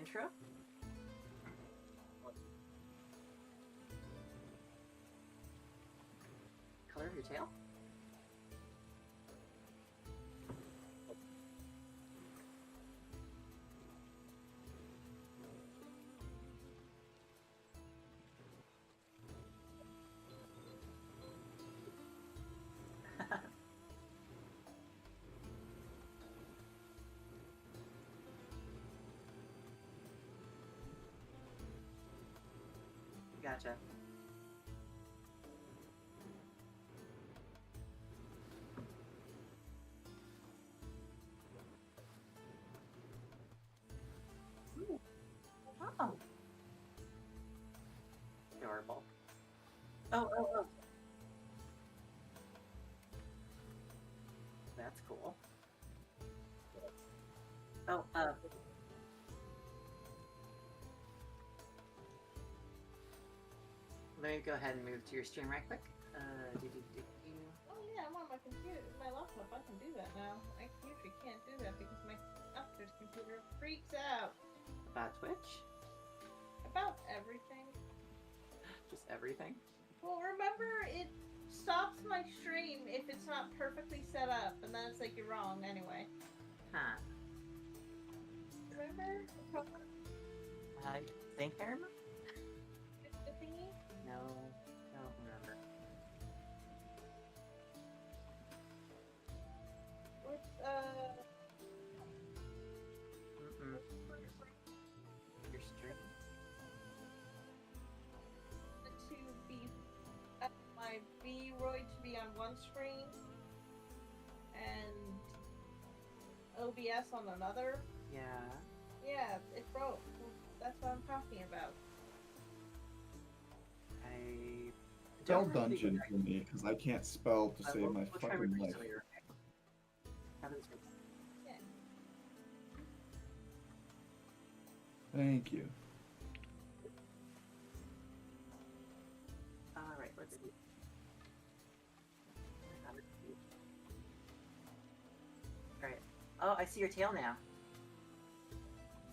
intro. Color of your tail? Gotcha. Ooh. Oh. Adorable. Oh. That's cool. Oh, let me go ahead and move to your stream right quick. Oh yeah, I'm on my computer, my laptop. I can do that now. I usually can't do that because my upstairs computer freaks out. About Twitch? About everything. Just everything? Well, remember, it stops my stream if it's not perfectly set up, and then it's like you're wrong anyway. Huh. Remember? I think I remember? The thingy? No, I don't remember. What's, Your stream? To be my B-Roy to be on one screen and OBS on another. Yeah. Yeah, it broke. That's what I'm talking about. I Spell dungeon for me, because I can't spell to save my fucking life. Yeah. Thank you. Alright, let's see. Alright. Oh, I see your tail now.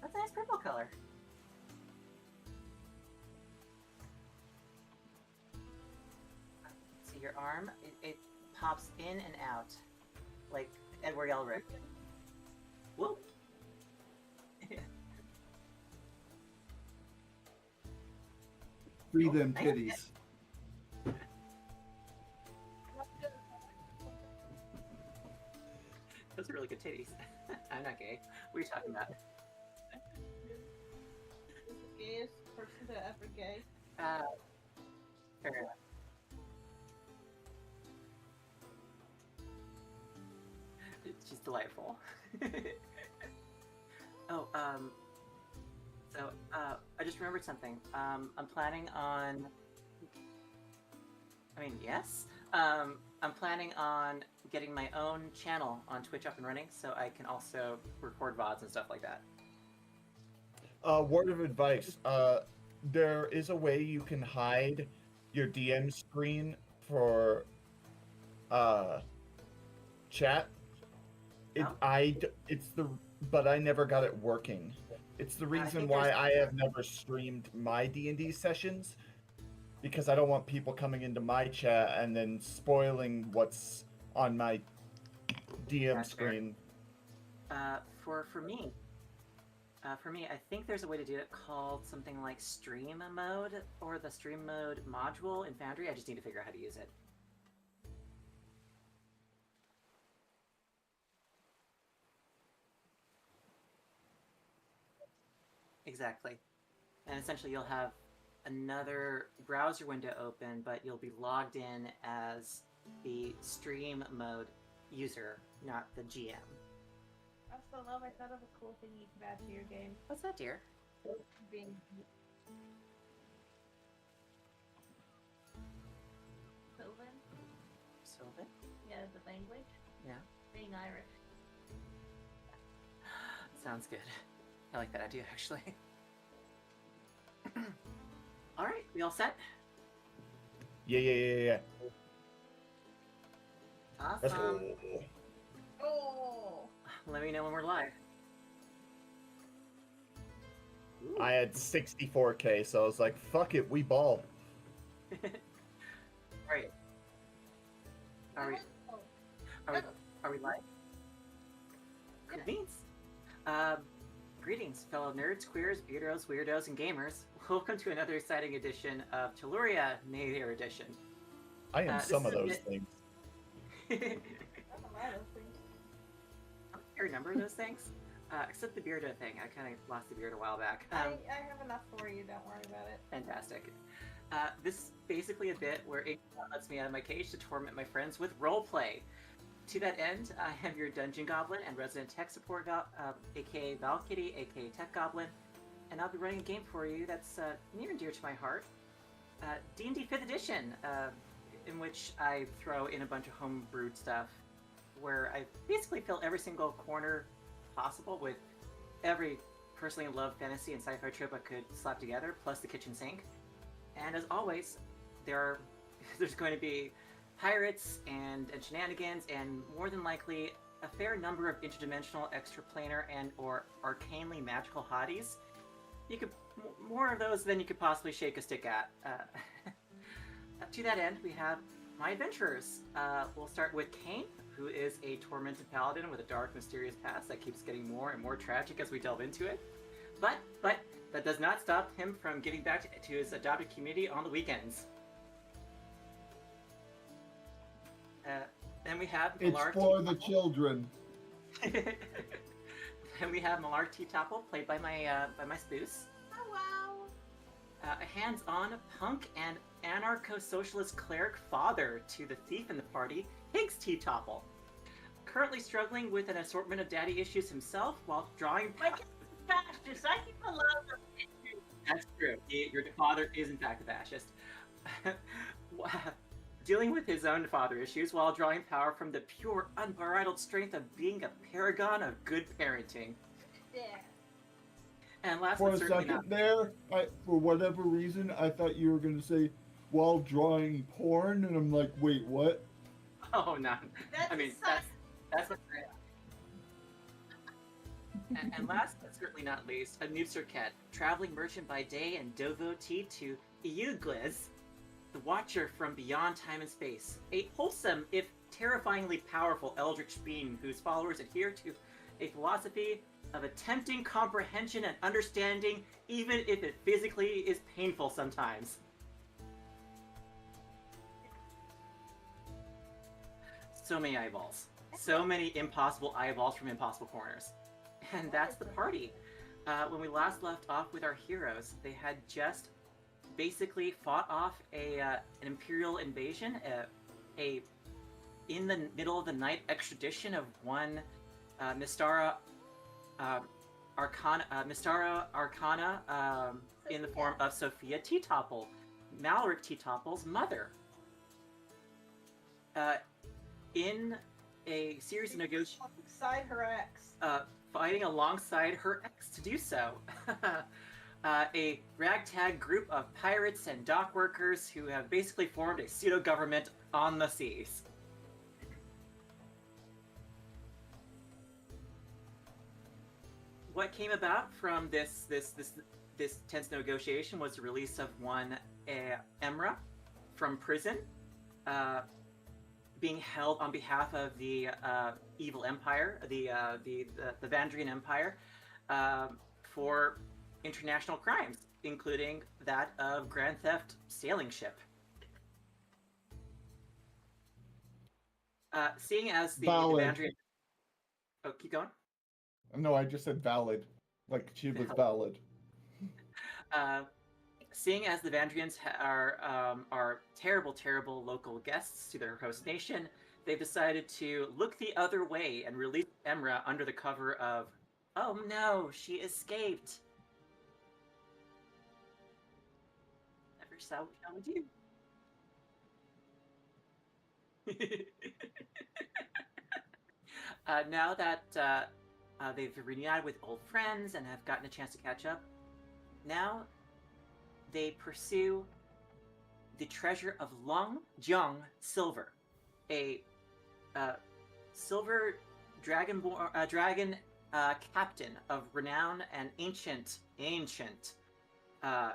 That's a nice purple color. See your arm? It pops in and out. Like Edward Elric. Whoop! Free them titties. Those are really good titties. I'm not gay. What are you talking about? Is the gayest person to ever gay? Fair enough. She's delightful. Oh, so, I just remembered something. I'm planning on... I mean, yes? I'm planning on getting my own channel on Twitch up and running, so I can also record VODs and stuff like that. Word of advice. There is a way you can hide your DM screen for chat. But I never got it working. It's the reason why I have never streamed my D&D sessions, because I don't want people coming into my chat and then spoiling what's on my DM screen. For me, I think there's a way to do it called something like stream mode, or the stream mode module in Foundry. I just need to figure out how to use it. Exactly. And essentially you'll have another browser window open, but you'll be logged in as the stream mode user, not the GM. Also, love, I thought of a cool thing you could add to your game. What's that, dear? Being Sylvan? Sylvan? Yeah, the language. Yeah. Being Irish. Sounds good. I like that idea, actually. Alright, we all set? Yeah. Awesome. Let's go. Oh! Let me know when we're live. Ooh. I had 64k, so I was like, fuck it, we ball. Right. Are we? Are we live? Cool beans. Greetings, fellow nerds, queers, beardos, weirdos, and gamers. Welcome to another exciting edition of Tellurian Nadir Edition. I am some of those things. I'm a lot of things. I remember those things, except the beardo thing. I kind of lost the beard a while back. I have enough for you. Don't worry about it. Fantastic. This is basically a bit where it lets me out of my cage to torment my friends with roleplay. To that end, I am your dungeon goblin and resident tech support, aka Valkitty, aka techgoblin, and I'll be running a game for you that's near and dear to my heart. D&D 5th edition, in which I throw in a bunch of homebrewed stuff, where I basically fill every single corner possible with every personally loved fantasy and sci-fi trope I could slap together, plus the kitchen sink. And as always, there's going to be pirates and shenanigans, and more than likely a fair number of interdimensional, extraplanar, and or arcanely magical hotties. You could more of those than you could possibly shake a stick at. To that end, we have my adventurers. We'll start with Kane, who is a tormented paladin with a dark, mysterious past that keeps getting more and more tragic as we delve into it. But that does not stop him from getting back to his adopted community on the weekends. Then we have It's Malar for the children. Then we have Malar T-Topple, played by my spouse. Oh wow! A hands-on punk and anarcho-socialist cleric father to the thief in the party, Higgs T-Topple. Currently struggling with an assortment of daddy issues himself while drawing. My kid's a fascist. I keep a lot of issues. That's true. Your father is in fact a fascist. Dealing with his own father issues while drawing power from the pure, unbridled strength of being a paragon of good parenting. Yeah. And last For but a certainly second not, there, for whatever reason, I thought you were going to say, while drawing porn, and I'm like, wait, what? oh no, That's I mean that's what. And last but certainly not least, a new Cirquet, traveling merchant by day and devotee to Euglis, the Watcher from beyond time and space, a wholesome, if terrifyingly powerful eldritch being whose followers adhere to a philosophy of attempting comprehension and understanding, even if it physically is painful sometimes. So many eyeballs. So many impossible eyeballs from impossible corners. And that's the party. When we last left off with our heroes, they had just basically fought off an imperial invasion, a in the middle of the night extradition of one Mystara Arcana in the form of Sophia T-Topple, Malric T-Topple's mother. In a series of negotiations, Alongside her ex. fighting alongside her ex to do so. A ragtag group of pirates and dock workers who have basically formed a pseudo-government on the seas. What came about from this tense negotiation was the release of one Emra from prison, being held on behalf of the evil empire, the Vandrian Empire, for international crimes, including that of grand theft sailing ship. Seeing as the Valid. Vandrian... Oh, keep going. No, I just said valid. Like, she was valid. Seeing as the Vandrians are terrible, terrible local guests to their host nation, they've decided to look the other way and release Emra under the cover of, oh no, she escaped. Never saw what I would do. Now that they've reunited with old friends and have gotten a chance to catch up, now they pursue the treasure of Long Jiang Silver, a silver dragon captain of renown and ancient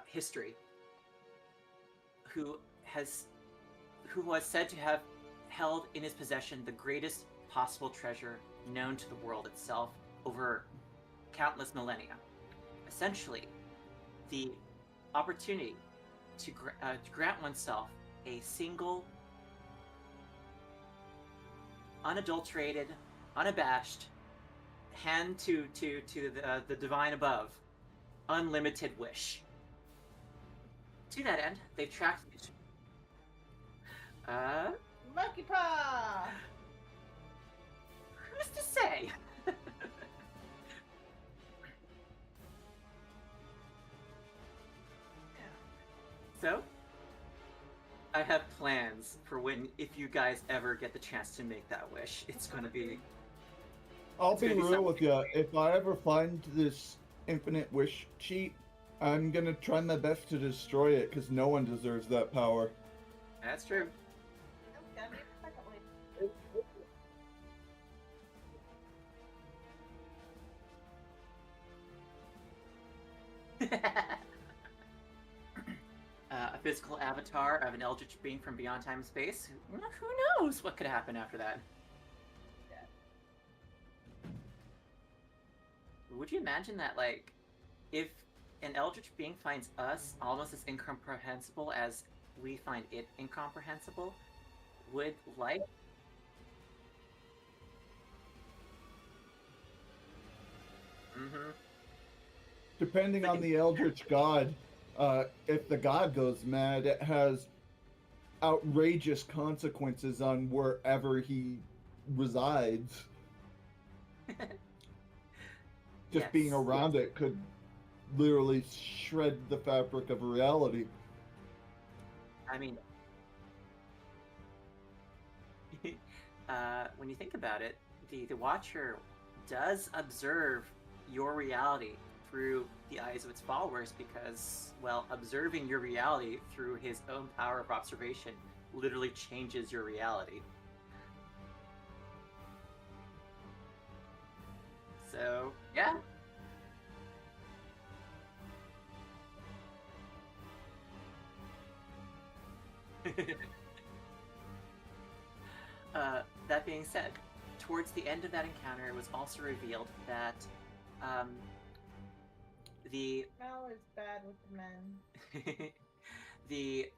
history, who was said to have held in his possession the greatest possible treasure known to the world itself over countless millennia. Essentially, the opportunity to grant oneself a single, unadulterated, unabashed, hand to the divine above, unlimited wish. To that end, they've tracked. Monkey paw. Who's to say? So, I have plans for if you guys ever get the chance to make that wish. It's gonna be. I'll It's be gonna be real with you. If I ever find this infinite wish cheat, I'm gonna try my best to destroy it because no one deserves that power. That's true. Gotta be a second one. A physical avatar of an eldritch being from beyond time and space. Who knows what could happen after that? Would you imagine that, like, if an eldritch being finds us almost as incomprehensible as we find it incomprehensible, would life... Mm-hmm. Depending on the Eldritch God, if the god goes mad, it has outrageous consequences on wherever he resides. Just being around it could literally shred the fabric of reality. I mean, when you think about it, the Watcher does observe your reality through the eyes of its followers because, well, observing your reality through his own power of observation literally changes your reality. So, yeah. That being said, towards the end of that encounter, it was also revealed that the Mal is bad with the men. the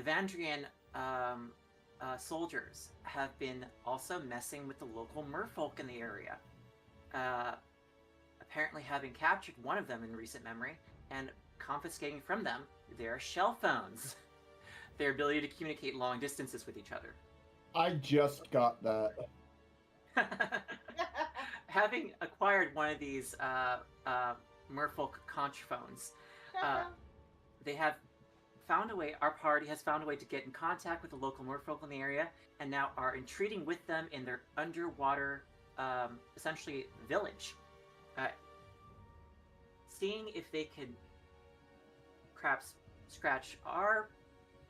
Vandrian soldiers have been also messing with the local merfolk in the area, apparently having captured one of them in recent memory and confiscating from them their shell phones, their ability to communicate long distances with each other. I just got that. Having acquired one of these merfolk contraphones, they have found a way, our party has found a way to get in contact with the local merfolk in the area, and now are entreating with them in their underwater, essentially, village. Seeing if they could perhaps scratch our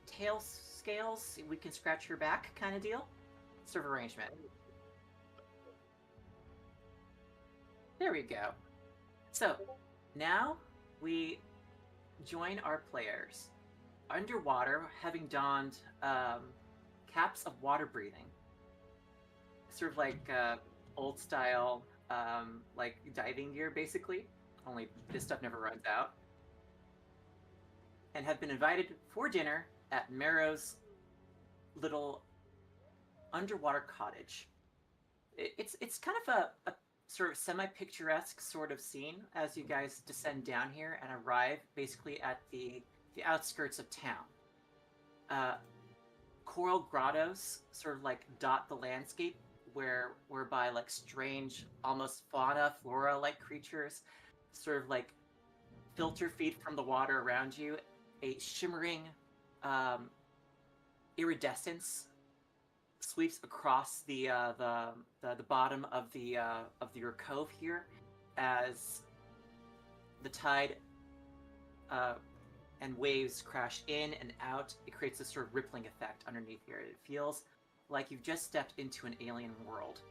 tail scales, we can scratch your back kind of deal. Sort of arrangement. There we go. So, now we join our players underwater, having donned caps of water breathing. Sort of like old style, like diving gear, basically. Only this stuff never runs out. And have been invited for dinner at Marrow's little underwater cottage. It's kind of a sort of semi-picturesque sort of scene as you guys descend down here and arrive basically at the outskirts of town. Coral grottos sort of like dot the landscape whereby like strange, almost fauna, flora-like creatures sort of like filter feed from the water around you. A shimmering iridescence sweeps across the bottom of your cove here as the tide and waves crash in and out. It creates this sort of rippling effect underneath here. It feels like you've just stepped into an alien world.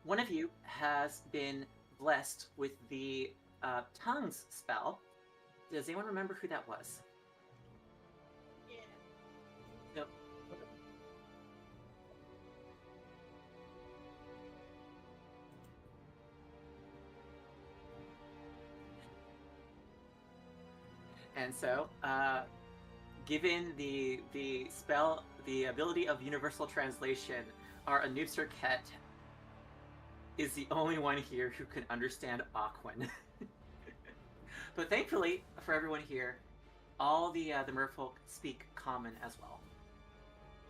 one of you has been blessed with the tongues spell. Does anyone remember who that was? Yeah. Nope. And so, given the spell, the ability of universal translation, our Anubster Ket is the only one here who can understand Aquan. But thankfully, for everyone here, all the merfolk speak common as well.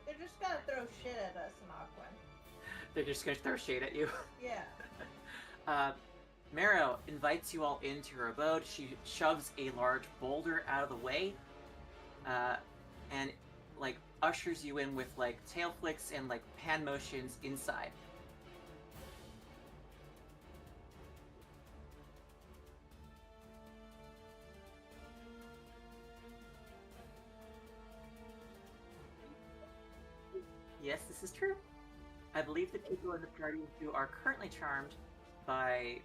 They're just gonna throw shit at us in Aquan. They're just gonna throw shade at you. Yeah. Marrow invites you all into her abode. She shoves a large boulder out of the way, and like ushers you in with like tail flicks and like hand motions inside. Yes, this is true. I believe the people in the party who are currently charmed by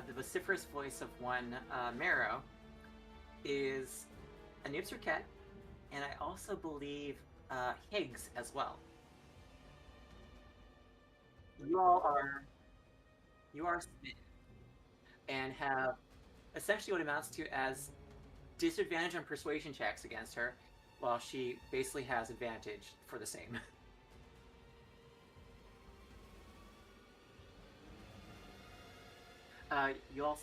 the vociferous voice of one Marrow is Anubster Ket, and I also believe Higgs as well. You are smitten and have essentially what amounts to as disadvantage on persuasion checks against her, while she basically has advantage for the same. You all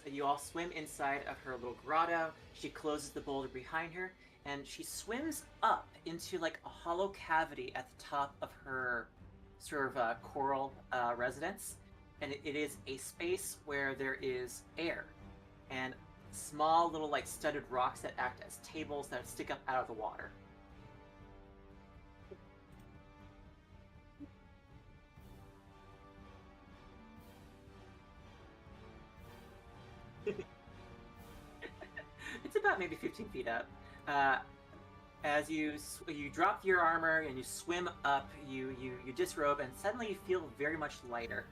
you all swim inside of her little grotto. She closes the boulder behind her, and she swims up into like a hollow cavity at the top of her sort of coral residence. And it is a space where there is air and small little like studded rocks that act as tables that stick up out of the water. It's about maybe 15 feet up. As you drop your armor and you swim up, you disrobe, and suddenly you feel very much lighter.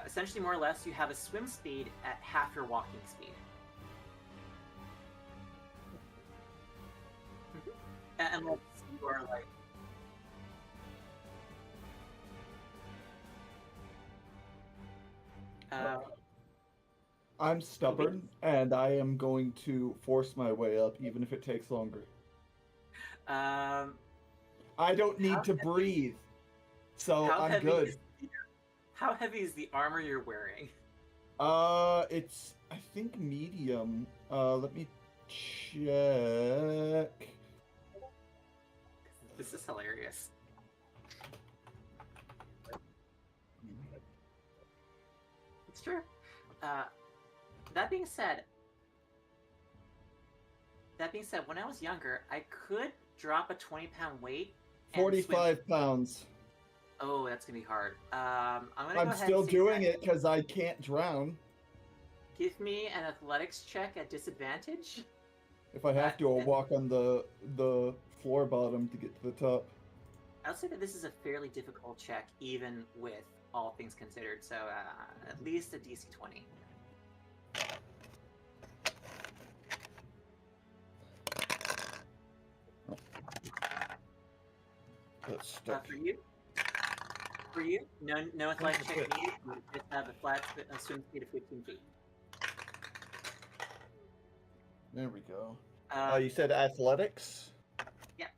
Essentially, more or less, you have a swim speed at half your walking speed. Unless you are like. I'm stubborn, and I am going to force my way up, even if it takes longer. I don't need to breathe, so I'm good. How heavy is the armor you're wearing? It's, I think, medium. Let me check. This is hilarious. It's true. That being said, when I was younger, I could drop a 20-pound weight. 45 pounds. Oh, that's gonna be hard. I'm still doing it because I can't drown. Give me an athletics check at disadvantage. If I have to, I'll walk on the floor bottom to get to the top. I'll say that this is a fairly difficult check, even with all things considered. So at least a DC 20. For you, no athletic check needed. You just have a flat swim speed of 15 feet. There we go. You said athletics? Yep.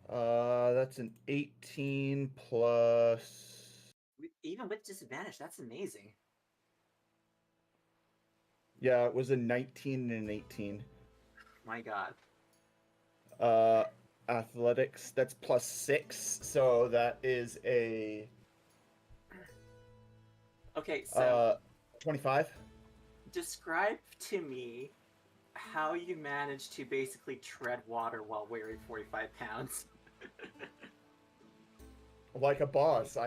That's an 18 plus. Even with disadvantage, that's amazing. Yeah, it was a 19 and an 18. My God. Athletics, that's plus 6, so that is a. Okay, so. 25. Describe to me how you manage to basically tread water while wearing 45 pounds. Like a boss.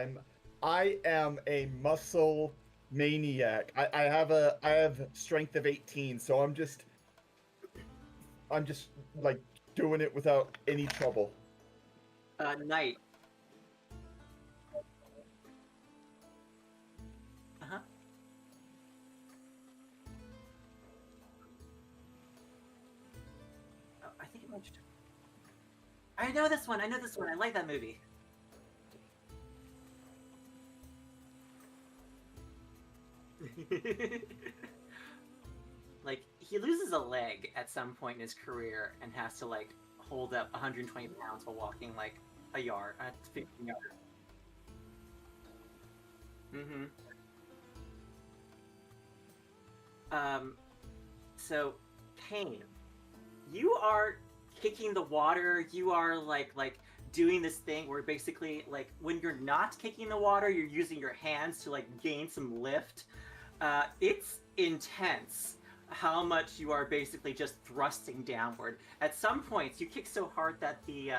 I am a muscle maniac. I have strength of 18, so I'm just like doing it without any trouble. Knight. I know this one. I know this one. I like that movie. Like, he loses a leg at some point in his career and has to, like, hold up 120 pounds while walking, like, a yard, 15 yards. Mm-hmm. So, Kane, you are kicking the water, you are, like, doing this thing where basically, like, when you're not kicking the water, you're using your hands to, like, gain some lift. It's intense how much you are basically just thrusting downward. At some points, you kick so hard that the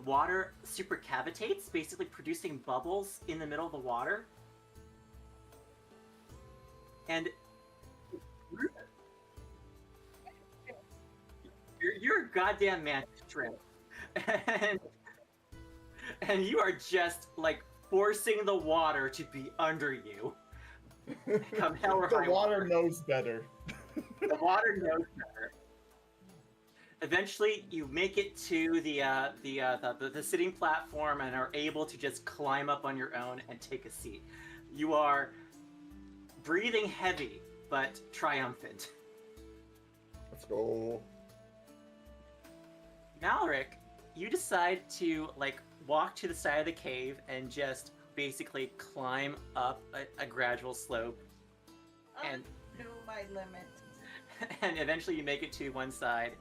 water supercavitates, basically producing bubbles in the middle of the water. And you're a goddamn man shrimp. And you are just, like, forcing the water to be under you. Come hell or high The water knows better. The water knows better. Eventually, you make it to the sitting platform and are able to just climb up on your own and take a seat. You are breathing heavy, but triumphant. Let's go. Malric, you decide to, like, walk to the side of the cave and just basically climb up a gradual slope. And to my limit. And eventually you make it to one side,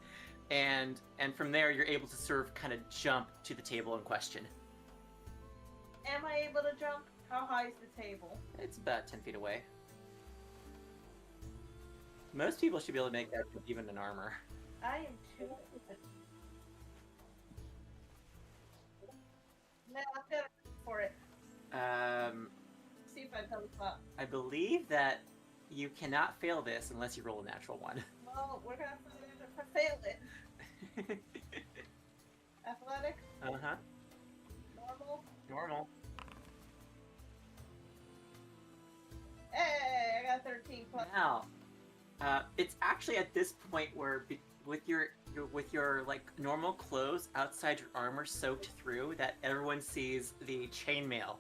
and from there you're able to sort of kind of jump to the table in question. Am I able to jump? How high is the table? It's about 10 feet away. Most people should be able to make that with even in armor. I am too. No, I'm gonna for it. See if I come up. I believe that you cannot fail this unless you roll a natural one. Well, we're gonna fail it. Athletic? Uh-huh. Normal? Normal. Hey, I got 13 plus. Now, it's actually at this point where with your like normal clothes outside your armor soaked through, that everyone sees the chainmail,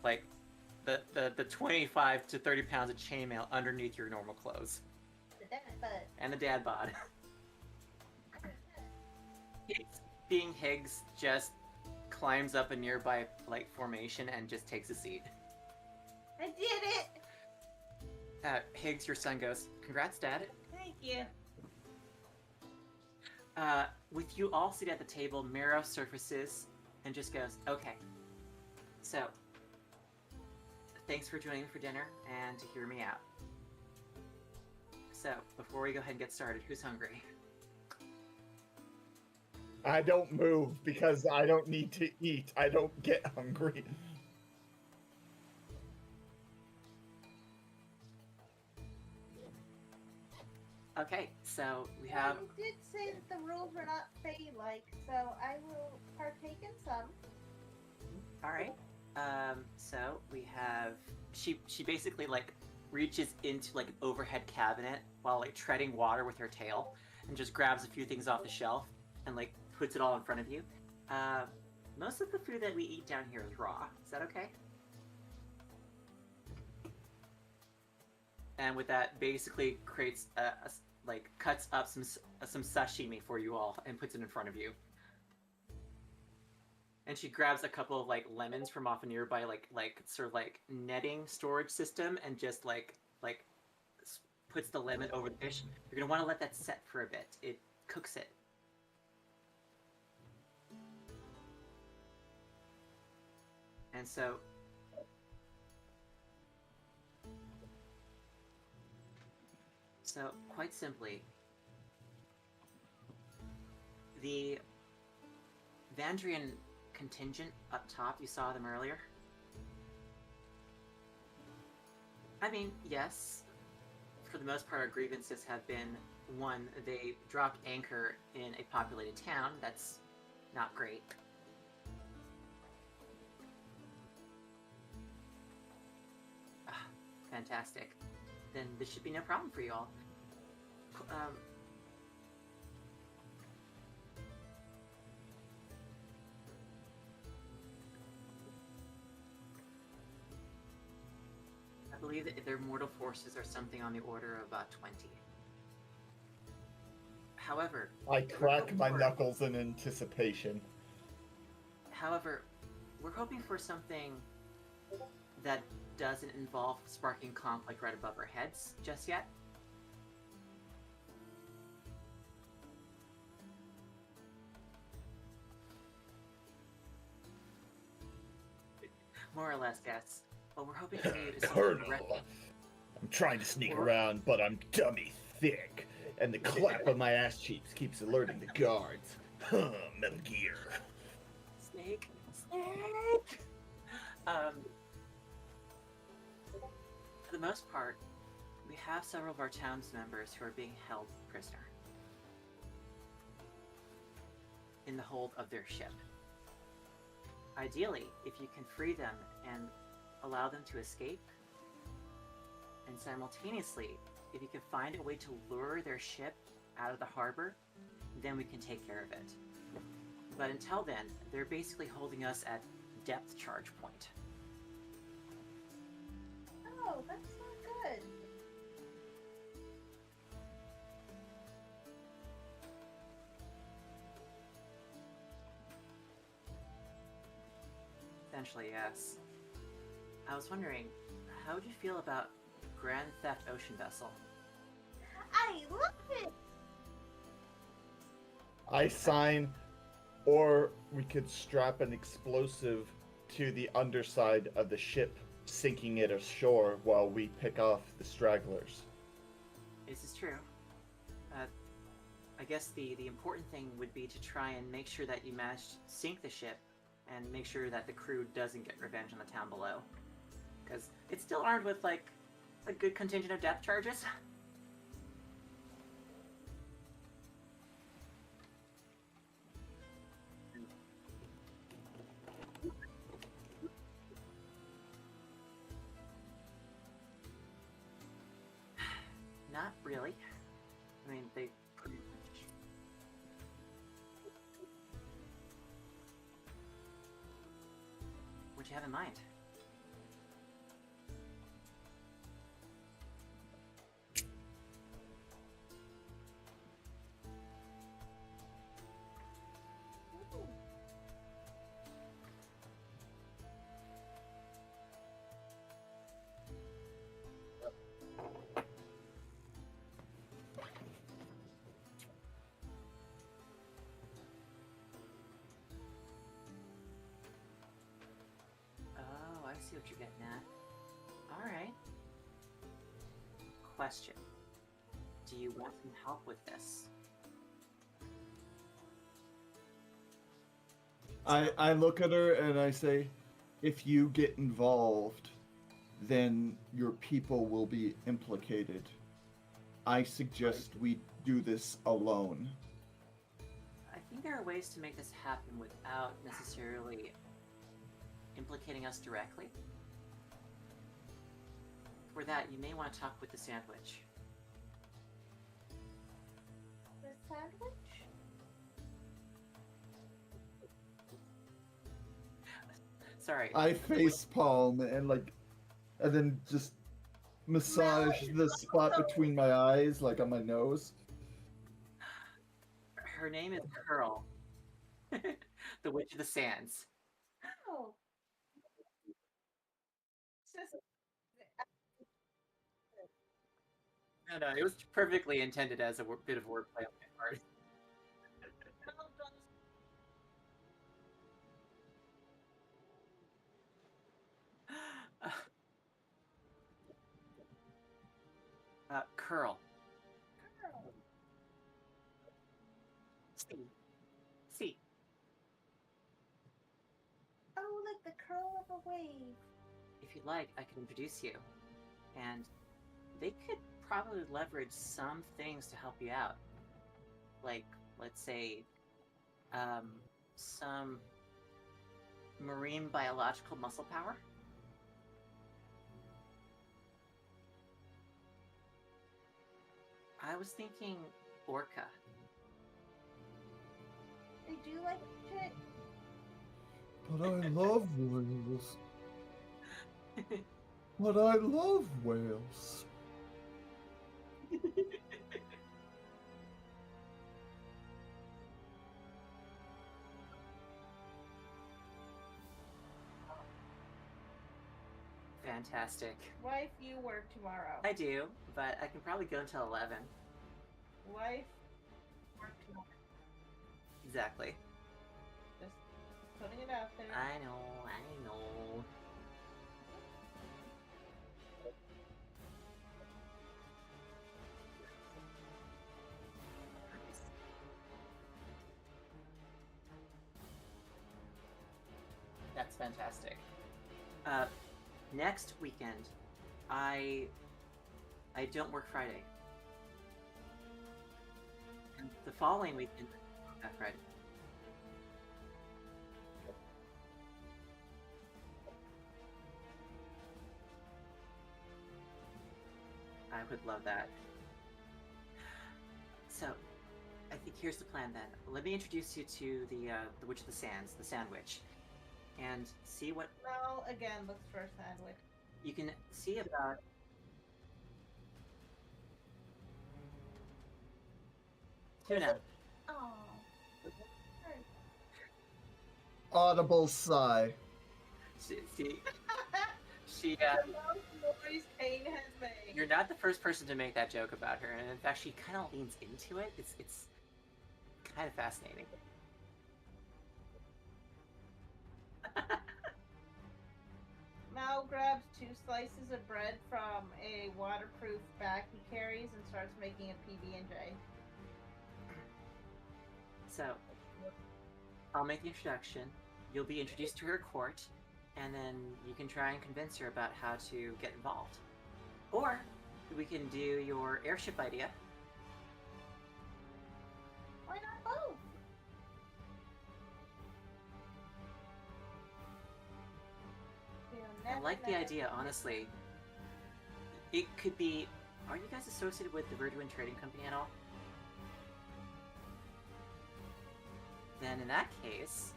like the 25 to 30 pounds of chainmail underneath your normal clothes. The dad bod. And the dad bod. Being Higgs just climbs up a nearby like formation and just takes a seat. I did it! Higgs, your son goes, "Congrats, Dad." Thank you. With you all seated at the table, Miro surfaces and just goes, "Okay, so thanks for joining me for dinner and to hear me out. So, before we go ahead and get started, who's hungry?" I don't move because I don't need to eat. I don't get hungry. Okay, so we have... You did say that the rules were not Fey-like, so I will partake in some. Alright, so we have... She basically, like, reaches into, like, an overhead cabinet while, like, treading water with her tail and just grabs a few things off the shelf and, like, puts it all in front of you. Most of the food that we eat down here is raw. Is that okay? And with that, basically creates like cuts up some sashimi for you all and puts it in front of you. And she grabs a couple of like lemons from off a nearby like sort of like netting storage system and just like puts the lemon over the fish. You're gonna want to let that set for a bit. It cooks it. And so quite simply, the Vandrian contingent up top, you saw them earlier? I mean, yes, for the most part our grievances have been, one, they dropped anchor in a populated town. That's not great. Fantastic. Then this should be no problem for you all. believe that their mortal forces are something on the order of about 20. However, I crack my knuckles in anticipation. However, we're hoping for something that doesn't involve sparking conflict right above our heads just yet. More or less, yes. What we're hoping to do is Colonel, I'm trying to sneak around, but I'm dummy thick, and the clap of my ass cheeks keeps alerting the guards. Metal Gear. Snake. For the most part, we have several of our town's members who are being held prisoner in the hold of their ship. Ideally, if you can free them and allow them to escape, and simultaneously, if you can find a way to lure their ship out of the harbor, then we can take care of it. But until then, they're basically holding us at depth charge point. Oh, that's not good. Essentially, yes. I was wondering, how would you feel about Grand Theft Ocean Vessel? I love it! I sign, or we could strap an explosive to the underside of the ship, sinking it ashore while we pick off the stragglers. This is true. I guess the important thing would be to try and make sure that you manage to sink the ship and make sure that the crew doesn't get revenge on the town below. Because it's still armed with, like, a good contingent of depth charges. Not really. I mean, they pretty much... What do you have in mind? Oh, I see what you're getting at. Alright. Question. Do you want some help with this? I look at her and I say, if you get involved, then your people will be implicated. I suggest we do this alone. I think there are ways to make this happen without necessarily implicating us directly. For that, you may want to talk with the sandwich. The sandwich? Sorry. I face palm and then just massage the spot between my eyes, like on my nose. Her name is Curl. The Witch of the Sands. Oh. It's just... No, it was perfectly intended as a bit of wordplay on my part. Curl. See. Oh, like the curl of a wave. If you'd like, I could introduce you. And they could probably leverage some things to help you out. Like, let's say, some marine biological muscle power. I was thinking orca. They do like shit. But I love whales. But I love whales. Fantastic. Wife, you work tomorrow. I do, but I can probably go until 11. Wife, work tomorrow. Exactly. Just putting it out there. I know. That's fantastic. Next weekend, I don't work Friday. And the following weekend, that Friday. I would love that. So, I think here's the plan then. Let me introduce you to the Witch of the Sands, the Sand Witch, and see what Well, again, looks for a sandwich. you can see about. Tuna. Oh. Audible sigh. She Noise Kane has made. You're not the first person to make that joke about her, and in fact, she kind of leans into it. It's kind of fascinating. Mal grabs 2 slices of bread from a waterproof bag he carries and starts making a PB&J. So, I'll make the introduction. You'll be introduced to her court, and then you can try and convince her about how to get involved. Or we can do your airship idea. Why not both? I like the idea, honestly. It could be. Are you guys associated with the Verduin Trading Company at all? Then in that case,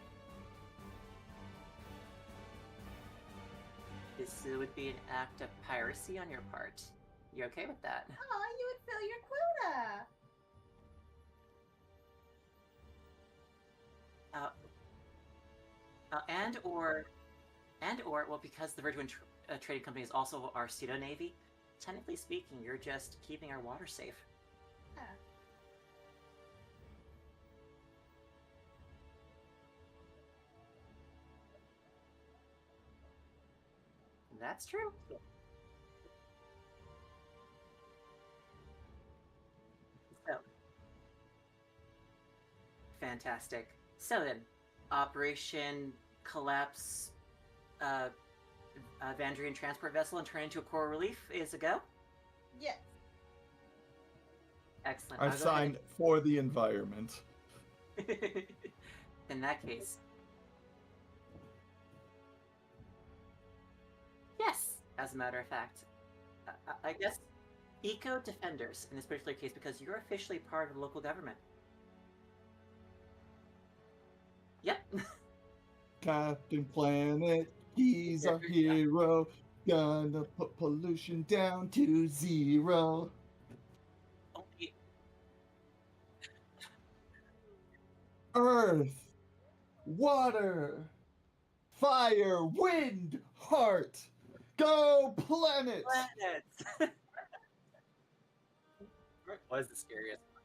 this would be an act of piracy on your part. You okay with that? Oh, you would fill your quota. Well, because the Verduin Trading Company is also our pseudo navy, technically speaking, you're just keeping our water safe. Yeah. That's true. So, fantastic. So then, Operation Collapse Vandrian transport vessel and turn into a coral relief is a go? Yes. Excellent. I I'll go signed for the environment. ahead. In that case. Yes, as a matter of fact. I guess eco defenders in this particular case because you're officially part of the local government. Yep. Captain Planet, he's our hero. Gonna put pollution down to 0. Only Earth, water, fire, wind, heart. Go planet! planets. What was the scariest one?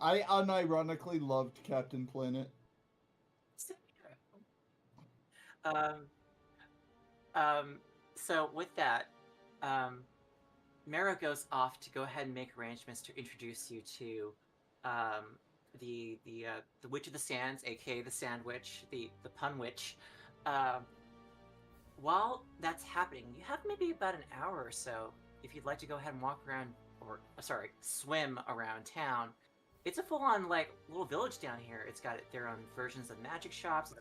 I unironically loved Captain Planet. So with that, Mara goes off to go ahead and make arrangements to introduce you to the Witch of the Sands, aka the Sand Witch, the Pun Witch. While that's happening, you have maybe about an hour or so if you'd like to go ahead and walk around, or sorry, swim around town. It's a full-on like little village down here. It's got their own versions of magic shops.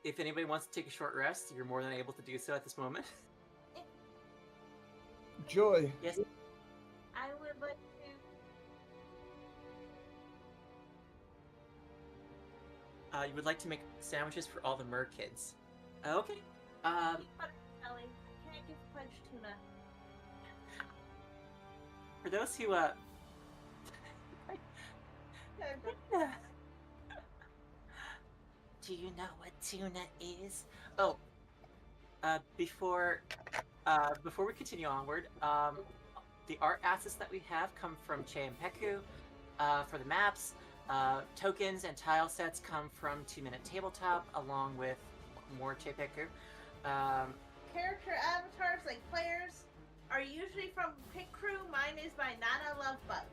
If anybody wants to take a short rest, you're more than able to do so at this moment. Joy, Yes. You would like to make sandwiches for all the mer kids. Okay. Ellie, can't give punch tuna. For those who do you know what tuna is? Oh, before we continue onward, the art assets that we have come from Cheampeku. For the maps, tokens and tile sets come from 2 Minute Tabletop, along with more Cheampeku. Character avatars, like players, are usually from Pit Crew. Mine is by Nana Lovebug.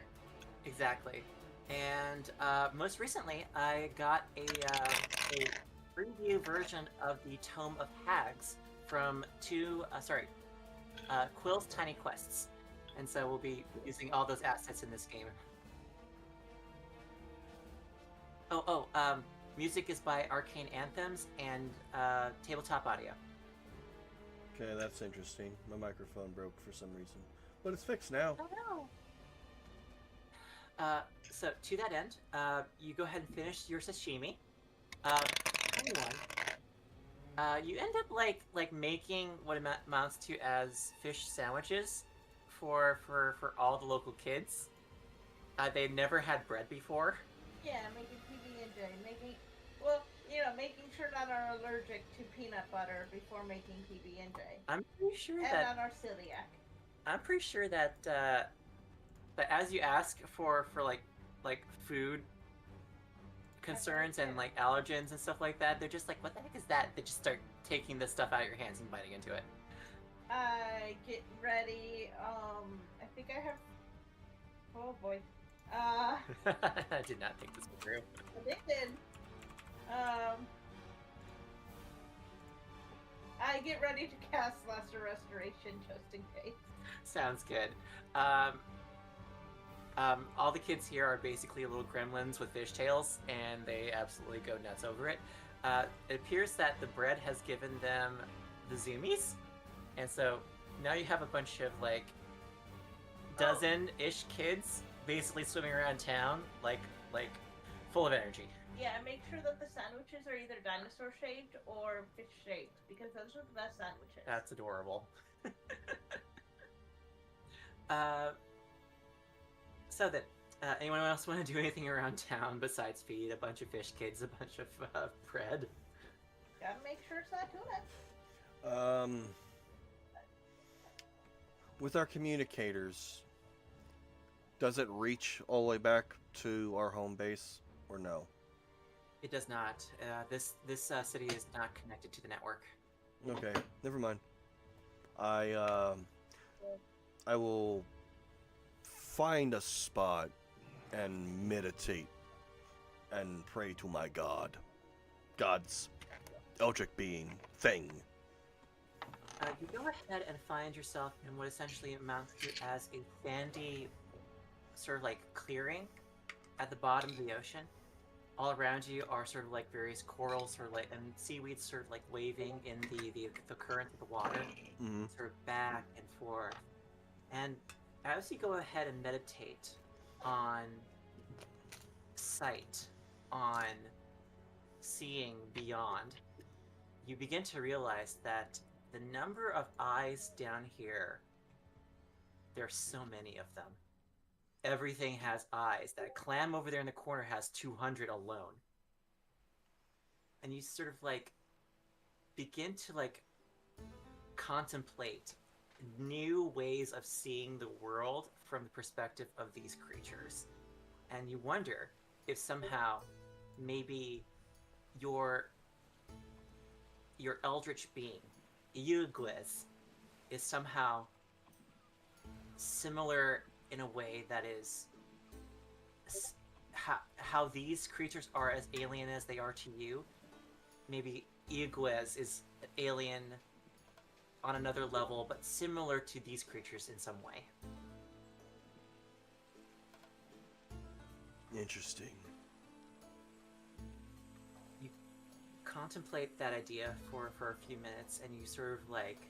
Exactly. And most recently, I got a preview version of the Tome of Hags from Quill's Tiny Quests. And so we'll be using all those assets in this game. Music is by Arcane Anthems and Tabletop Audio. Okay, that's interesting. My microphone broke for some reason. But it's fixed now. Oh no. So to that end, you go ahead and finish your sashimi. You end up like making what amounts to as fish sandwiches for all the local kids. They never had bread before. Yeah, making PB&J, making sure that are allergic to peanut butter before making PB&J. I'm pretty sure and that not our celiac. I'm pretty sure that that as you ask for like food concerns and like allergens and stuff like that, they're just like, what the heck is that? They just start taking this stuff out of your hands and biting into it. Get ready. I think I have. Oh boy. I did not think this was true. Addicted. I get ready to cast Lesser Restoration just in case. Sounds good. All the kids here are basically little gremlins with fishtails, and they absolutely go nuts over it. It appears that the bread has given them the zoomies, and so now you have a bunch of like dozen-ish kids basically swimming around town, like full of energy. Yeah, make sure that the sandwiches are either dinosaur shaped or fish shaped, because those are the best sandwiches. That's adorable. So then, anyone else want to do anything around town besides feed a bunch of fish kids a bunch of bread? Gotta make sure it's not tuna. With our communicators, does it reach all the way back to our home base, or no? It does not. This city is not connected to the network. Okay, never mind. I will find a spot and meditate and pray to my god. God's eldritch being thing. You go ahead and find yourself in what essentially amounts to as a sandy sort of like clearing at the bottom of the ocean. All around you are sort of like various corals, sort of like, and seaweeds sort of like waving in the current of the water, sort of back and forth. And as you go ahead and meditate on sight, on seeing beyond, you begin to realize that the number of eyes down here, there's so many of them. Everything has eyes. That clam over there in the corner has 200 alone. And you sort of like begin to like contemplate new ways of seeing the world from the perspective of these creatures. And you wonder if somehow maybe your eldritch being, Yuguez, is somehow similar in a way that is how these creatures are as alien as they are to you. Maybe Yuguez is alien on another level, but similar to these creatures in some way. Interesting. You contemplate that idea for a few minutes, and you sort of like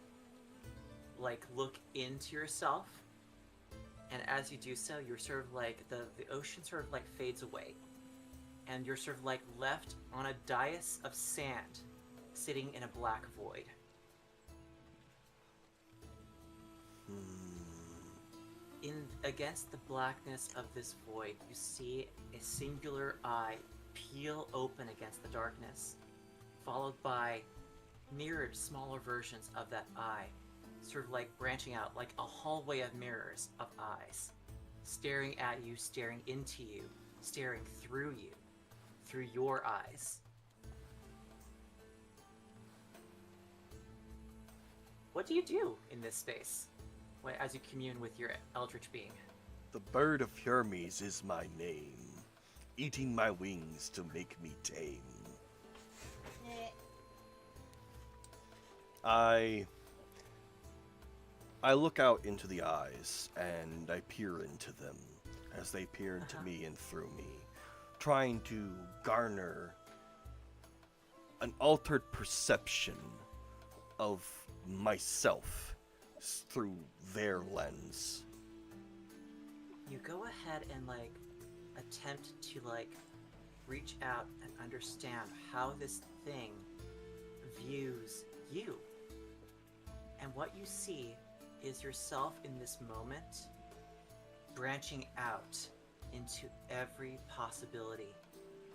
look into yourself. And as you do so, you're sort of like the ocean sort of like fades away, and you're sort of like left on a dais of sand, sitting in a black void. Against the blackness of this void, you see a singular eye peel open against the darkness, followed by mirrored smaller versions of that eye, sort of like branching out like a hallway of mirrors of eyes, staring at you, staring into you, staring through you, through your eyes. What do you do in this space as you commune with your eldritch being? The bird of Hermes is my name, eating my wings to make me tame. I look out into the eyes, and I peer into them as they peer into me and through me, trying to garner an altered perception of myself through their lens. You go ahead and like attempt to like reach out and understand how this thing views you. And what you see is yourself in this moment branching out into every possibility.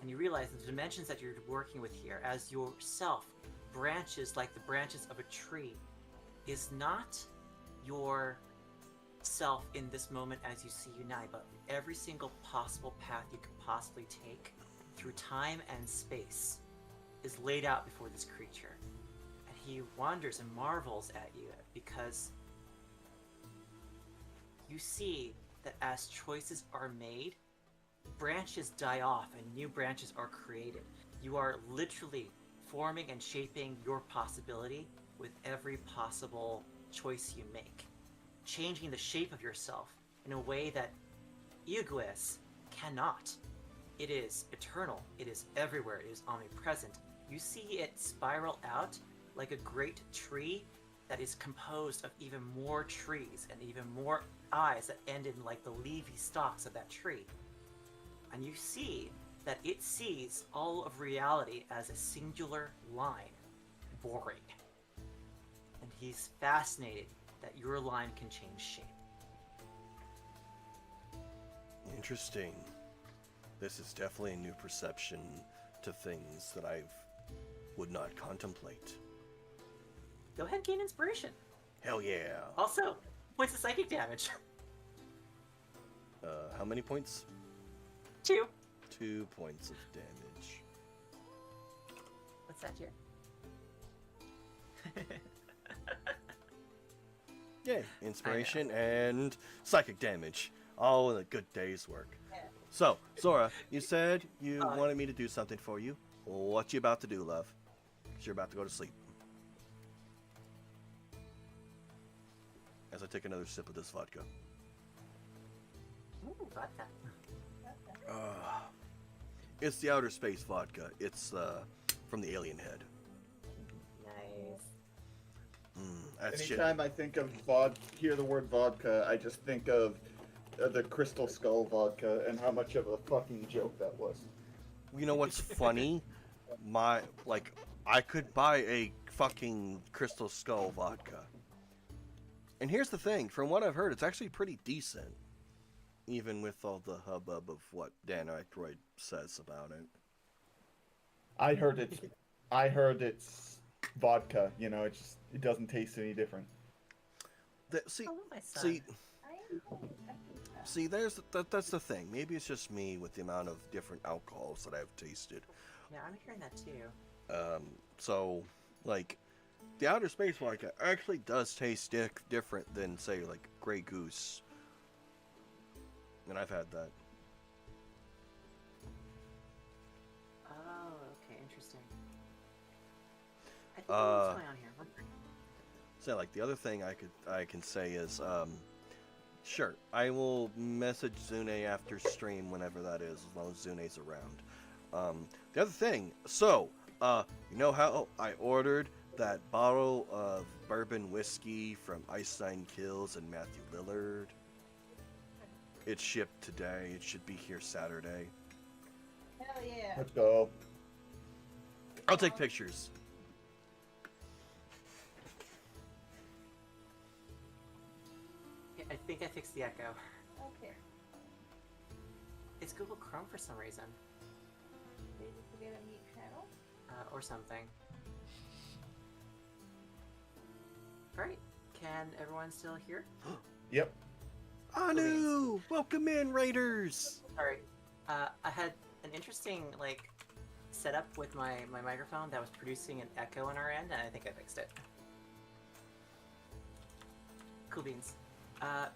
And you realize the dimensions that you're working with here as yourself branches like the branches of a tree is not your self in this moment as you see you now, but every single possible path you could possibly take through time and space is laid out before this creature. And he wonders and marvels at you because you see that as choices are made, branches die off and new branches are created. You are literally forming and shaping your possibility with every possible choice you make, changing the shape of yourself in a way that Iguis cannot. It is eternal, it is everywhere, it is omnipresent. You see it spiral out like a great tree that is composed of even more trees and even more eyes that end in like the leafy stalks of that tree. And you see that it sees all of reality as a singular line, boring. And he's fascinated that your line can change shape. Interesting. This is definitely a new perception to things that I would not contemplate. Go ahead and gain inspiration. Hell yeah. Also, points of psychic damage. How many points? 2. 2 points of damage. What's that here? Yay. Inspiration and psychic damage. All in a good day's work. So, Zora, you said you wanted me to do something for you. What you about to do, love? 'Cause you're about to go to sleep. As I take another sip of this vodka. Ooh, vodka. It's the outer space vodka. It's from the alien head. Nice. That's shit. Anytime I think of hear the word vodka, I just think of the Crystal Skull vodka and how much of a fucking joke that was. You know what's funny? I could buy a fucking Crystal Skull vodka. And here's the thing, from what I've heard, it's actually pretty decent. Even with all the hubbub of what Dan Aykroyd says about it. I heard it's vodka, you know, it doesn't taste any different. See, that's the thing. Maybe it's just me with the amount of different alcohols that I've tasted. Yeah, I'm hearing that too. So, like, the outer space vodka actually does taste different than, say, like, Grey Goose. And I've had that. Oh, okay, interesting. I think what's going on here. So, like, the other thing I can say is, sure, I will message Zune after stream whenever that is, as long as Zune's around. The other thing, so, you know how I ordered that bottle of bourbon whiskey from Ice Nine Kills and Matthew Lillard? It's shipped today. It should be here Saturday. Hell yeah. Let's go. I'll take pictures. Yeah, I think I fixed the echo. Okay. It's Google Chrome for some reason. Did you forget a mute channel? Or something. Alright, can everyone still hear? Yep. Anu! Welcome in, Raiders! Sorry, I had an interesting, like, setup with my microphone that was producing an echo on our end, and I think I fixed it. Cool beans.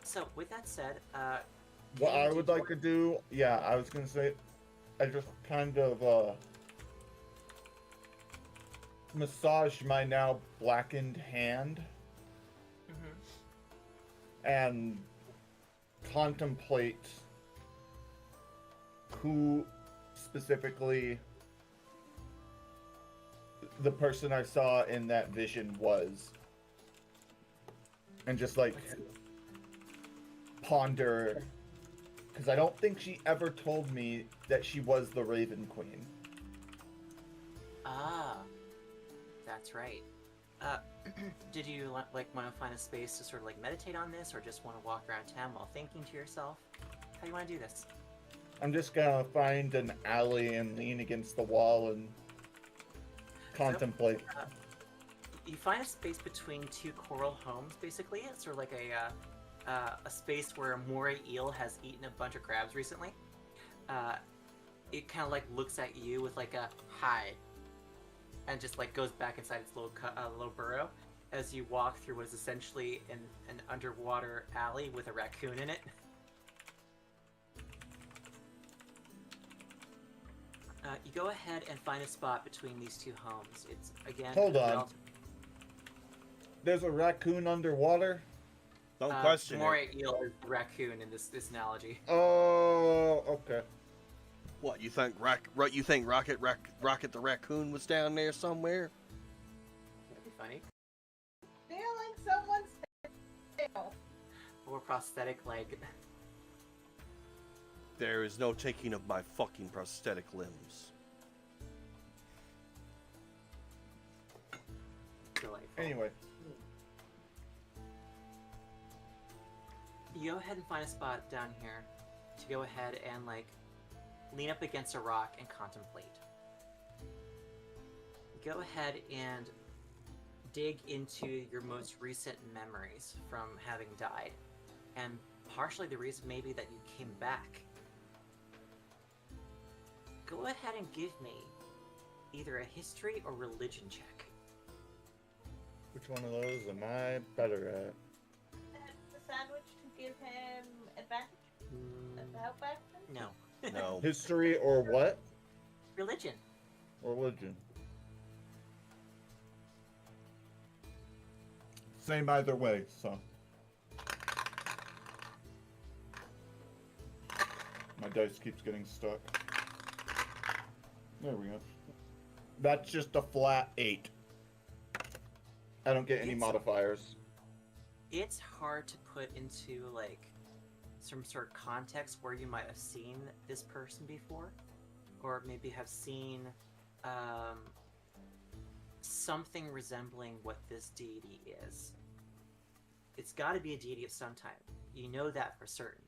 So, with that said, What Ken, I did would you like to do, yeah, I was gonna say, I just kind of massage my now blackened hand Mhm. and contemplate who specifically the person I saw in that vision was, and just like ponder, because I don't think she ever told me that she was the Raven Queen. Ah, that's right. Did you like want to find a space to sort of like meditate on this, or just want to walk around town while thinking to yourself? How do you want to do this? I'm just gonna find an alley and lean against the wall and contemplate. You find a space between two coral homes, basically. It's sort of like a space where a moray eel has eaten a bunch of crabs recently. It kind of like looks at you with like a hi, and just like goes back inside its little burrow as you walk through what is essentially an underwater alley with a raccoon in it. You go ahead and find a spot between these two homes. It's again. Hold on. There's a raccoon underwater? Don't question Moray it. eel is the raccoon in this analogy. Oh, okay. What, you think Rocket the raccoon was down there somewhere? That'd be funny. Stealing someone's tail. Or prosthetic leg. There is no taking of my fucking prosthetic limbs. Delightful. Anyway, You go ahead and find a spot down here to go ahead and like lean up against a rock and contemplate. Go ahead and dig into your most recent memories from having died, and partially the reason maybe that you came back. Go ahead and give me either a history or religion check. which one of those am I better at? The sandwich to give him advantage? The help action? No. No. History or what? Religion. Or religion? Same either way, so. My dice keeps getting stuck. There we go. That's just a flat 8. I don't get any It's- modifiers. It's hard to put into like some sort of context where you might have seen this person before, or maybe have seen something resembling what this deity is. It's got to be a deity of some type. You know that for certain.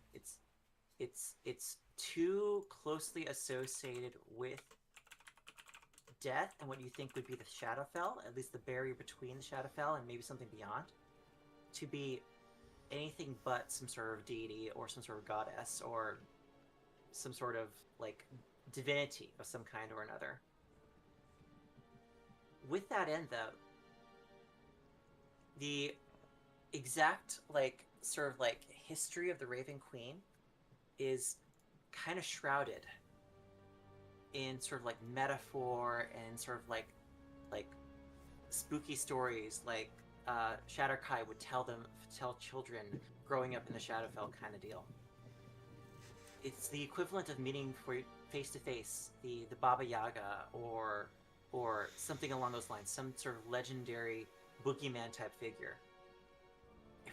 It's too closely associated with death and what you think would be the Shadowfell, at least the barrier between the Shadowfell and maybe something beyond, to be anything but some sort of deity or some sort of goddess or some sort of like divinity of some kind or another. With that end, though, the exact like sort of like history of the Raven Queen is kind of shrouded in sort of like metaphor and sort of like spooky stories like Shatterkai would tell children growing up in the Shadowfell kind of deal. It's the equivalent of meeting face to face the Baba Yaga or something along those lines, some sort of legendary boogeyman type figure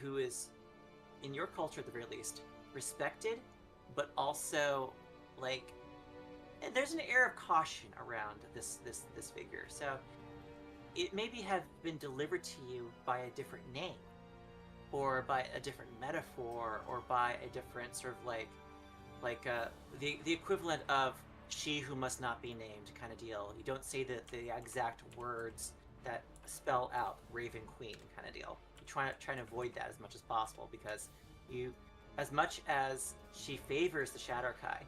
who is, in your culture at the very least, respected, but also like there's an air of caution around this figure. So it maybe have been delivered to you by a different name, or by a different metaphor, or by a different sort of the equivalent of "she who must not be named" kind of deal. You don't say the exact words that spell out Raven Queen kind of deal. You try and avoid that as much as possible, because as much as she favors the Shadowkai,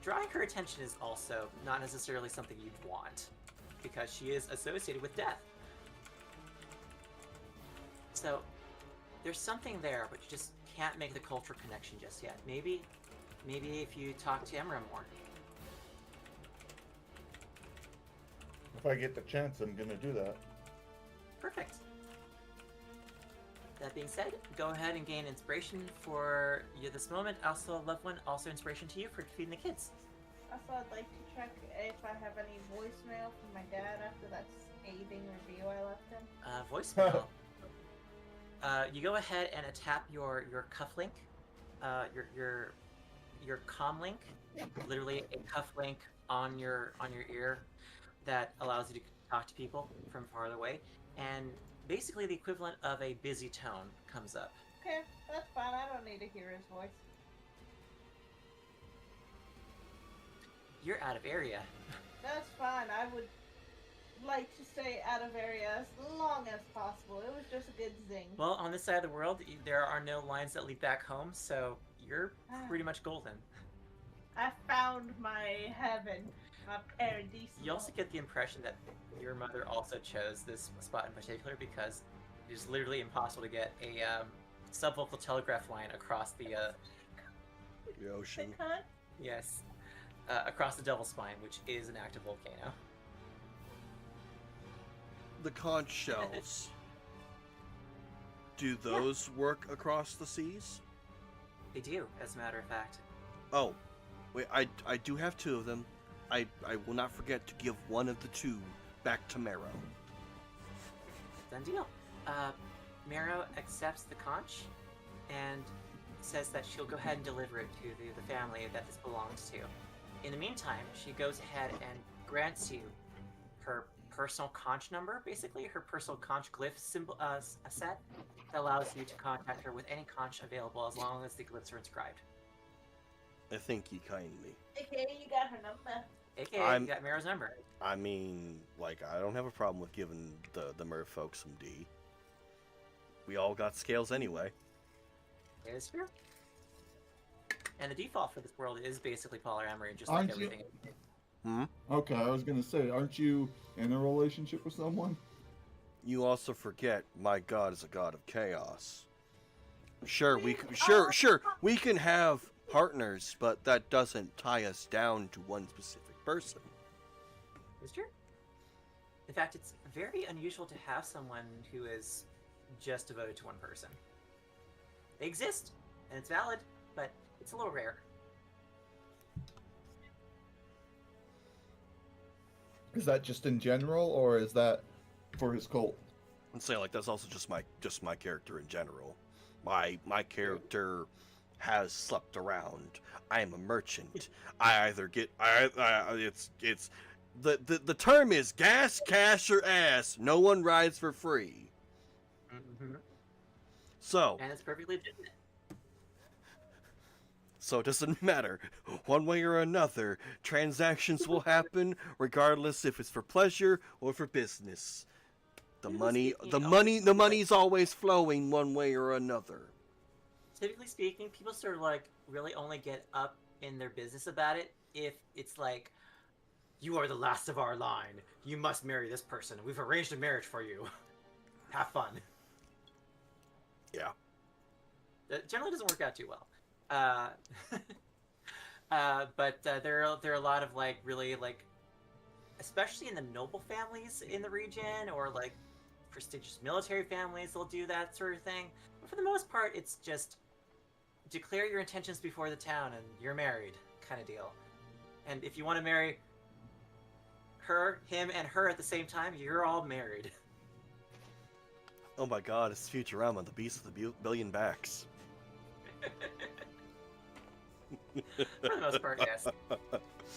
drawing her attention is also not necessarily something you'd want, because she is associated with death. So there's something there, but you just can't make the cultural connection just yet. Maybe if you talk to Emra more. If I get the chance, I'm gonna do that. Perfect. That being said, go ahead and gain inspiration for you this moment. Also, a loved one, also inspiration to you for feeding the kids. Also, I'd like to check if I have any voicemail from my dad after that scathing review I left him. Voicemail. You go ahead and tap your cufflink, your comm link, literally a cufflink on your ear that allows you to talk to people from farther away, and basically the equivalent of a busy tone comes up. Okay, that's fine. I don't need to hear his voice. You're out of area. That's fine. I would like to stay out of area as long as possible. It was just a good zing. Well, on this side of the world, there are no lines that lead back home, so you're pretty much golden. I found my heaven, my paradise. You also get the impression that your mother also chose this spot in particular because it is literally impossible to get a subvocal telegraph line across the ocean. yes, across the Devil's Spine, which is an active volcano. The conch shells. Do those work across the seas? They do, as a matter of fact. Oh, wait, I do have two of them. I will not forget to give one of the two back to Marrow. Done deal. Marrow accepts the conch and says that she'll go ahead and deliver it to the family that this belongs to. In the meantime, she goes ahead and grants you her personal conch number, basically her personal conch glyph symbol, a set that allows you to contact her with any conch available as long as the glyphs are inscribed. I thank you kindly. Okay, you got her number. AKA, you got Marrow's number. I mean, like, I don't have a problem with giving the mer folk some D. We all got scales anyway. It is true. And the default for this world is basically polyamory, just Aren't like you- everything. Okay, I was gonna say, aren't you in a relationship with someone? You also forget my god is a god of chaos. Sure, we can have partners, but that doesn't tie us down to one specific person. It's true. In fact, it's very unusual to have someone who is just devoted to one person. They exist, and it's valid, but it's a little rare. Is that just in general, or is that for his cult? And say like that's also just my character in general. My character has slept around. I am a merchant. I either get it's the term is gas, cash, or ass. No one rides for free. Mm-hmm. So And it's perfectly legitimate. So it doesn't matter. One way or another, transactions will happen regardless if it's for pleasure or for business. The money's always flowing one way or another. Typically speaking, people sort of like really only get up in their business about it if it's like, you are the last of our line. You must marry this person. We've arranged a marriage for you. Have fun. Yeah. That generally doesn't work out too well. But there are a lot of like really like, especially in the noble families in the region or like prestigious military families, they'll do that sort of thing. But for the most part, it's just declare your intentions before the town and you're married kind of deal. And if you want to marry him and her at the same time, you're all married. Oh my god, it's Futurama, the beast of the billion backs. For the most part, yes.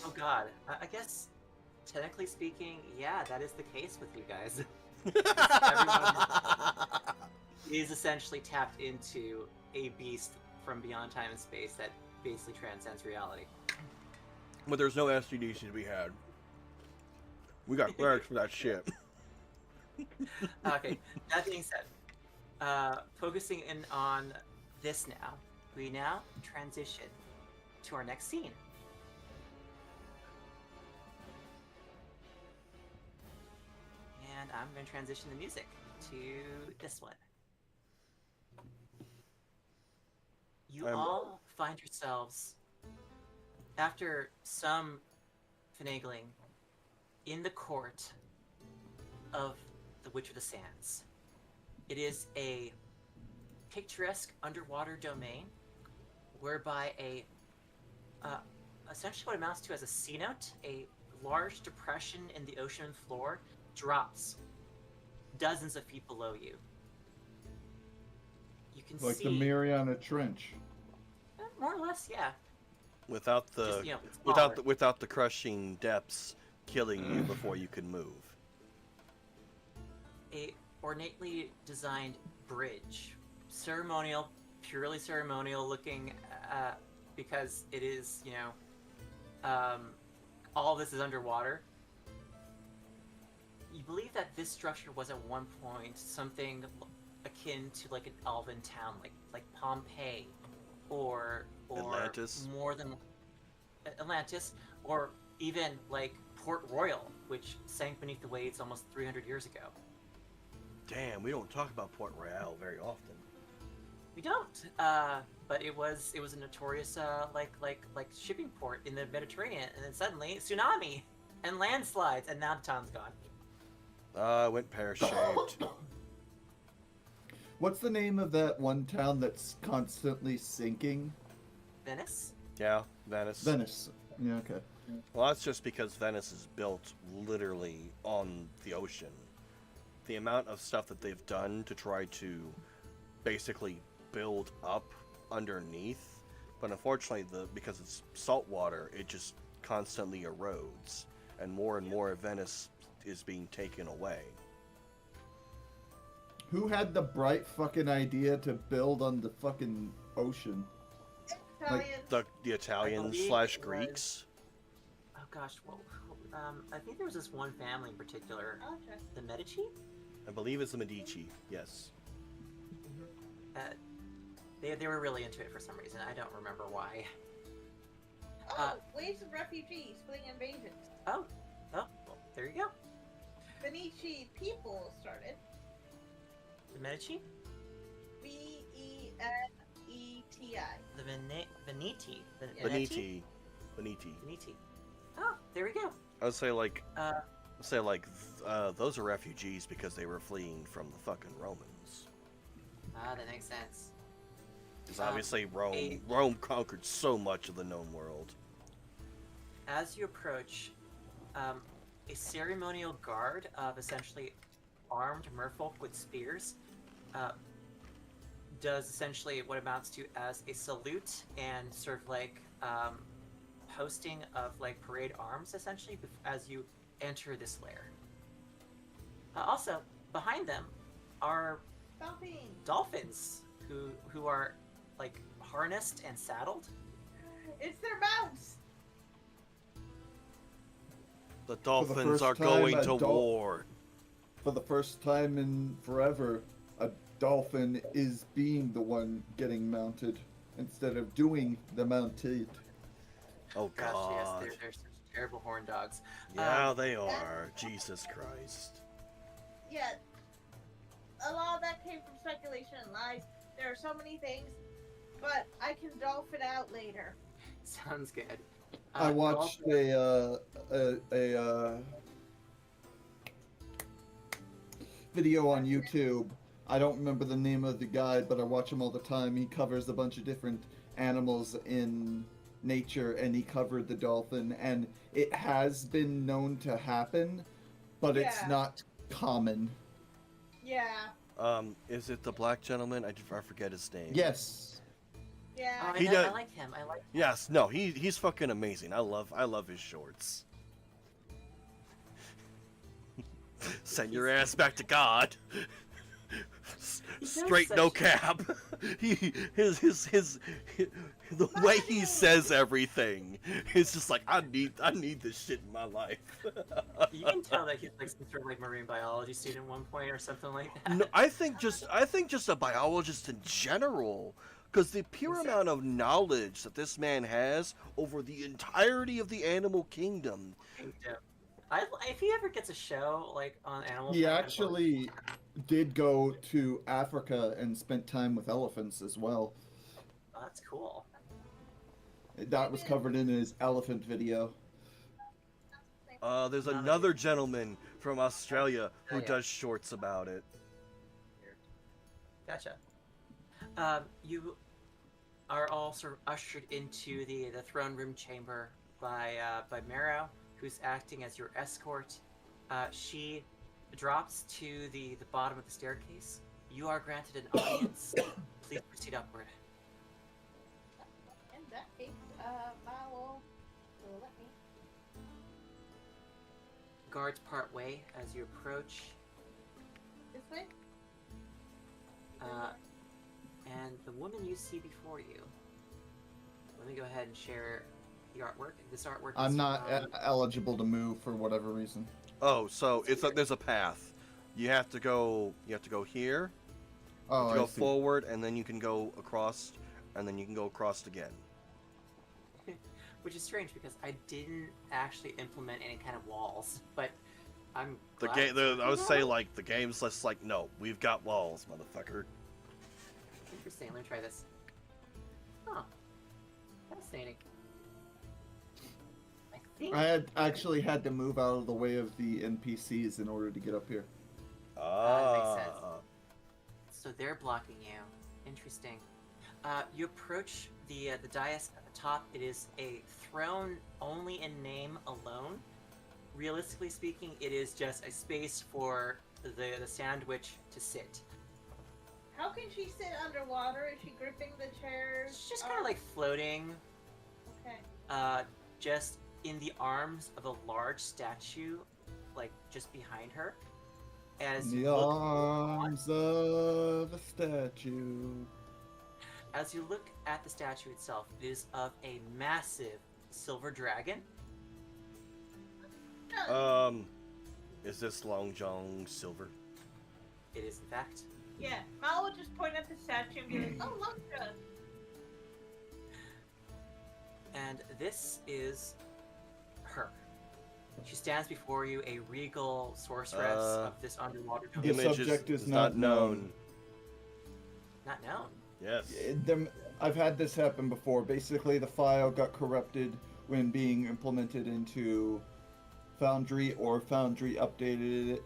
Oh God, I guess technically speaking, yeah, that is the case with you guys. Everyone is essentially tapped into a beast from beyond time and space that basically transcends reality. But there's no STDs to be had. We got clerics for that shit. Okay, that being said, focusing in on this now, we now transition to our next scene. And I'm going to transition the music to this one. You all find yourselves, after some finagling, in the court of the Witch of the Sands. It is a picturesque underwater domain whereby essentially what amounts to as a cenote, a large depression in the ocean floor, drops dozens of feet below you. You can Like see the Mariana Trench. more or less, yeah. Without the Just, without the crushing depths killing you before you can move. A ornately designed bridge, ceremonial, purely ceremonial looking, because it is, all this is underwater. You believe that this structure was at one point something akin to like an elven town, like Pompeii, or Atlantis. more than Atlantis, or even like Port Royal, which sank beneath the waves almost 300 years ago. Damn, we don't talk about Port Royal very often. We don't, but it was a notorious like shipping port in the Mediterranean, and then suddenly tsunami and landslides, and now the town's gone. It went pear-shaped. What's the name of that one town that's constantly sinking? Venice. Yeah, Venice. Venice. Yeah, okay. Well, that's just because Venice is built literally on the ocean. The amount of stuff that they've done to try to basically build up underneath, but unfortunately, because it's salt water, it just constantly erodes, and more of Venice is being taken away. Who had the bright fucking idea to build on the fucking ocean? Italians. The Italians believe slash it Greeks. Oh gosh, well, I think there was this one family in particular, I'll check. the Medici. I believe it's the Medici. Yes. They were really into it for some reason. I don't remember why. Oh, waves of refugees fleeing invasions. Oh, well, there you go. Veneti people started. The Medici, Veneti. the Veneti, Veneti. Veneti. Oh, there we go. I would say those are refugees because they were fleeing from the fucking Romans. That makes sense. Because obviously Rome conquered so much of the known world. As you approach, a ceremonial guard of essentially armed merfolk with spears does essentially what amounts to as a salute and sort of like posting of like parade arms essentially as you enter this lair. Also, behind them are dolphins who are like harnessed and saddled. It's their mounts. The dolphins first are time, going a to war. For the first time in forever, a dolphin is being the one getting mounted instead of doing the mounted. Oh Gosh, God. yes, they're such terrible horn dogs. Yeah, they are. Jesus Christ. Yeah. A lot of that came from speculation and lies. There are so many things, but I can dolphin out later. Sounds good. I watched a video on YouTube. I don't remember the name of the guy, but I watch him all the time. He covers a bunch of different animals in nature, and he covered the dolphin, and it has been known to happen, but it's Yeah. not common. Yeah. Is it the black gentleman? I forget his name. Yes. Yeah. Oh, He I does- like him. I like him. Yes, no, he's fucking amazing. I love his shorts. Send your ass back to God. Straight no such- cap. His the way he says everything is just like I need this shit in my life. You can tell that he's like some sort of like marine biology student at one point or something like that. No, I think just a biologist in general, because the pure Exactly. amount of knowledge that this man has over the entirety of the animal kingdom. Yeah. If he ever gets a show like on Animal He Planet, actually did go to Africa and spent time with elephants as well. oh, that's cool. That was covered in his elephant video. There's None of another you. gentleman from Australia who yeah. does shorts about it. Gotcha. You are all sort of ushered into the throne room chamber by Marrow, who's acting as your escort. She drops to the bottom of the staircase. You are granted an audience. Please proceed upward. In that case, Milo will let me. Guards part way as you approach, This way? and the woman you see before you. Let me go ahead and share the artwork. This artwork. I'm is not from- eligible to move for whatever reason. Oh, so there's a path. You have to go here, Oh, to go I see. forward, and then you can go across, and then you can go across again. Which is strange because I didn't actually implement any kind of walls, but I'm The glad game, it's- I would say like the game's just like, no, we've got walls, motherfucker. Interesting. Let me try this. Huh. Fascinating. I think. I had actually had to move out of the way of the NPCs in order to get up here. that makes sense. So they're blocking you. Interesting. You approach the dais at the top. It is a throne only in name alone. Realistically speaking, it is just a space for the sandwich to sit. How can she sit underwater? Is she gripping the chairs? It's just kind of like floating, Okay. just in the arms of a large statue, like just behind her. As In you the look, arms of a statue. as you look at the statue itself, it is of a massive silver dragon. Is this Long John silver? It is in fact. Yeah. Milo would just point at the statue and be like, "Oh, look, good." And this is her. She stands before you, a regal sorceress of this underwater The domain. Image subject is is not not known. Not known. Yes. I've had this happen before. Basically, the file got corrupted when being implemented into Foundry, or Foundry updated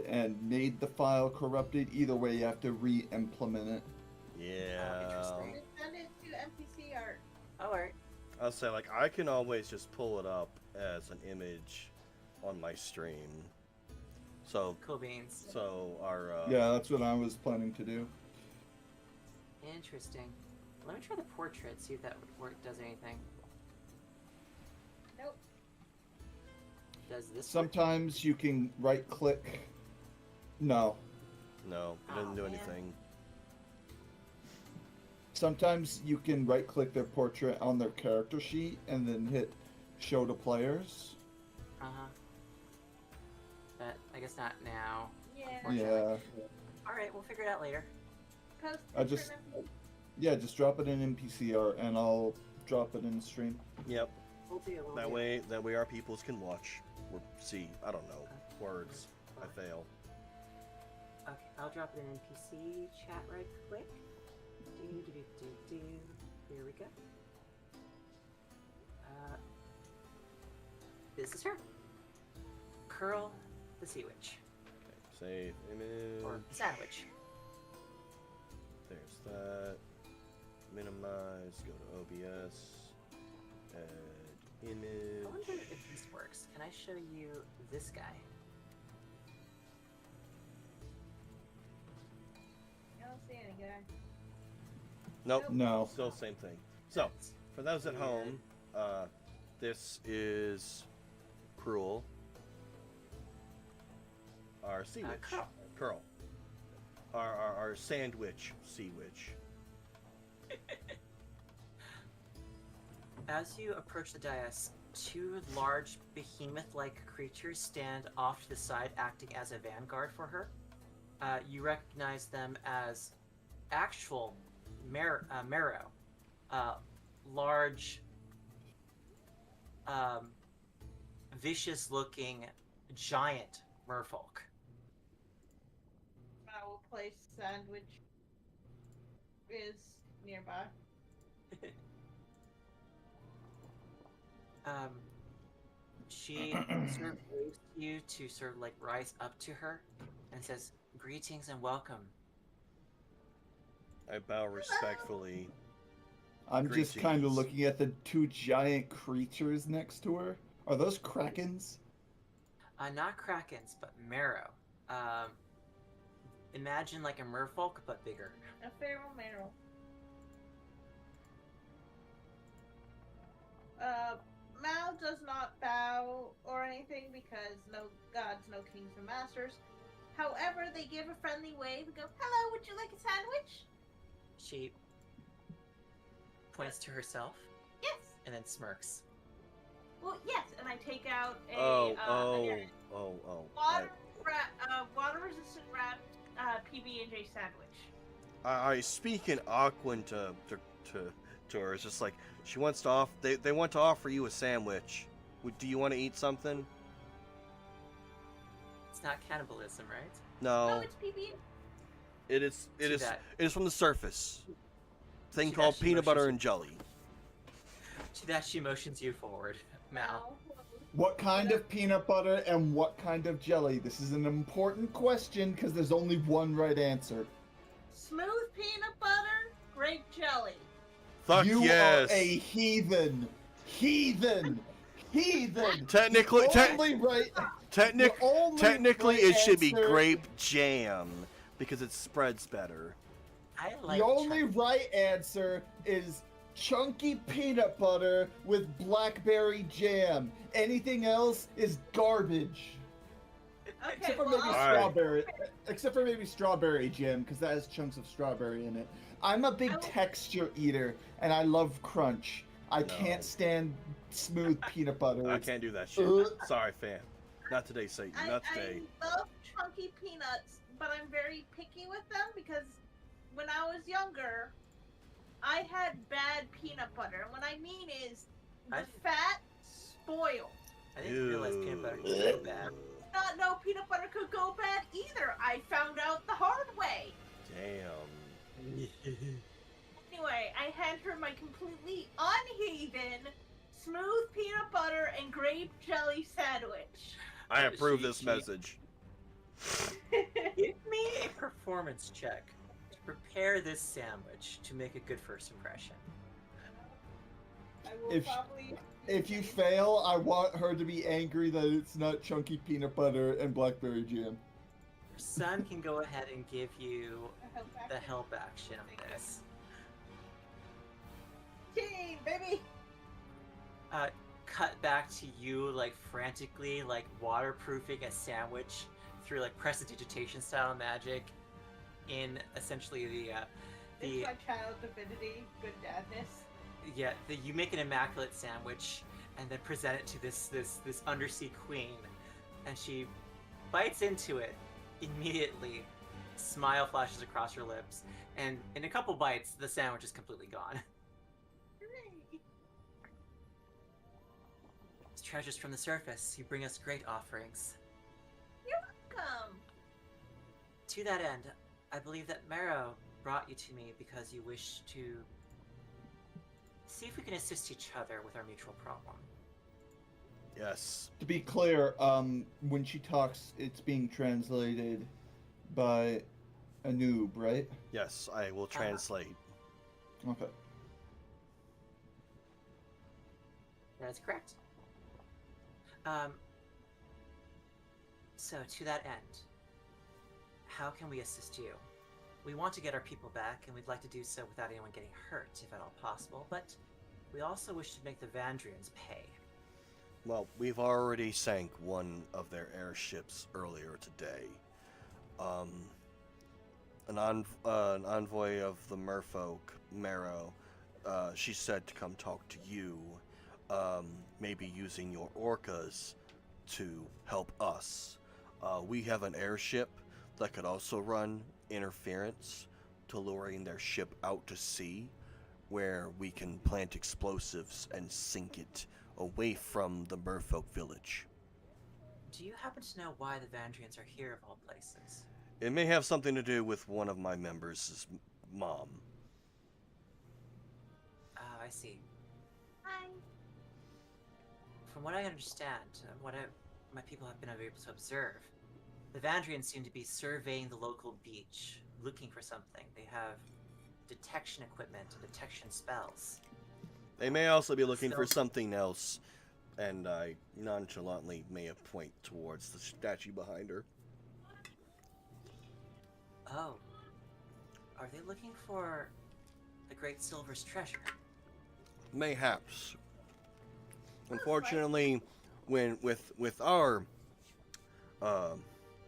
and made the file corrupted. Either way, you have to re-implement it. Yeah. interesting. Just send it to NPC art. Alright. I'll say like I can always just pull it up as an image on my stream. So Cool beans. our Yeah, that's what I was planning to do. Interesting. Let me try the portrait, see if that does anything. Nope. Does this work? Sometimes you can right-click. No. no, it doesn't Oh, do man. anything. Sometimes you can right-click their portrait on their character sheet and then hit show to players. Uh-huh. But I guess not now. Yeah. Yeah. Alright, we'll figure it out later. Post I picture just- in NPC. Yeah, just drop it in NPC art and I'll drop it in the stream. Yep. We'll do. We'll That do. way our peoples can watch or see. I don't know words. I fail. Okay, I'll drop it in NPC chat right quick. Do. Here we go. This is her. Curl the Sea Witch. Okay, save image. Or Sandwich. There's that. Minimize. Go to OBS. Add image. I wonder if this works. Can I show you this guy? I don't see any guy. Nope. No. Still same thing. So, for those at home, this is Cruel. Our sea witch. Curl. Our sandwich sea witch. As you approach the dais, two large behemoth-like creatures stand off to the side, acting as a vanguard for her. You recognize them as actual Marrow, large, vicious-looking giant merfolk. I will place sandwich is nearby. She sort of waves to you to sort of like rise up to her and says, "Greetings and welcome." I bow respectfully. I'm just kind of Greetings. looking at the two giant creatures next to her. Are those krakens? Not krakens, but marrow. Imagine like a merfolk, but bigger. A feral marrow. Mal does not bow or anything because no gods, no kings, no masters. However, they give a friendly wave and go, "Hello, would you like a sandwich?" She points to herself Yes. and then smirks. Well, yes, and I take out a water resistant wrapped PB&J sandwich. I speak in Aquan to her. It's just like she wants to they want to offer you a sandwich. Do you want to eat something? It's not cannibalism, right? No, No. it's PB. It is that. it is from the surface. Thing To called that she peanut butter motions and jelly. To that, she motions you forward, Mal. What kind of peanut butter and what kind of jelly? This is an important question because there's only one right answer. Smooth peanut butter, grape jelly. Fuck you yes. are a heathen. Heathen. Heathen. Technically, The only right, the only technically, right it should be answer- grape jam because it spreads better. I like The only chunky. right answer is chunky peanut butter with blackberry jam. Anything else is garbage. Okay, Except for well, maybe Alright. strawberry. Except for maybe strawberry jam, because that has chunks of strawberry in it. I'm a big texture eater, and I love crunch. I No. can't stand smooth peanut butter. I It's- can't do that shit. Ugh. Sorry, fam. Not today, Satan. Not today. I love chunky peanuts, but I'm very picky with them because when I was younger, I had bad peanut butter. And what I mean is the I- fat spoiled. I didn't realize peanut butter could go bad. Not know peanut butter could go bad either. I found out the hard way. Damn. Anyway, I hand her my completely unheathen smooth peanut butter and grape jelly sandwich. I approve She- this she- message. Give me a performance check to prepare this sandwich to make a good first impression. I will If- probably. If you fail, I want her to be angry that it's not chunky peanut butter and blackberry jam. Your son can go ahead and give you the help help action of this. team, baby. Cut back to you, like frantically, like waterproofing a sandwich through like prestidigitation style magic in essentially It's my child divinity, good dadness. you make an immaculate sandwich and then present it to this undersea queen, and she bites into it immediately. Smile flashes across her lips, and in a couple bites, the sandwich is completely gone. Hooray. As treasures from the surface, you bring us great offerings. Come. To that end, I believe that Marrow brought you to me because you wish to see if we can assist each other with our mutual problem. Yes. To be clear, when she talks, it's being translated by a noob, right? Yes, I will translate. Okay. That is correct. So to that end, how can we assist you? We want to get our people back, and we'd like to do so without anyone getting hurt, if at all possible, but we also wish to make the Vandrians pay. Well, we've already sank one of their airships earlier today. An envoy of the merfolk, Marrow, she said to come talk to you, maybe using your orcas to help us. We have an airship that could also run interference, tellurian their ship out to sea, where we can plant explosives and sink it away from the merfolk village. Do you happen to know why the Vandrians are here of all places? It may have something to do with one of my members' mom. Ah, I see. Hi. From what I understand, my people have been able to observe, the Vandrians seem to be surveying the local beach, looking for something. They have detection equipment and detection spells. They may also be looking for something else, and I nonchalantly may have point towards the statue behind her. Oh. Are they looking for the Great Silver's treasure? Mayhaps. Unfortunately, when with our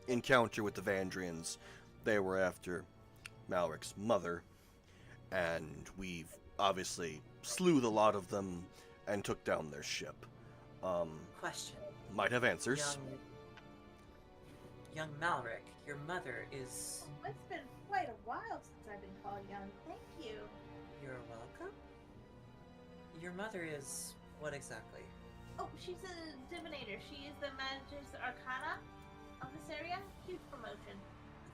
encounter with the Vandrians, they were after Malric's mother, and we've obviously slew a lot of them and took down their ship. Question. Might have answers. Young Malric, your mother is... It's been quite a while since I've been called young. Thank you. You're welcome? Your mother is... what exactly? Oh, she's a divinator. She is the Magus Arcana of this area. Huge promotion.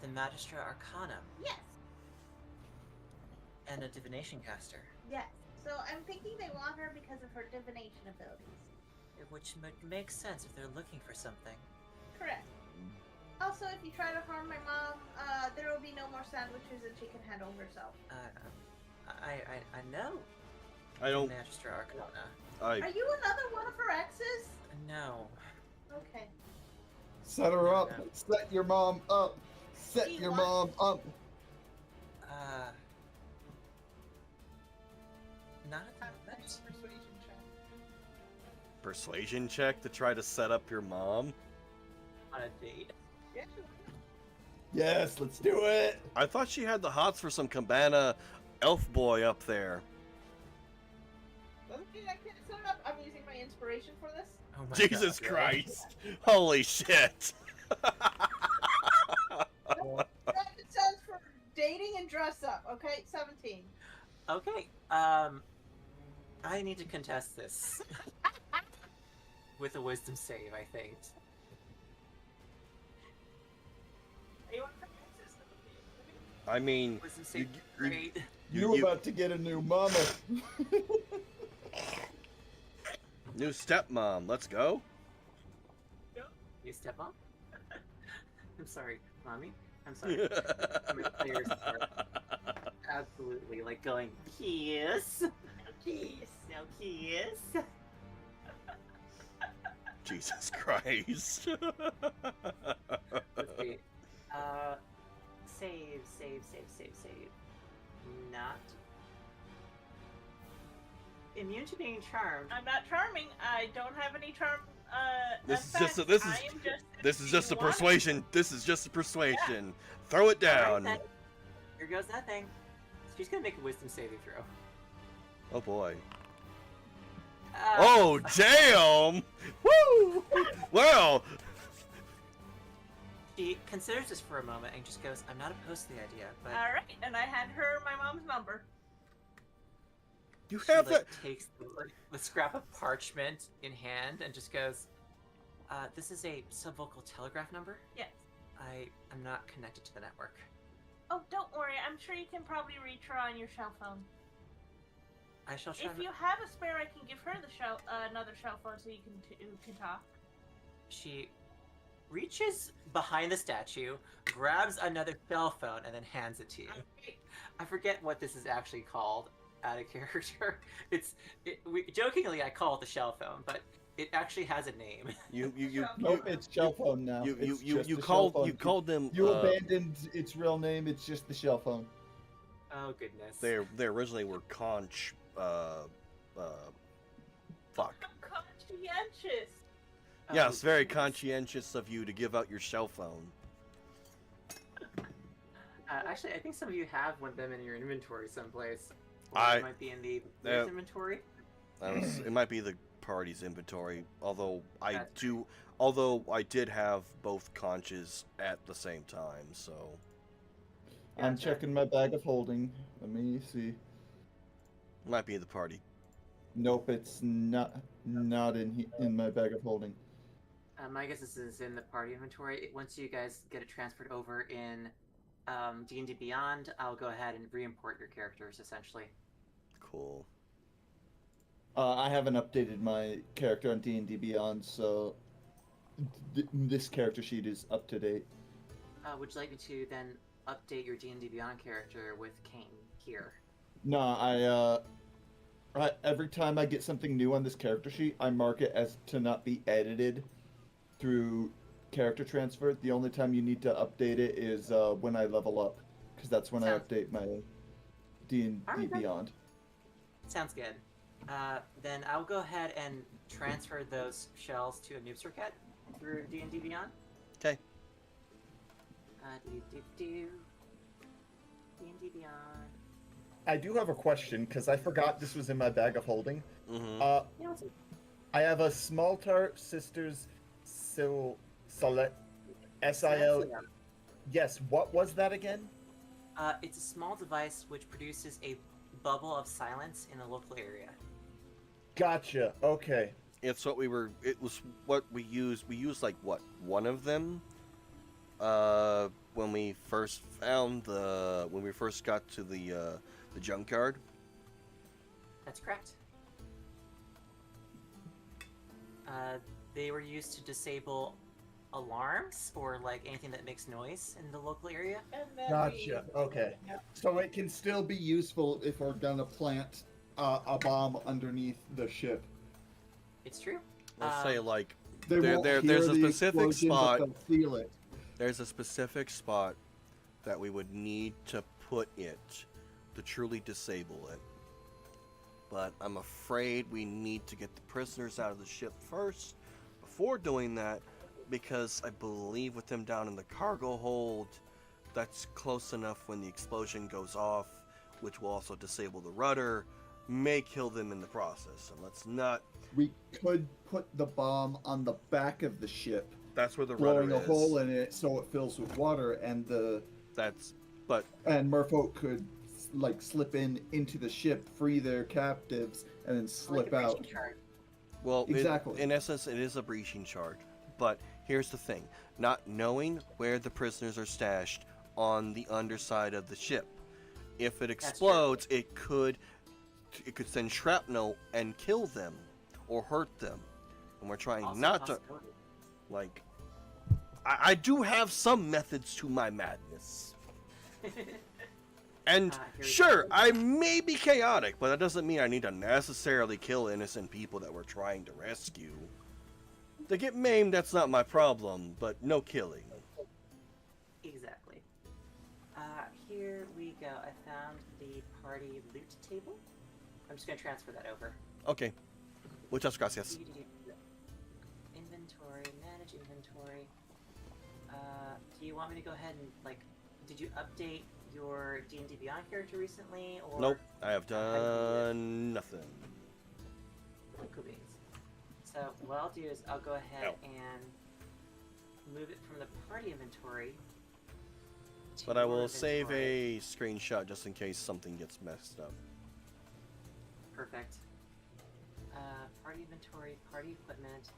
The Magistra Arcana, Yes. and a divination caster. Yes. So I'm thinking they want her because of her divination abilities. Which makes sense if they're looking for something. Correct. Also, if you try to harm my mom, there will be no more sandwiches and she can handle herself. I know. I don't. Magistra Arcana. Are you another one of her exes? No. Okay. Set her up. Set your mom up. Set She your wants- mom up. Not at the moment. Persuasion check. Persuasion check to try to set up your mom? On a date. Yeah. Yes, let's do it. I thought she had the hots for some cabana elf boy up there. Doesn't mean I can't set it up. I'm using my inspiration for this. Oh my Jesus God, really? Christ. Holy shit. It says for dating and dress up. Okay, 17. Okay, I need to contest this. With a wisdom save, I think. Are you on for exes? I mean, Wisdom save, you- great. You about to get a new mama. new stepmom, let's go. You stepmom? I'm sorry, mommy. I'm sorry. My players are absolutely like going, kiss, kiss, no kiss. Jesus Christ. Let's see. Save. Not. Immune to being charmed. I'm not charming. I don't have any charm. This is effects. just a- this is- I am just This is just a being wanted. persuasion. This is just a persuasion. Throw it Alright, down. then. Here goes that thing. She's gonna make a wisdom saving throw. Oh boy. Uh, Oh damn! Woo! Well, She considers this for a moment and just goes, I'm not opposed to the idea, but All right, and I hand her my mom's number. you she have like, that. takes the scrap of parchment in hand and just goes, this is a subvocal telegraph number. Yes. I am not connected to the network. Oh, don't worry. I'm sure you can probably reach her on your cell phone. I shall try. If you have a spare, I can give her the another cell phone so you can talk. She reaches behind the statue, grabs another cell phone, and then hands it to you. I forget what this is actually called out of character. Jokingly I call it the shell phone, but It actually has a name. You Nope, it's shell phone now. you It's you just you the called shell you phone. called them. You abandoned its real name. It's just the shell phone. Oh goodness. They originally were conch. Fuck. Conscientious. Oh, Yes, very goodness. conscientious of you to give out your cell phone. Actually, I think some of you have one of them in your inventory someplace. Or I- it might be in the player's Yeah. inventory. It might be the party's inventory, although That's I did have both conches at the same time, so I'm Gotcha. checking my bag of holding. Let me see. it might be the party. Nope, it's not in my bag of holding. My guess this is in the party inventory. Once you guys get it transferred over in D&D Beyond, I'll go ahead and re-import your characters, essentially. Cool. I haven't updated my character on D&D Beyond, so this character sheet is up to date. Would you like me to then update your D&D Beyond character with Kane here? No, every time I get something new on this character sheet, I mark it as to not be edited through character transfer. The only time you need to update it is when I level up, because that's when I Sounds- update my D&D Alright, then. Beyond. Sounds good. Then I'll go ahead and transfer those shells to a noob circuit through D&D Beyond. Okay. D&D Beyond. I do have a question because I forgot this was in my bag of holding. Mm-hmm. You know, it's I have a small tart sisters Sil Solet SIL. Yes, what was that again? It's a small device which produces a bubble of silence in a local area. Gotcha. Okay. It's what we were. It was what we used. We used like what, one of them. When we first found when we first got to the junkyard. That's correct. They were used to disable alarms or like anything that makes noise in the local area. And then Gotcha. Okay. So it can still be useful if we're gonna plant a bomb underneath the ship. It's true. Let's say like They There- won't there- hear there's a the specific explosion, but spot. they'll feel it. there's a specific spot that we would need to put it to truly disable it. But I'm afraid we need to get the prisoners out of the ship first before doing that, because I believe with them down in the cargo hold, that's close enough when the explosion goes off, which will also disable the rudder, may kill them in the process. And let's not. We could put the bomb on the back of the ship, That's where the blowing rudder a is. hole in it so it fills with water, and But Merfolk could like slip into the ship, free their captives, and then slip like a out. breaching charge. well, Exactly. in essence, it is a breaching charge. But here's the thing: not knowing where the prisoners are stashed on the underside of the ship, if it explodes, it could send shrapnel and kill them or hurt them. And we're trying Also a not to. possibility. Like, I do have some methods to my madness. And Here we sure, go. I may be chaotic, but that doesn't mean I need to necessarily kill innocent people that we're trying to rescue. They get maimed, that's not my problem, but no killing. Exactly. Here we go. I found the party loot table. I'm just going to transfer that over. Okay. Muchas gracias. Inventory, manage inventory. Do you want me to go ahead and, like, did you update your D&D Beyond character recently? Or Nope, I have done nothing. Cool beans. So what I'll do is I'll go ahead and move it from the party inventory. to But I your will save inventory. a screenshot just in case something gets messed up. Perfect. Party inventory, party equipment.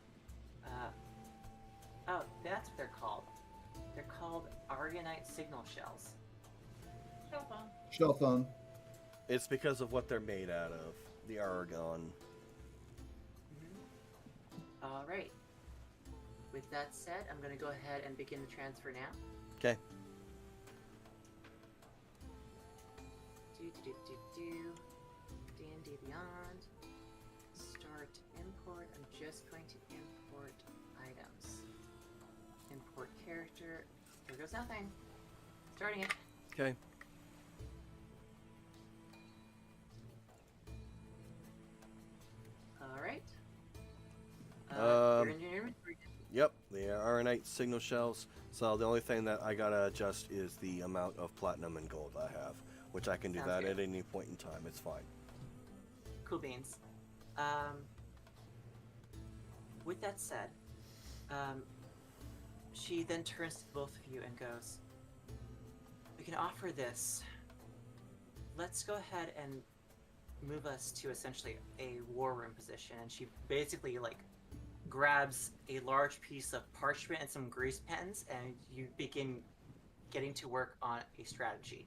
Oh, that's what they're called. They're called Argonite signal shells. Shell phone. Shell phone. It's because of what they're made out of, the argon. All right. With that said, I'm going to go ahead and begin the transfer now. Okay. D&D Beyond. Start import. import. I'm just going to import items. Import character. Here goes nothing. Starting it. Okay. Alright. Um, You're in your inventory. Yep, the Aronite signal shells. So the only thing that I gotta adjust is the amount of platinum and gold I have, which I can do Sounds that good. at any point in time. It's fine. Cool beans. With that said, she then turns to both of you and goes, "We can offer this. Let's go ahead and move us to essentially a war room position." And she basically grabs a large piece of parchment and some grease pens, and you begin getting to work on a strategy.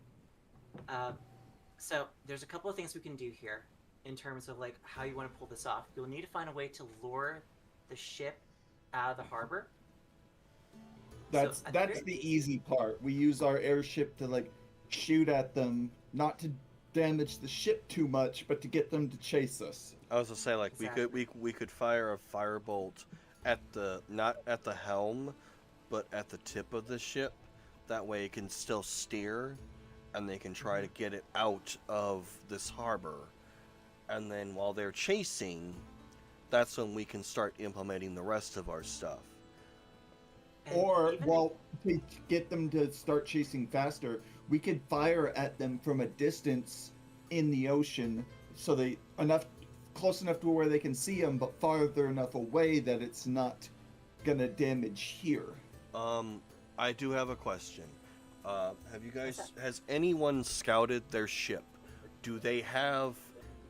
So there's a couple of things we can do here in terms of how you want to pull this off. You'll need to find a way to lure the ship out of the harbor. That's So, that's the easy part. We use our airship to shoot at them, not to damage the ship too much, but to get them to chase us. I was to say Exactly. we could fire a firebolt at the not at the helm, but at the tip of the ship. That way it can still steer, and they can try to get it out of this harbor. And then while they're chasing, that's when we can start implementing the rest of our stuff. And Or, even- well, to get them to start chasing faster, we could fire at them from a distance in the ocean, so they close enough to where they can see them, but farther enough away that it's not gonna damage here. I do have a question. Have you guys, has anyone scouted their ship? Do they have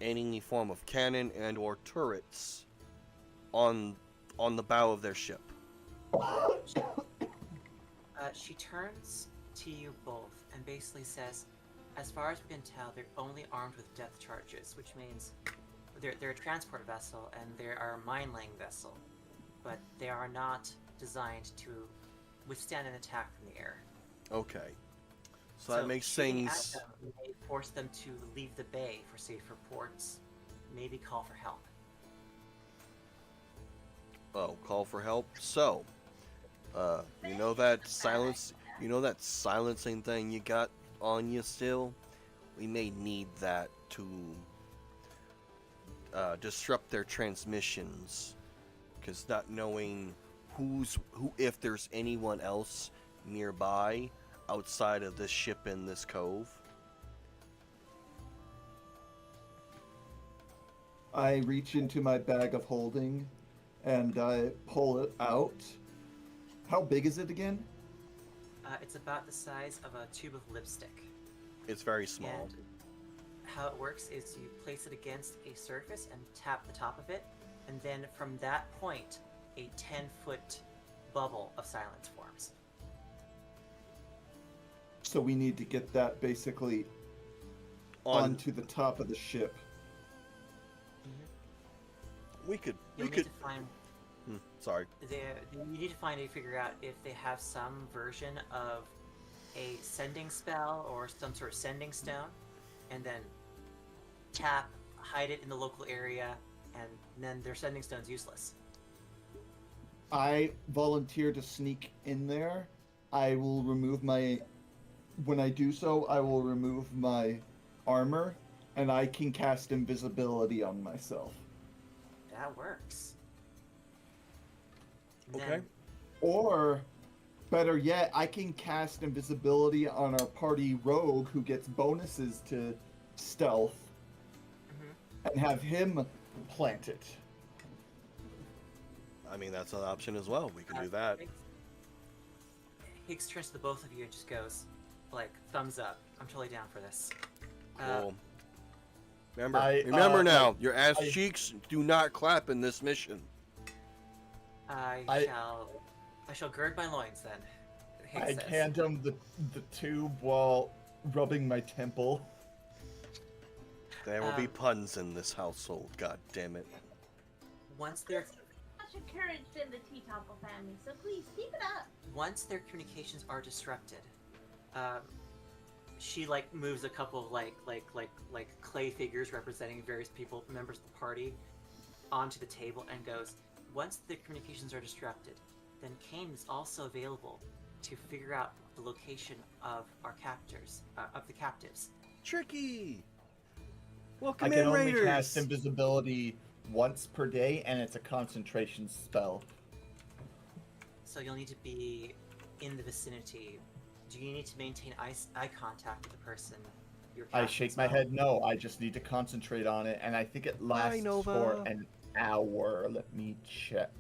any form of cannon and or turrets on the bow of their ship? She turns to you both and basically says, "As far as we can tell, they're only armed with depth charges, which means they're a transport vessel and they are a mine-laying vessel, but they are not designed to withstand an attack from the air. Okay. So that makes shooting things... at them may force them to leave the bay for safer ports, maybe call for help." Oh, call for help. So, you know that silencing thing you got on you still? We may need that to disrupt their transmissions, because not knowing if there's anyone else nearby outside of this ship in this cove. I reach into my bag of holding and I pull it out. How big is it again? It's about the size of a tube of lipstick. It's very small. And how it works is you place it against a surface and tap the top of it, and then from that point, a 10-foot bubble of silence forms. So we need to get that basically onto the top of the ship. We could. You'll need to find. Sorry. You need to figure out if they have some version of a sending spell or some sort of sending stone, and then hide it in the local area, and then their sending stone's useless. I volunteer to sneak in there. I will remove my... When I do so, I will remove my armor, and I can cast invisibility on myself. That works. And Okay. then Or, better yet, I can cast invisibility on our party rogue who gets bonuses to stealth, and have him plant it. I mean, that's an option as well. We can do that. Higgs turns to the both of you and just goes, thumbs up. I'm totally down for this. Cool. Remember, I, now, your ass cheeks do not clap in this mission. I shall gird my loins then. Higgs I says. hand him the tube while rubbing my temple. There will be puns in this household. God damn it. Once their Much encouraged in the Tea Topple family, so please keep it up. once their communications are disrupted, she moves a couple of clay figures representing various members of the party, onto the table and goes, once the communications are disrupted, then Kane is also available to figure out the location of our captors, of the captives. Tricky. I Welcome can in, only Raiders. cast invisibility once per day, and it's a concentration spell. So you'll need to be in the vicinity. Do you need to maintain eye contact with the person you're I casting shake as my well? head no. I just need to concentrate on it, and I think it lasts Nova. for an hour. Let me check.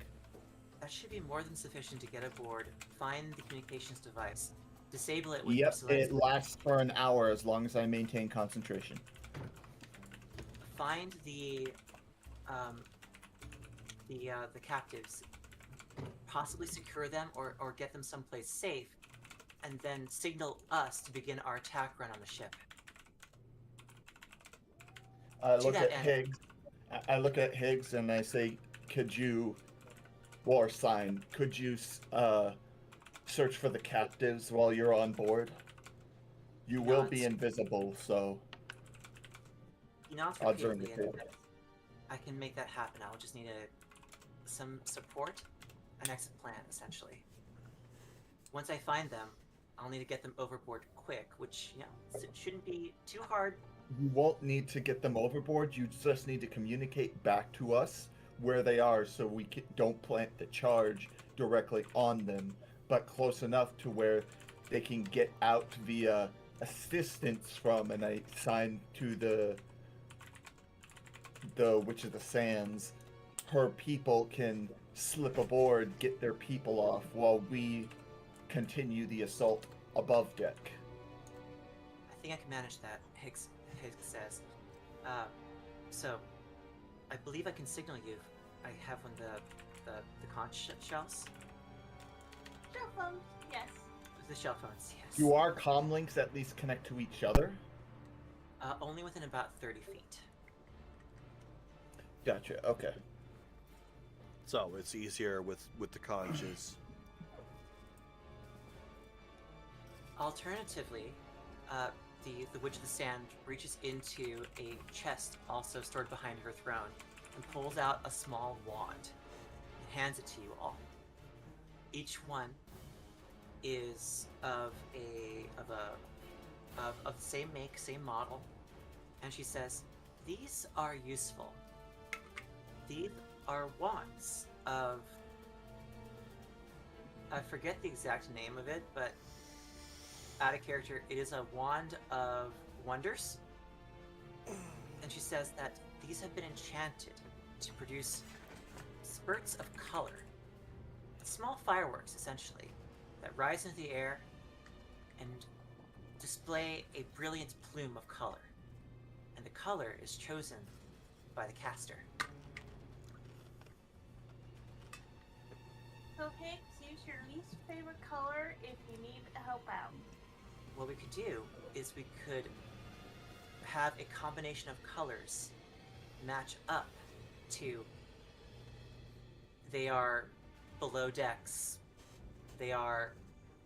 That should be more than sufficient to get aboard, find the communications device, disable it with your Yep, select, it lasts for an hour as long as I maintain concentration. find the captives, possibly secure them or get them someplace safe, and then signal us to begin our attack run on the ship. I To look that at end- Higgs. I look at Higgs and I say, "Could you, war sign? Could you search for the captives while you're on board? You will be Nods. invisible, so He nods odds are in repeatedly, your and favor." I can make that happen. I'll just need some support, an exit plan, essentially. Once I find them, I'll need to get them overboard quick, which, shouldn't be too hard. You won't need to get them overboard. You just need to communicate back to us where they are, so we don't plant the charge directly on them, but close enough to where they can get out via assistance from. And I sign to the Witch of the Sands. Her people can slip aboard, get their people off, while we continue the assault above deck. I think I can manage that, Higgs says. So, I believe I can signal you. I have one of the conch shells. Cell phones, yes. The shell phones, yes. Do our comm links at least connect to each other? Only within about 30 feet. Gotcha. Okay. So it's easier with the conches. Alternatively, the Witch of the Sand reaches into a chest also stored behind her throne and pulls out a small wand and hands it to you all. Each one is of the same make, same model, and she says, "These are useful. These are wands of..." I forget the exact name of it, but out of character, it is a wand of wonders. And she says that these have been enchanted to produce spurts of color. Small fireworks, essentially, that rise into the air and display a brilliant plume of color. And the color is chosen by the caster. So Higgs, use your least favorite color if you need help out. What we could do is we could have a combination of colors match up to they are below decks, they are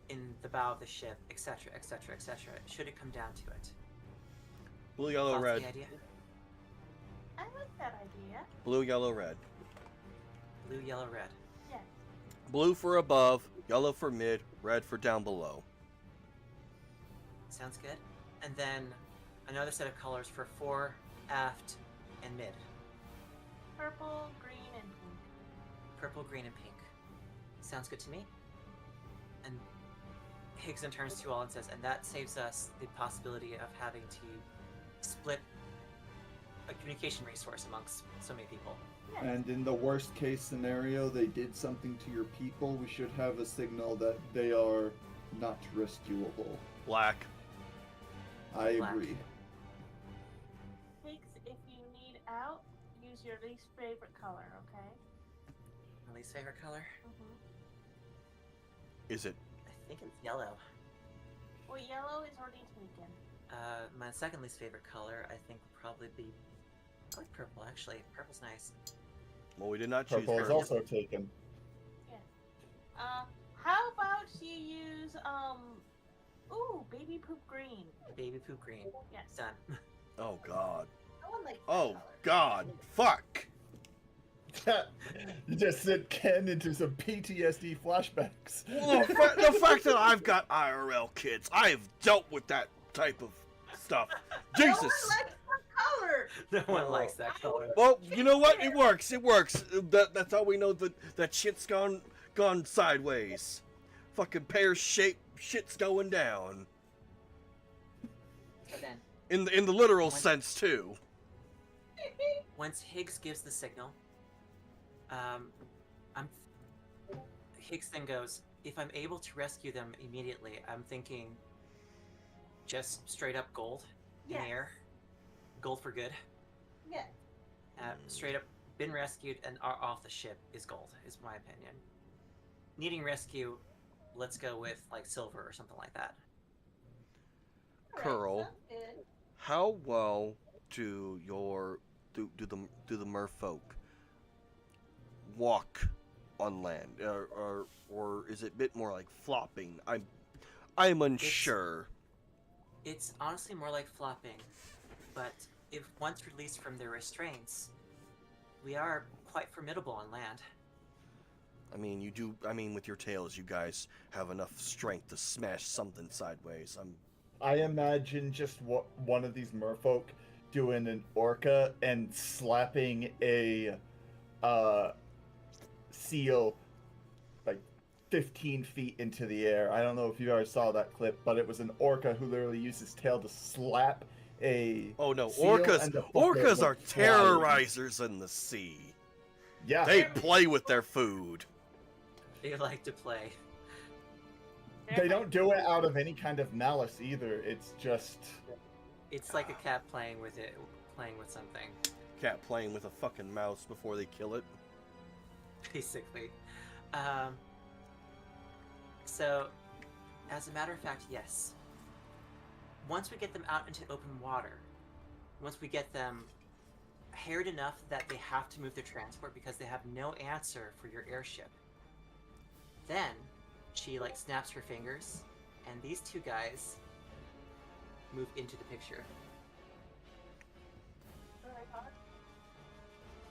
in the bow of the ship, etc., etc., etc. Should it come down to it? Blue, yellow, Thoughts, red. the idea? I like that idea. Blue, yellow, red. Blue, yellow, red. Yes. Blue for above, yellow for mid, red for down below. Sounds good. And then another set of colors for fore, aft, and mid. Purple, green, and pink. Purple, green, and pink. Sounds good to me. And Higgs then turns to you all and says, and that saves us the possibility of having to split a communication resource amongst so many people. Yes. And in the worst case scenario, they did something to your people, we should have a signal that they are not rescuable. Black. I Black. agree. Higgs, if you need out, use your least favorite color, okay? My least favorite color? Mm-hmm. Is it? I think it's yellow. Well, yellow is already taken. My second least favorite color, I think, would probably be... I like purple, actually. Purple's nice. Well, we did not choose Purple is purple. also taken. Yes. How about you use, ooh, baby poop green. Baby poop green. Yes. Done. Oh God. No one likes that Oh color. God. Fuck. You just sent Ken into some PTSD flashbacks. Well, the fact that I've got IRL kids, I have dealt with that type of stuff. No Jesus. one likes the color. No one likes that color. Well, you know what? It works. It works. That's how we know that shit's gone sideways. Fucking pear-shaped shit's going down. So then, In the literal sense too. once Higgs gives the signal, Higgs then goes, if I'm able to rescue them immediately, I'm thinking just straight up gold in Yes. the air. Gold for good. Yeah. Straight up been rescued and are off the ship is gold, is my opinion. Needing rescue, let's go with like silver or something like that. Curl, sounds good. how well do the merfolk walk on land, or is it a bit more like flopping? I'm unsure. It's honestly more like flopping, but if once released from their restraints, we are quite formidable on land. I mean, with your tails, you guys have enough strength to smash something sideways. I imagine just one of these merfolk doing an orca and slapping a seal like 15 feet into the air. I don't know if you guys saw that clip, but it was an orca who literally used his tail to slap a Oh no, seal and the orcas fucker are went flying. terrorizers in the sea. Yeah. They play with their food. They like to play. They don't do it out of any kind of malice either. It's just It's like a cat playing with something, Cat playing with a fucking mouse before they kill it. basically. So, as a matter of fact, yes. Once we get them out into open water, once we get them harried enough that they have to move their transport because they have no answer for your airship, then she like snaps her fingers, and these two guys move into the picture.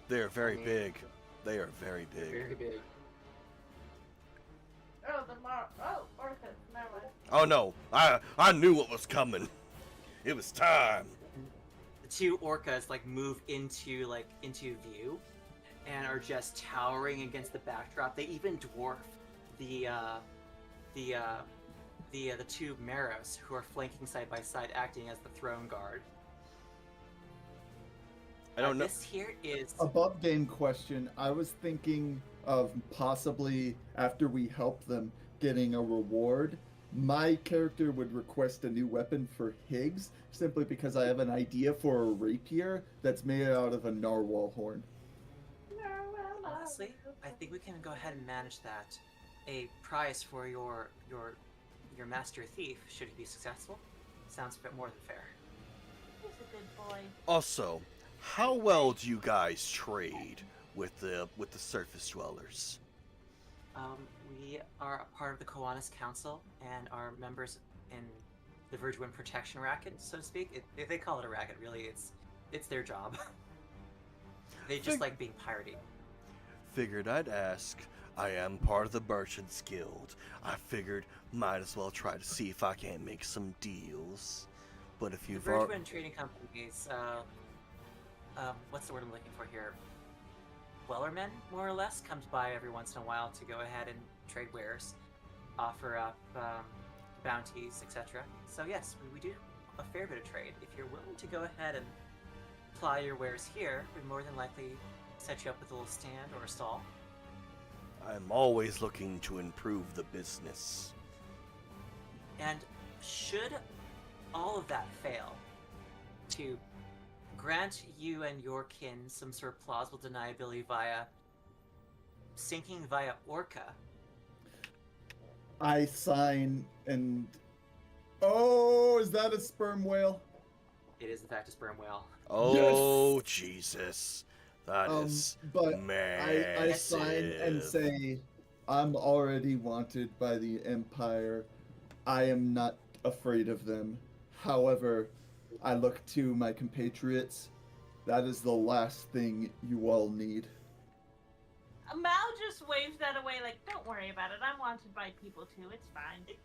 They are very mean- big. They are very big. big. Oh, orca. Never mind. Oh no, I knew what was coming. It was time. The two orcas like move into view, and are just towering against the backdrop. They even dwarf the two Maros who are flanking side by side, acting as the throne guard. I don't know. This here is Above game question. I was thinking of possibly after we help them getting a reward. My character would request a new weapon for Higgs simply because I have an idea for a rapier that's made out of a narwhal horn. honestly, I think we can go ahead and manage that. A prize for your master thief, should he be successful, sounds a bit more than fair. He's a good boy. Also, how well do you guys trade with the surface dwellers? We are a part of the Kiwanis Council and are members in the Vergewind Protection Racket, so to speak. They call it a racket, really. It's their job. They just like being piratey. Figured I'd ask. I am part of the Merchants Guild. I figured might as well try to see if I can't make some deals. But if The you've Vergewind trading companies, what's the word I'm looking for here? Wellermen, more or less, comes by every once in a while to go ahead and trade wares, offer up bounties, etc. So yes, we do a fair bit of trade. If you're willing to go ahead and ply your wares here, we'd more than likely set you up with a little stand or a stall. I'm always looking to improve the business. And should all of that fail, to grant you and your kin some sort of plausible deniability via sinking via Orca, I sign and... Oh, is that a sperm whale? it is in fact a sperm whale. Oh, Jesus. That is But massive. I sign and say, I'm already wanted by the Empire. I am not afraid of them. However, I look to my compatriots. That is the last thing you all need. Mal just waves that away like, don't worry about it. I'm wanted by people too. It's fine.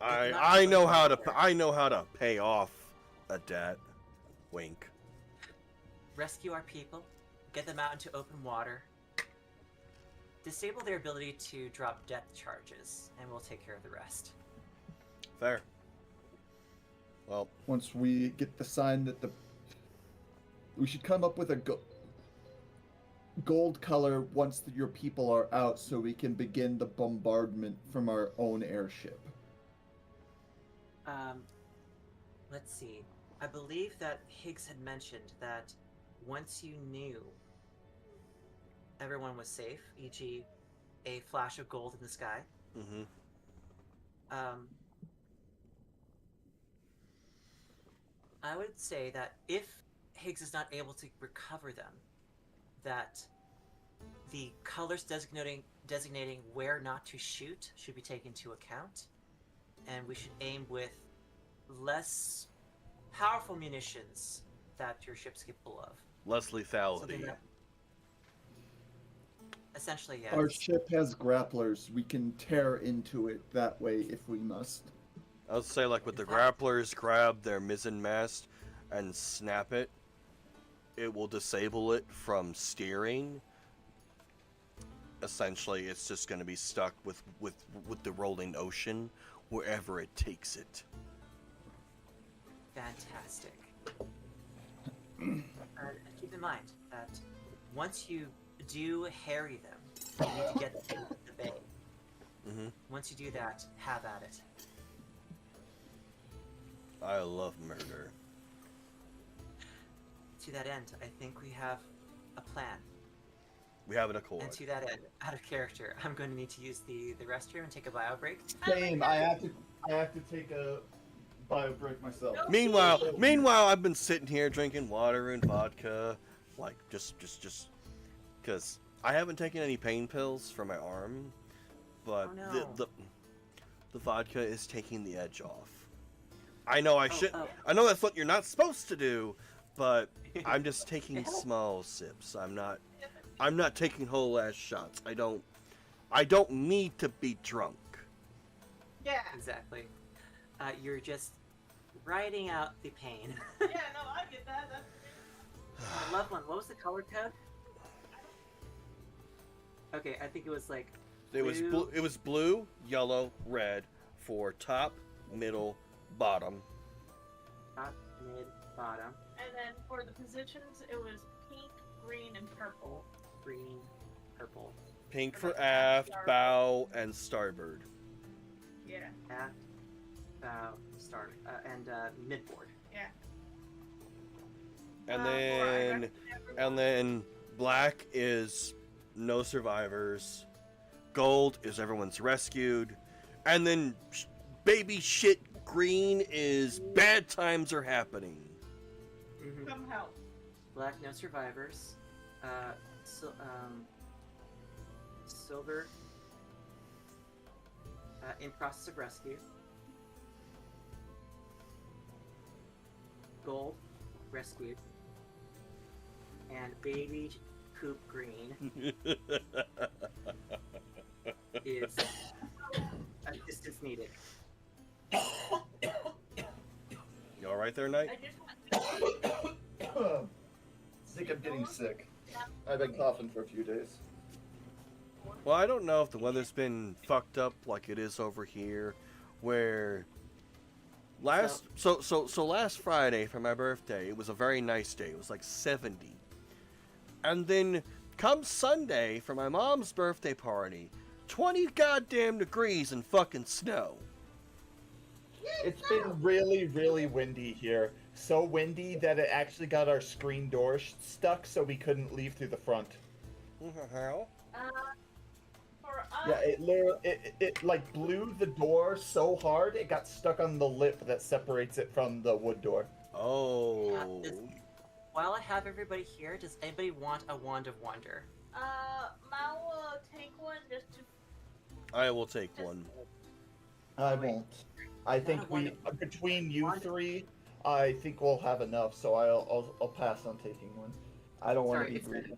I know how to pay off a debt. Wink. Rescue our people, get them out into open water, disable their ability to drop depth charges, and we'll take care of the rest. Fair. Well, Once we get the sign that we should come up with a gold color once your people are out, so we can begin the bombardment from our own airship. Let's see. I believe that Higgs had mentioned that once you knew everyone was safe, e.g., a flash of gold in the sky, I would say that if Higgs is not able to recover them, that the colors designating where not to shoot should be taken into account, and we should aim with less powerful munitions that your ship's capable of. less lethality. Essentially, yes. Our ship has grapplers. We can tear into it that way if we must. I would say, like, with the grapplers, grab their mizzen mast and snap it. It will disable it from steering. Essentially, it's just going to be stuck with the rolling ocean wherever it takes it. Fantastic. Keep in mind that once you do harry them, you need to get them to the bay. Once you do that, have at it. I love murder. To that end, I think we have a plan. We have an accord. And to that end, out of character, I'm going to need to use the restroom and take a bio break. Same. I have to take a bio break myself. Meanwhile, I've been sitting here drinking water and vodka, like just because I haven't taken any pain pills for my arm, but the vodka is taking the edge off. I know I should. I know that's what you're not supposed to do, but I'm just taking small sips. I'm not taking whole ass shots. I don't need to be drunk. Yeah. Exactly. You're just riding out the pain. Yeah, no, I get that. That's Loved one, what was the color code? Okay, I think it was like It was blue, yellow, red for top, middle, bottom. top, mid, bottom, And then for the positions, it was pink, green, and purple. green, purple, Pink for aft, bow, and starboard. Yeah. aft, bow, start, and midboard. Yeah. And then black is no survivors. Gold is everyone's rescued. And then baby shit green is bad times are happening. Come help. Black, no survivors. Silver, in process of rescue. Gold, rescued. And baby poop green is assistance needed. You alright there, Knight? I just Think I'm getting sick. I've been coughing for a few days. Well, I don't know if the weather's been fucked up like it is over here, where last Friday for my birthday, it was a very nice day. It was like 70. And then come Sunday for my mom's birthday party, 20 goddamn degrees and fucking snow. It's been really, really windy here. So windy that it actually got our screen door stuck, so we couldn't leave through the front. How? for us. Yeah, it like blew the door so hard it got stuck on the lip that separates it from the wood door. Oh. While I have everybody here, does anybody want a Wand of Wonder? Mal will take one just to. I will take one. I won't. I think between you three, I think we'll have enough. So I'll pass on taking one. I don't want to be greedy.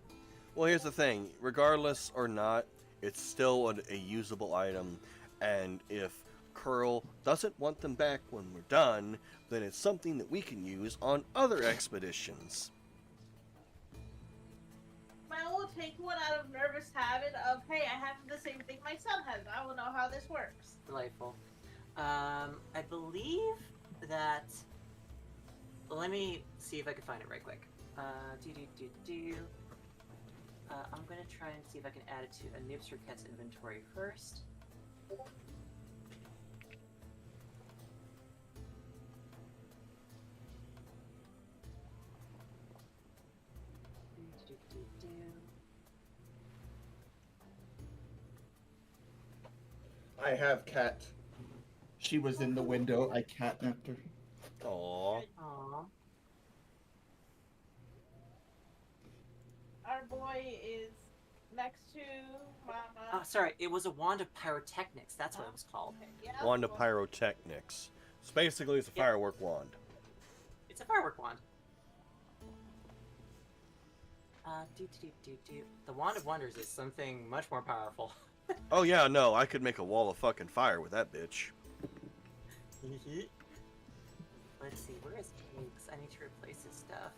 Well, here's the thing. Regardless or not, it's still a usable item, and if Curl doesn't want them back when we're done, then it's something that we can use on other expeditions. I will take one out of nervous habit of, hey, I have the same thing my son has. I will know how this works. Delightful. I believe that. Let me see if I can find it right quick. I'm gonna try and see if I can add it to a Nibs or Cat's inventory first. I have cat. She was in the window. I catnapped her. Aww. Aww. Our boy is next to Mama. Oh, sorry. It was a wand of pyrotechnics. That's what it was called. Okay, yeah, Wand of Pyrotechnics. So basically, it's a firework wand. It's a firework wand. The Wand of Wonders is something much more powerful. Oh yeah, no, I could make a wall of fucking fire with that bitch. Let's see, where is Cakes? I need to replace his stuff.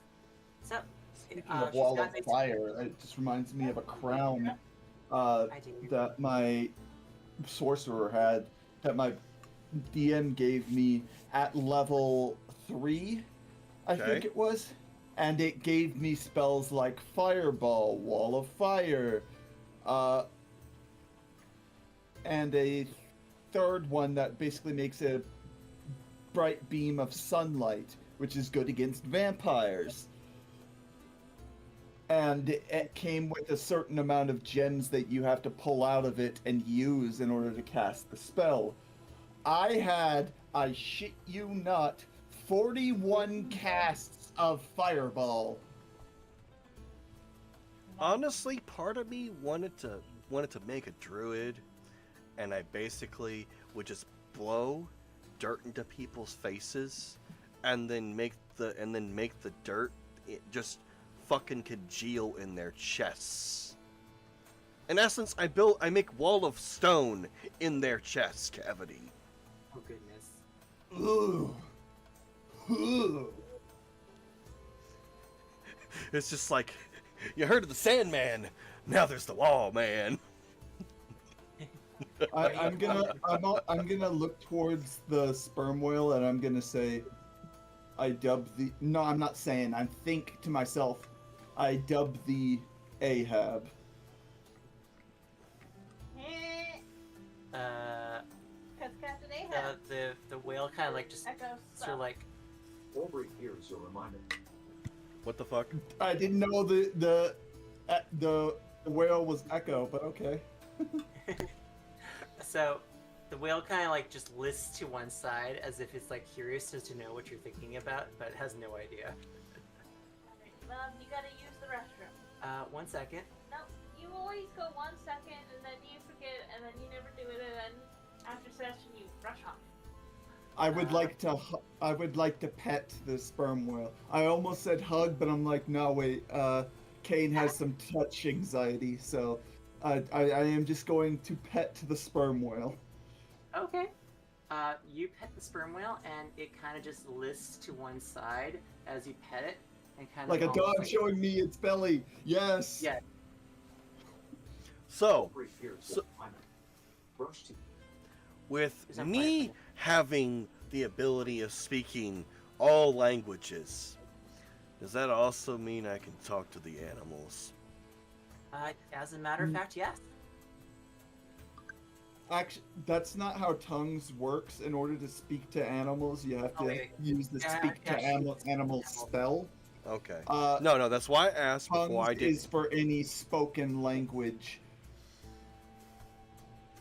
So, Speaking she's of wall got of basically- fire, it just reminds me of a crown I do. that my sorcerer had, that my DM gave me at level 3, I Okay. think it was. And it gave me spells like Fireball, Wall of Fire, and a third one that basically makes a bright beam of sunlight, which is good against vampires. And it came with a certain amount of gems that you have to pull out of it and use in order to cast the spell. I had, I shit you not, 41 casts of Fireball. Honestly, part of me wanted to make a druid, and I basically would just blow dirt into people's faces, and then make the dirt just fucking congeal in their chests. In essence, I make wall of stone in their chest cavity. Oh goodness. Ugh. Ugh. It's just like, you heard of the Sandman, now there's the Wall Man. I'm gonna look towards the sperm whale and I'm gonna say, I dub the. No, I'm not saying. I think to myself, I dub the Ahab. Because Captain Ahab The whale kind of like just echoes sort of like. Over here is a reminder. What the fuck? I didn't know the whale was Echo, but okay. So, the whale kind of like just lists to one side as if it's like curious as to know what you're thinking about, but it has no idea. Mom, you gotta use the restroom. 1 second. No, you always go 1 second and then you forget and then you never do it and then after session you rush off. I would like to pet the sperm whale. I almost said hug, but I'm like, no, wait. Kane has some touch anxiety, so I am just going to pet the sperm whale. Okay. You pet the sperm whale, and it kind of just lists to one side as you pet it, and kind of Like a dog showing me its belly. Yes. Yeah. So, Over here is so- a reminder. Brush teeth. with Is that me fine? having the ability of speaking all languages, does that also mean I can talk to the animals? As a matter of fact, yes. Actually, that's not how tongues works. In order to speak to animals, you have to wait. use the Yeah, speak to yeah, animal animal. spell. Okay. Uh, No, that's why I asked tongues before I did. is for any spoken language.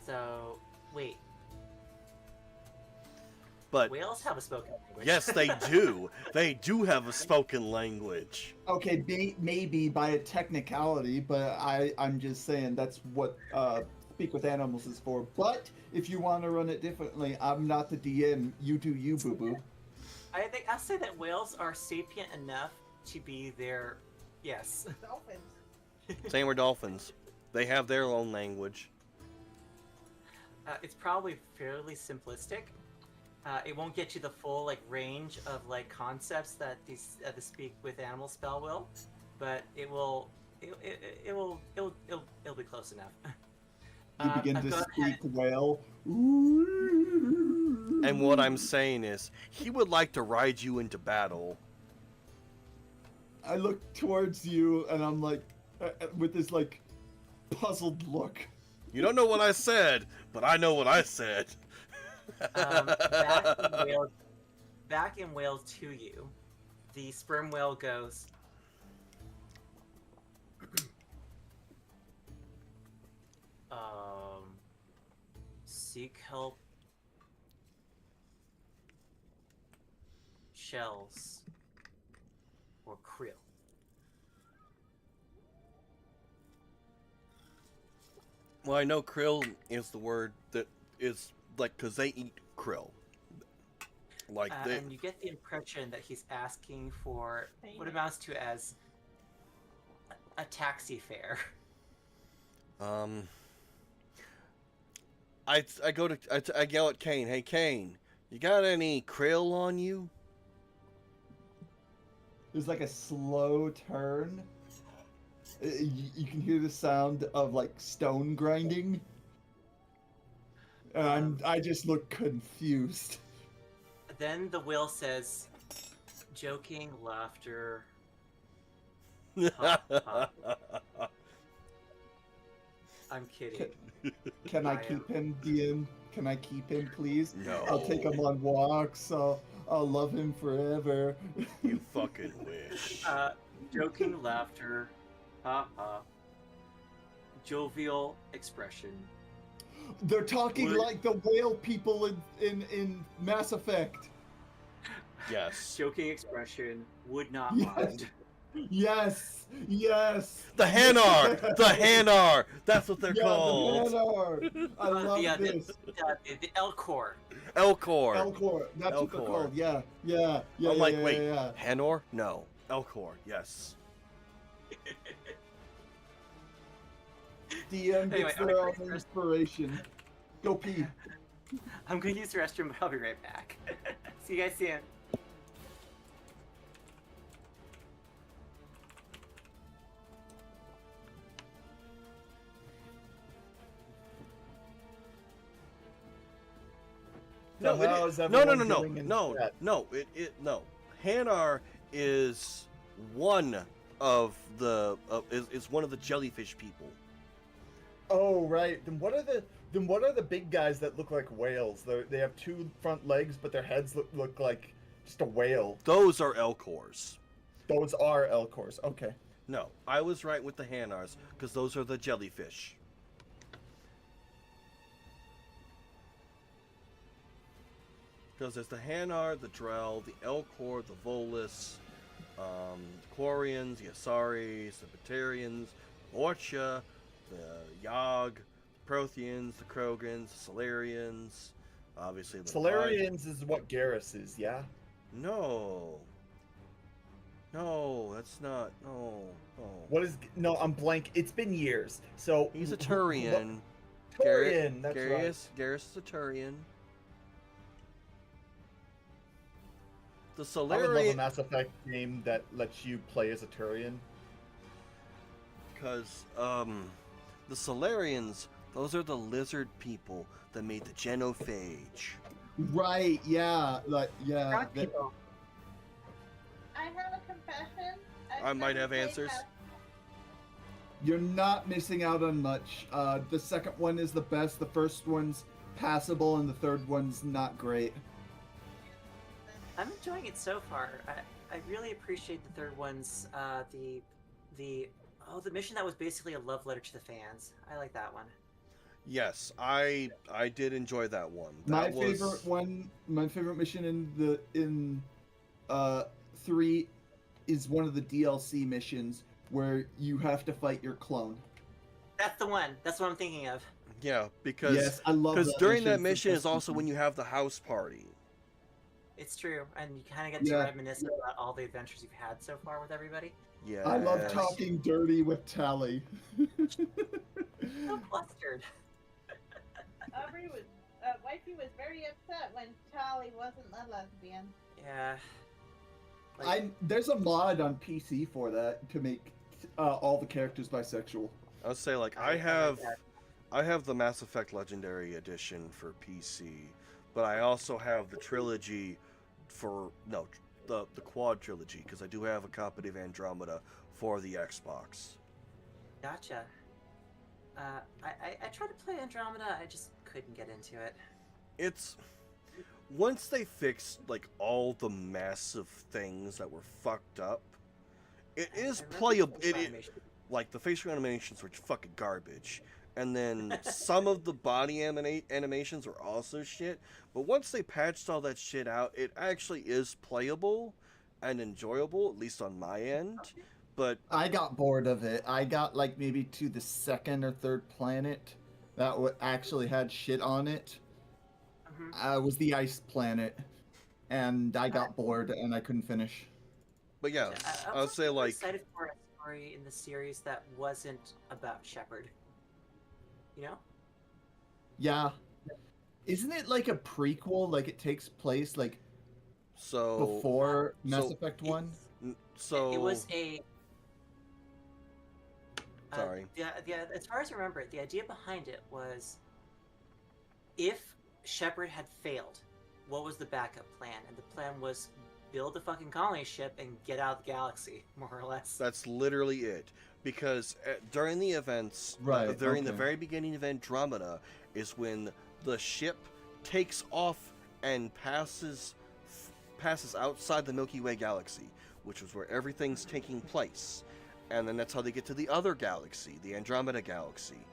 So, wait. But Whales have a spoken language. yes, they do. They do have a spoken language. Okay, maybe by a technicality, but I'm just saying that's what speak with animals is for. But if you want to run it differently, I'm not the DM. You do you, boo boo. I think I'll say that whales are sapient enough to be their. Yes. Dolphins. Same with dolphins. They have their own language. It's probably fairly simplistic. It won't get you the full like range of like concepts that the speak with animal spell will, but it will. It'll be close enough. You begin I've to gone speak ahead- whale. And what I'm saying is, he would like to ride you into battle. I look towards you and I'm like, with this like puzzled look. You don't know what I said, but I know what I said. Back in Wales to you, the sperm whale goes. Seek help. Shells. Or krill. Well, I know krill is the word that is like, because they eat krill. Like they. And you get the impression that he's asking for what amounts to as a taxi fare. I yell at Kane. Hey, Kane, you got any krill on you? There's like a slow turn. You can hear the sound of like stone grinding. And I just look confused. Then the whale says, joking laughter. I'm kidding. Can I keep him, DM? Can I keep him, please? No. I'll take him on walks. I'll love him forever. You fucking wish. Joking laughter. Ha ha. Jovial expression. They're talking Would- like the whale people in Mass Effect. Yes. Joking expression. Would not Yes. mind. Yes, yes. The Hanar! The Hanar! That's what they're Yeah, called. the Hanar. I love this. The Elcor. Elcor. Elcor. That's what they're Elcor. called. Yeah, yeah, yeah. I'm like, yeah, wait, yeah. Hanor? No. Elcor, yes. DM Anyway, gets I'm their gonna own quick- inspiration. Go pee. I'm gonna use the restroom, but I'll be right back. See you guys soon. No, So it how is, is no, no, everyone no, no, doing in no, chat? no, no. Hanar is one of the, is one of the jellyfish people. Oh right. Then what are the big guys that look like whales? They have two front legs, but their heads look like just a whale. Those are Elcors. Those are Elcors. Okay. No, I was right with the Hanars, because those are the jellyfish. Because there's the Hanar, the Drell, the Elcor, the Volus, the Quarians, the Asaris, the Batarians, Orcha, the Yogg, the Protheans, the Krogans, the Solarians, obviously the Solarians is what Garrus is, yeah? No. No, that's not. No. No. What is... No, I'm blank. It's been years. So... He's a Turian. Turian, that's right. Garrus is a Turian. The I would love a Solarian, Mass Effect game that lets you play as a Turian. because the Solarians, those are the lizard people that made the genophage. Right, yeah, like, yeah. Rock that- people. I have a confession. I might never have played answers. Mass- You're not missing out on much. The second one is the best, the first one's passable, and the third one's not great. I'm enjoying it so far. I really appreciate the third one's the mission that was basically a love letter to the fans. I like that one. Yes, I did enjoy that one. My That was, favorite one, my favorite mission in 3 is one of the DLC missions where you have to fight your clone. That's the one. That's what I'm thinking of. Yeah, because Yes, I love that during that It's the mission is best also when mission. you have the house party. It's true, and you kind of get to Yeah. reminisce about all the adventures you've had so far with everybody. Yeah. I love talking dirty with Tally. So flustered. Wifey was very upset when Tali wasn't a lesbian. Yeah. Like, There's a mod on PC for that to make all the characters bisexual. I would say like I I read that. have the Mass Effect Legendary Edition for PC, but I also have the trilogy for the quad trilogy because I do have a copy of Andromeda for the Xbox. Gotcha. I tried to play Andromeda, I just couldn't get into it. It's once they fixed like all the massive things that were fucked up, it is I read the playable. facial animation. Like the facial animations were fucking garbage, and then some of the body animations were also shit. But once they patched all that shit out, it actually is playable and enjoyable, at least on my end. Okay. But I got bored of it. I got like maybe to the second or third planet that actually had shit on it. Mhm. Was the ice planet, and I got bored and I couldn't finish. yeah, I I would was say also like excited for a story in the series that wasn't about Shepard. You know? Yeah, isn't it like a prequel? Like it takes place like so. before Mass so- Effect 1? So It was a. Sorry. As far as I remember it, the idea behind it was if Shepard had failed, what was the backup plan? And the plan was build a fucking colony ship and get out of the galaxy, more or less. That's literally it. Because during the events, Right, during the okay. very beginning of Andromeda, is when the ship takes off and passes outside the Milky Way galaxy, which is where everything's taking place. And then that's how they get to the other galaxy, the Andromeda galaxy.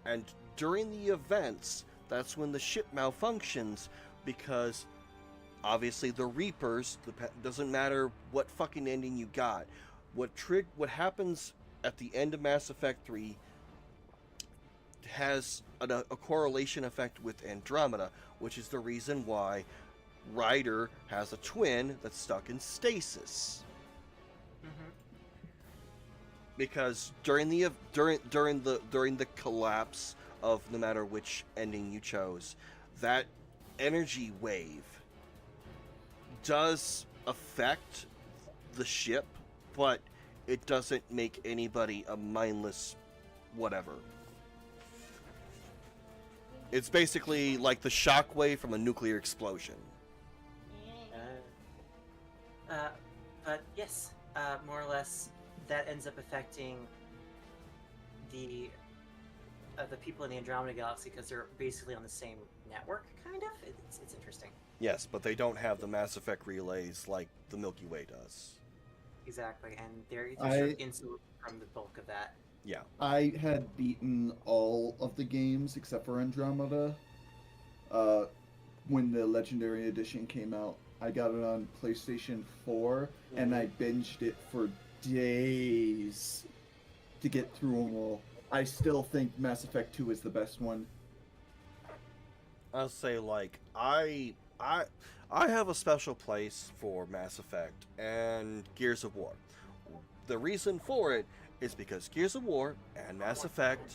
And during the events, that's when the ship malfunctions because obviously the Reapers, doesn't matter what fucking ending you got. What happens at the end of Mass Effect 3 has a correlation effect with Andromeda, which is the reason why Ryder has a twin that's stuck in stasis. Mhm. Because during the collapse of no matter which ending you chose, that energy wave does affect the ship, but it doesn't make anybody a mindless whatever. It's basically like the shockwave from a nuclear explosion. But yes, more or less, that ends up affecting the people in the Andromeda galaxy because they're basically on the same network, kind of. It's interesting. Yes, but they don't have the Mass Effect relays like the Milky Way does. Exactly, and they're sort of I- insulated from the bulk of that. Yeah. I had beaten all of the games except for Andromeda. When the Legendary Edition came out, I got it on PlayStation 4, and I binged it for days to get through them all. I still think Mass Effect 2 is the best one. I'll say like I have a special place for Mass Effect and Gears of War. The reason for it is because Gears of War and Mass Effect,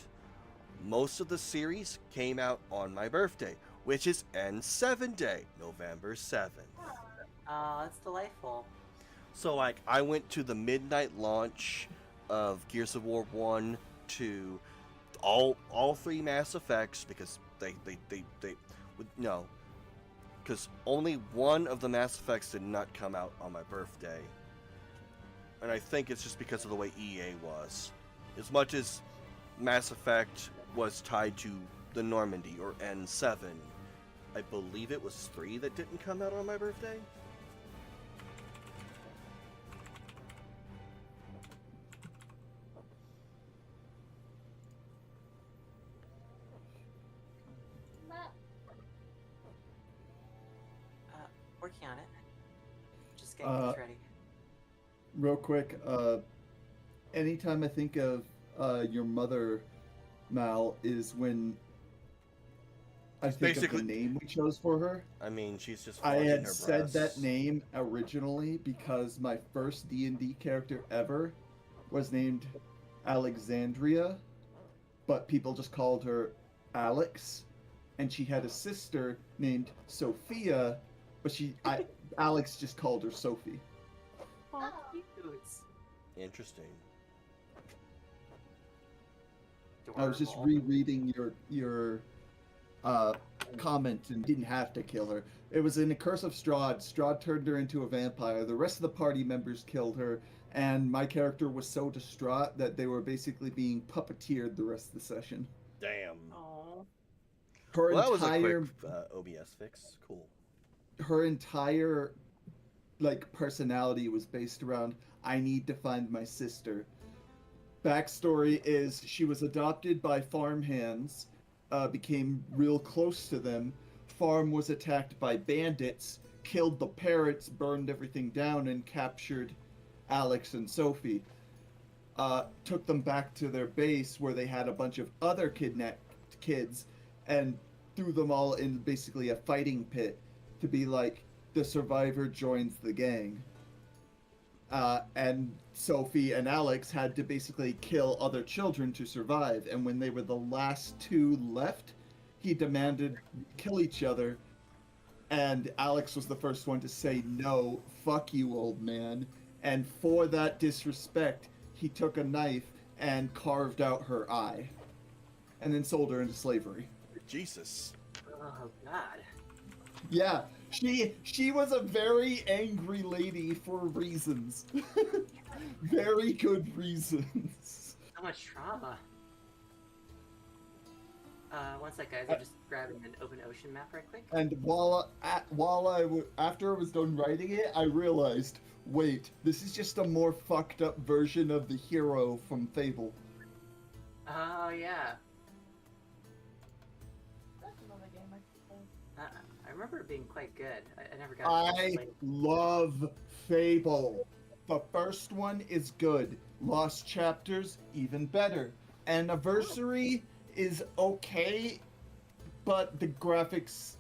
most of the series came out on my birthday, which is N7 Day, November 7th. Oh, that's delightful. So like I went to the midnight launch of Gears of War 1, 2, all three Mass Effects because they no, because only one of the Mass Effects did not come out on my birthday. And I think it's just because of the way EA was. As much as Mass Effect was tied to the Normandy or N7, I believe it was 3 that didn't come out on my birthday. Working on it. Just getting things ready. Real quick, anytime I think of your mother, Mal, is when I think of Basically- the name we chose for her. I mean, she's just I flaunting had her said that breasts. name originally because my first D&D character ever was named Alexandria, but people just called her Alex. And she had a sister named Sophia, but Alex just called her Sophie. Oh, cute. Interesting. I was just Adorable. rereading your comment and didn't have to kill her. It was in a Curse of Strahd. Strahd turned her into a vampire. The rest of the party members killed her, and my character was so distraught that they were basically being puppeteered the rest of the session. Damn. Oh, Her Well, that was a entire quick OBS fix. Cool. her entire like personality was based around I need to find my sister. Backstory is she was adopted by farmhands, became real close to them. Farm was attacked by bandits, killed the parents, burned everything down, and captured Alex and Sophie. Took them back to their base where they had a bunch of other kidnapped kids and threw them all in basically a fighting pit to be like the survivor joins the gang. And Sophie and Alex had to basically kill other children to survive. And when they were the last two left, he demanded kill each other. And Alex was the first one to say, no, fuck you, old man. And for that disrespect, he took a knife and carved out her eye. And then sold her into slavery. Jesus. oh God. Yeah, she was a very angry lady for reasons. Very good reasons. So much trauma. One sec, guys. I'm just grabbing an open ocean map right quick. And after I was done writing it, I realized, wait, this is just a more fucked up version of the hero from Fable. Oh yeah. That's another game I should play. I remember it being quite good. I never got. I love Fable. The first one is good. Lost Chapters, even better. Anniversary is okay, but the graphics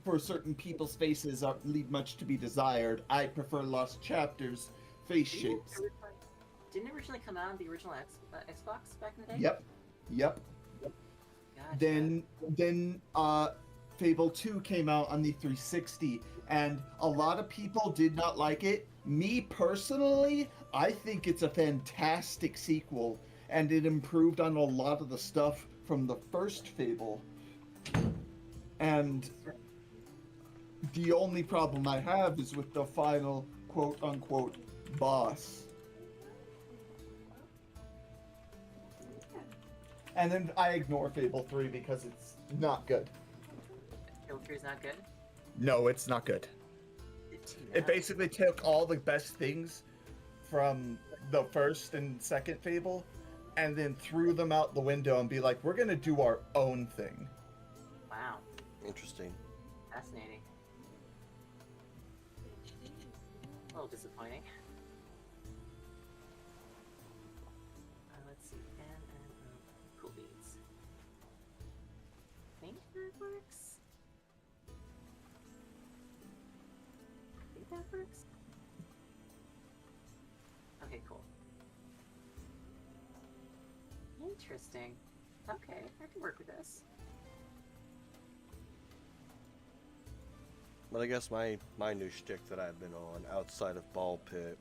for certain people's faces leave much to be desired. I prefer Lost Chapters face shapes. Didn't it originally come out on the original Xbox back in the day? Yep. Gotcha. Then Fable 2 came out on the 360, and a lot of people did not like it. Me personally, I think it's a fantastic sequel, and it improved on a lot of the stuff from the first Fable. And the only problem I have is with the final quote-unquote boss. And then I ignore Fable 3 because it's not good. Fable 3 is not good. No, it's not good. It basically took all the best things from the first and second Fable and then threw them out the window and be like, we're gonna do our own thing. Wow. Interesting. Fascinating. A little disappointing. Let's see. Cool beans. I think that works. I think that works. Okay, cool. Interesting. Okay, I can work with this. But I guess my new shtick that I've been on outside of Ball Pit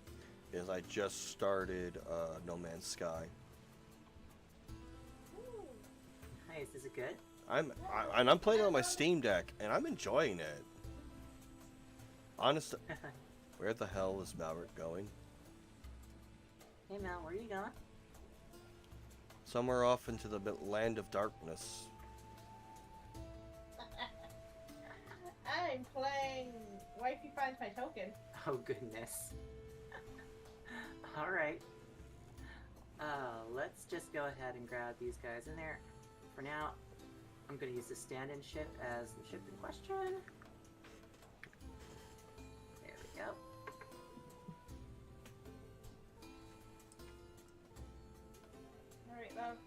is I just started No Man's Sky. Nice. Is it good? I'm playing it on my Steam Deck and I'm enjoying it. Honestly, where the hell is Maverick going? Hey Mal, where are you going? Somewhere off into the land of darkness. I'm playing Wifey Finds My Token. Oh goodness. Alright. Let's just go ahead and grab these guys in there. For now, I'm going to use the stand-in ship as the ship in question. There we go. Alright, love.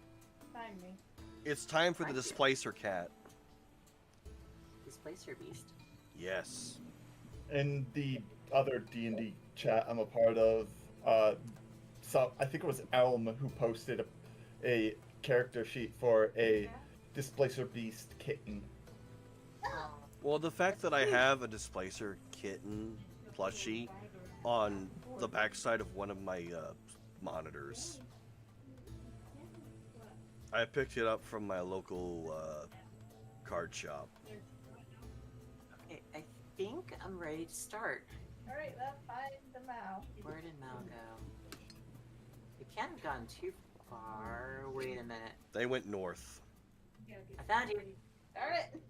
Find me. It's time for the Thank you. Displacer Cat. Displacer beast. Yes. In the other D&D chat I'm a part of, So I think it was Elm who posted a character sheet for a Displacer Beast kitten. Well, the fact that I have a Displacer kitten plushie on the backside of one of my monitors. I picked it up from my local card shop. Okay, I think I'm ready to start. Alright, let's find the Mao. Where did Mal go? We can't have gone too far. Wait a minute. They went north. I found you. Darn it!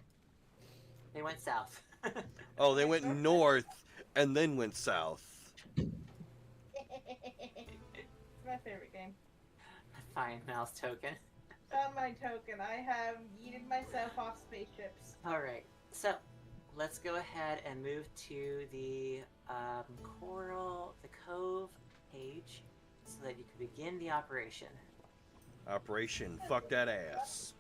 They went south. Oh, they went north and then went south. It's my favorite game. Fine, Mal's token. Found my token. I have yeeted myself off spaceships. Alright, so let's go ahead and move to the the Cove page so that you can begin the operation. Operation Fuck That Ass.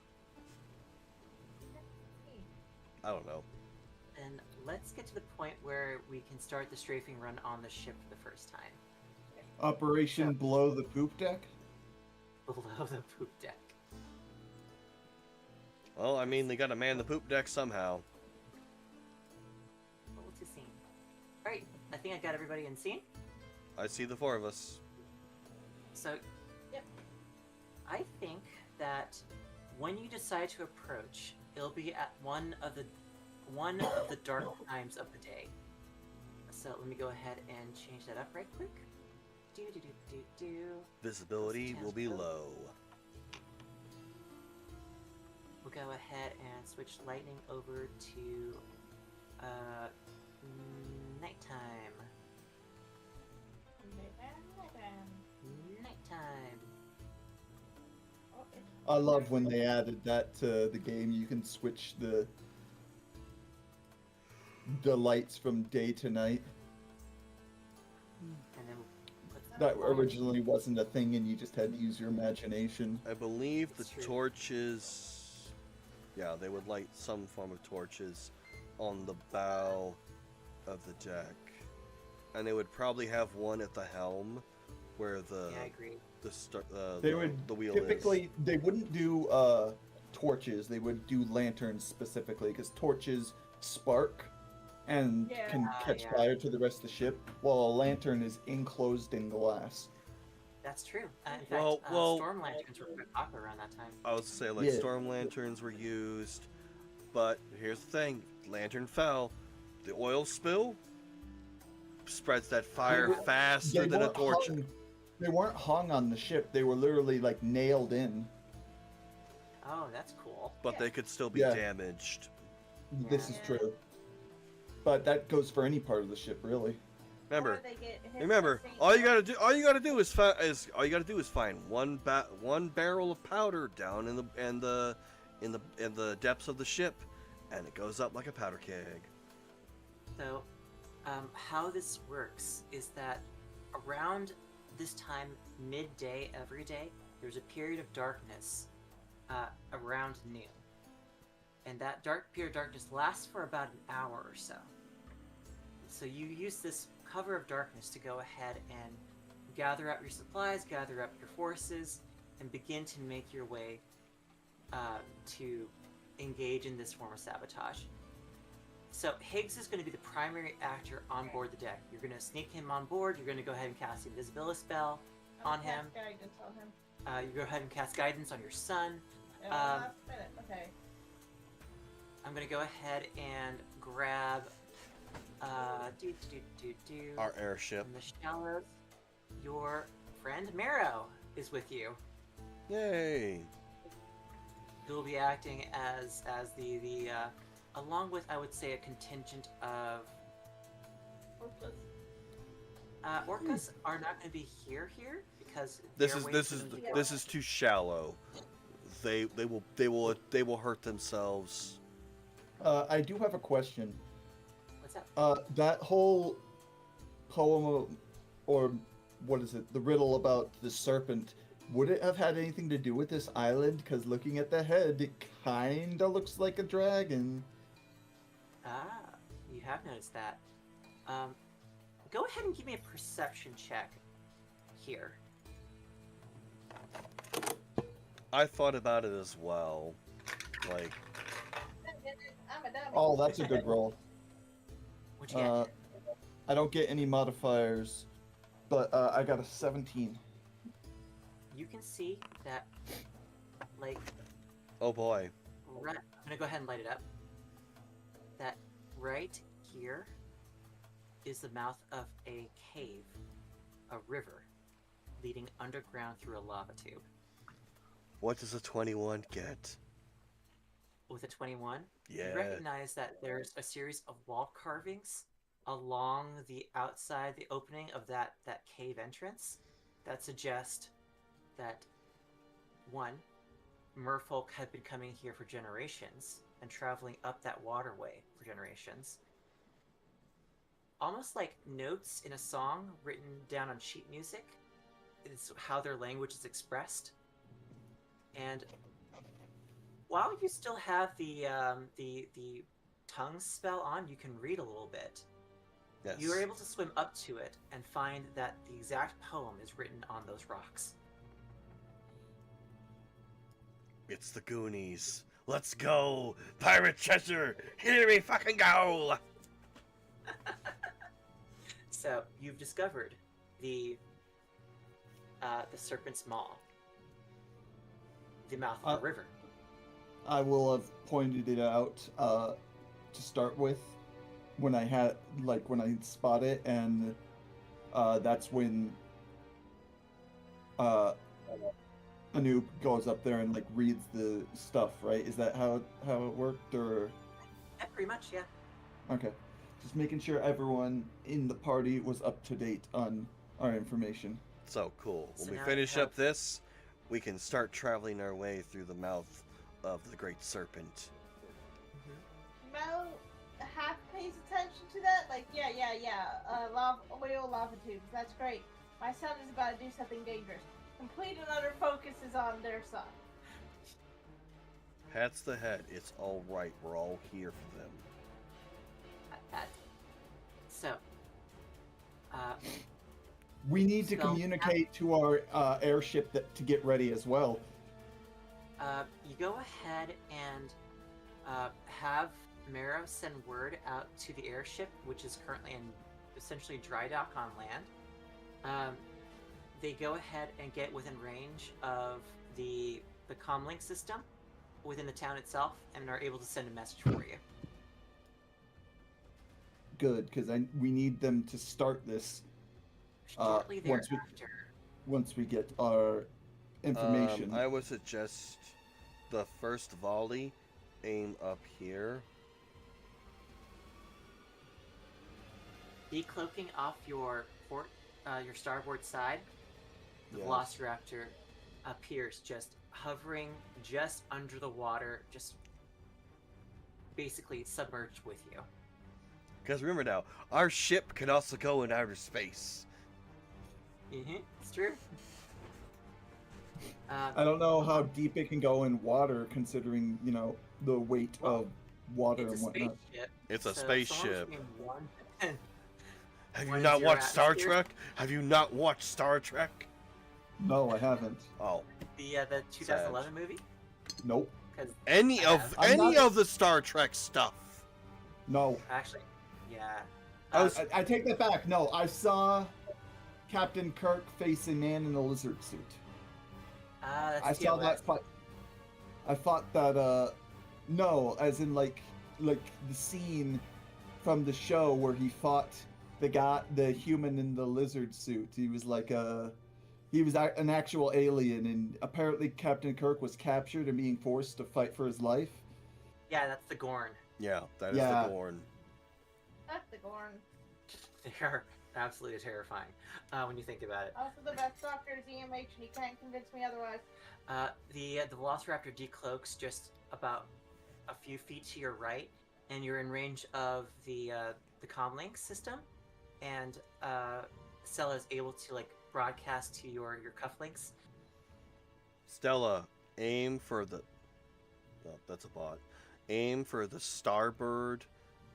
I don't know. And let's get to the point where we can start the strafing run on the ship for the first time. Operation Blow the Poop Deck? Below the poop deck. Well, I mean, they gotta man the poop deck somehow. Roll to scene. Alright, I think I got everybody in scene. I see the four of us. So, Yep. I think that when you decide to approach, it'll be at one of the dark times of the day. So let me go ahead and change that up right quick. Do. Visibility will be low. We'll go ahead and switch lightning over to nighttime. Nighttime. Oh, it's I love when they added that to the game. You can switch the lights from day to night. And then we'll put That originally wasn't a thing, and you just had to use your imagination. I believe the That's true. torches... Yeah, they would light some form of torches on the bow of the deck. And they would probably have one at the helm where the Yeah, I agree. the wheel typically they wouldn't do torches. They would do lanterns specifically because torches spark and Yeah. can catch Yeah. fire to the rest of the ship, while a lantern is enclosed in glass. That's true. In fact, Well- storm lanterns were quite popular around that time. I would say like Yeah. storm lanterns were used, but here's the thing: lantern fell, the oil spill spreads that fire were- faster than a weren't torch. they weren't hung on the ship. They were literally like nailed in. Oh, that's cool. But they could still be Yeah. damaged. This is Yeah. true. But that goes for any part of the ship, really. Remember, Or they get hit remember, by Satan. all you gotta do is find one barrel of powder down in the depths of the ship, and it goes up like a powder keg. So, how this works is that around this time, midday every day, there's a period of darkness around noon. And that period of darkness lasts for about an hour or so. So you use this cover of darkness to go ahead and gather up your supplies, gather up your forces, and begin to make your way to engage in this form of sabotage. So Higgs is going to be the primary actor on board the deck. You're going to sneak him on board. You're going to go ahead and cast the invisibility spell I'll on him. cast guidance on him. You go ahead and cast guidance on your son. At the last minute. Okay. I'm going to go ahead and grab Our airship. in the shallows. Your friend Marrow is with you. Yay! Who'll be acting as the along with, I would say, a contingent of Hopeless. orcas are not going to be here because This they're is waiting this for is them to this is too shallow. They will hurt themselves. I do have a question. What's up? That whole poem, or what is it, the riddle about the serpent, would it have had anything to do with this island? Because looking at the head, it kinda looks like a dragon. Ah, you have noticed that. Go ahead and give me a perception check here. I thought about it as well. Like, I'm a dummy. Oh, that's a good roll. What'd you get? I don't get any modifiers, but I got a 17. You can see that, like, oh boy. right, I'm gonna go ahead and light it up. That right here is the mouth of a cave, a river, leading underground through a lava tube. What does a 21 get? With a 21, Yeah. you recognize that there's a series of wall carvings along the outside, the opening of that cave entrance that suggest that, one, merfolk have been coming here for generations and traveling up that waterway for generations. Almost like notes in a song written down on sheet music is how their language is expressed. And while you still have the tongue spell on, you can read a little bit. Yes. You are able to swim up to it and find that the exact poem is written on those rocks. It's the Goonies. Let's go! Pirate treasure! Here we fucking go! So you've discovered the Serpent's Maw, the mouth of the river. I will have pointed it out to start with when I spot it, and that's when Anoop goes up there and like reads the stuff, right? Is that how it worked, or? Yeah, pretty much, yeah. Okay, just making sure everyone in the party was up to date on our information. So cool. So When we now finish you have- up this, we can start traveling our way through the mouth of the Great Serpent. Mel half pays attention to that. Like, yeah. Oil lava tubes. That's great. My son is about to do something dangerous. Complete and utter focus is on their son. Pat's the head. It's all right. We're all here for them. So, We need to So- communicate to our airship to get ready as well. you go ahead and have Mara send word out to the airship, which is currently in essentially dry dock on land. They go ahead and get within range of the comlink system within the town itself and are able to send a message for you. Good, because we need them to start this Shortly once thereafter, once we get our information. I would suggest the first volley aim up here. decloaking off your starboard side, the Yes. Velociraptor appears just hovering just under the water, just basically submerged with you. Because remember now, our ship can also go in outer space. It's true. I don't know how deep it can go in water, considering the weight Well, of water It's a and whatnot. spaceship. It's a so somewhere spaceship. between 1 Have you What is not your watched Star atmosphere? Trek? Have you not watched Star Trek? No, I haven't. Oh, the 2011 movie. Nope. Because any I of have. I'm any not- of the Star Trek stuff. No. actually, yeah. I take that back. No, I saw Captain Kirk face a man in a lizard suit. That's I saw TOS. that fight. I thought that no, as in like the scene from the show where he fought the human in the lizard suit. He was like an actual alien, and apparently Captain Kirk was captured and being forced to fight for his life. Yeah, that's the Gorn. Yeah, that is Yeah. the Gorn. That's the Gorn. They are absolutely terrifying when you think about it. Also the best doctor is EMH, and you can't convince me otherwise. The Velociraptor decloaks just about a few feet to your right, and you're in range of the comlink system, and Stella is able to broadcast to your cufflinks. Stella, aim for the. Oh, that's a bot. Aim for the starboard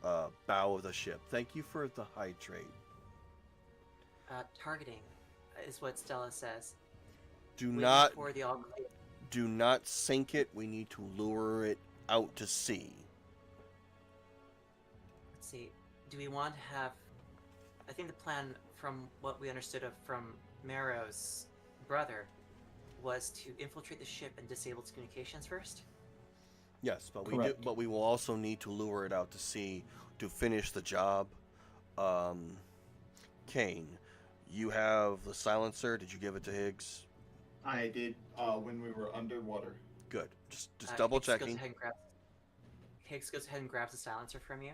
bow of the ship. Thank you for the hydrate. Targeting is what Stella says. Do waiting not for the all clear. do not sink it. We need to lure it out to sea. Let's see. Do we want to have? I think the plan, from what we understood from Marrow's brother, was to infiltrate the ship and disable its communications first. Yes, but Correct. but we will also need to lure it out to sea to finish the job. Kane, you have the silencer. Did you give it to Higgs? I did when we were underwater. Good. Just double checking. Higgs goes ahead and grabs the silencer from you,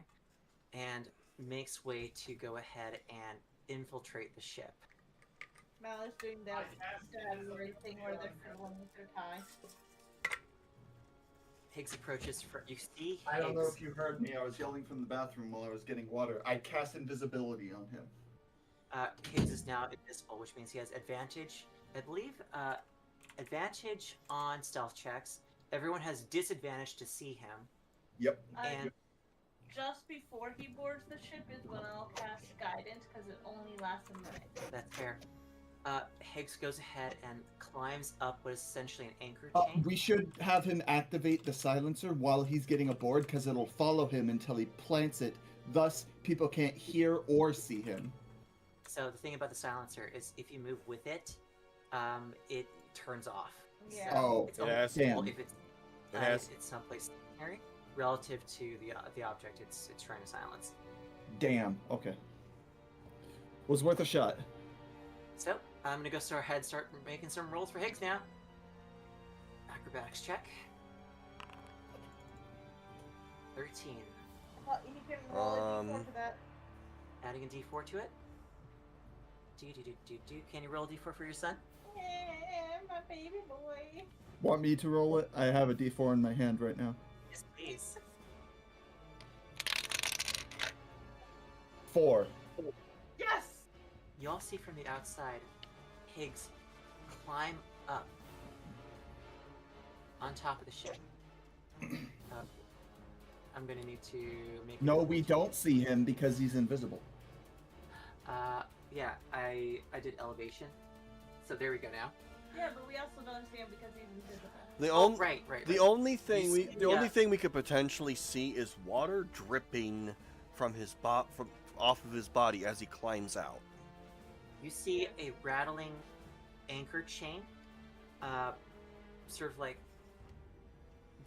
and makes way to go ahead and infiltrate the ship. Mallory's doing that stabbery thing where they're fiddling with their tie. Higgs approaches. You see I don't know Higgs. if you heard me. I was yelling from the bathroom while I was getting water. I cast invisibility on him. Higgs is now invisible, which means he has advantage. I believe advantage on stealth checks. Everyone has disadvantage to see him. Yep. And Just before he boards the ship is when I'll cast guidance because it only lasts a minute. that's fair. Higgs goes ahead and climbs up what is essentially an anchor chain. We should have him activate the silencer while he's getting aboard because it'll follow him until he plants it. Thus, people can't hear or see him. So the thing about the silencer is if you move with it, it turns off. Yeah. So Oh, it's it only has- visible damn. if it's It has- it's someplace stationary relative to the object it's trying to silence. Damn. Okay. Was worth a shot. So I'm gonna go start making some rolls for Higgs now. Acrobatics check. 13. Well, you can roll a d4 for that. Adding a d4 to it. Can you roll a d4 for your son? Yeah, my baby boy. Want me to roll it? I have a D4 in my hand right now. Yes, please. 4. Yes! You all see from the outside Higgs climb up on top of the ship. I'm gonna need to make. No, we don't see him because he's invisible. Yeah, I did elevation, so there we go now. Yeah, but we also don't see him because he's invisible. The Oh, only right. the only thing You we see- the only yeah. thing we could potentially see is water dripping from off of his body as he climbs out. You see a rattling anchor chain, sort of like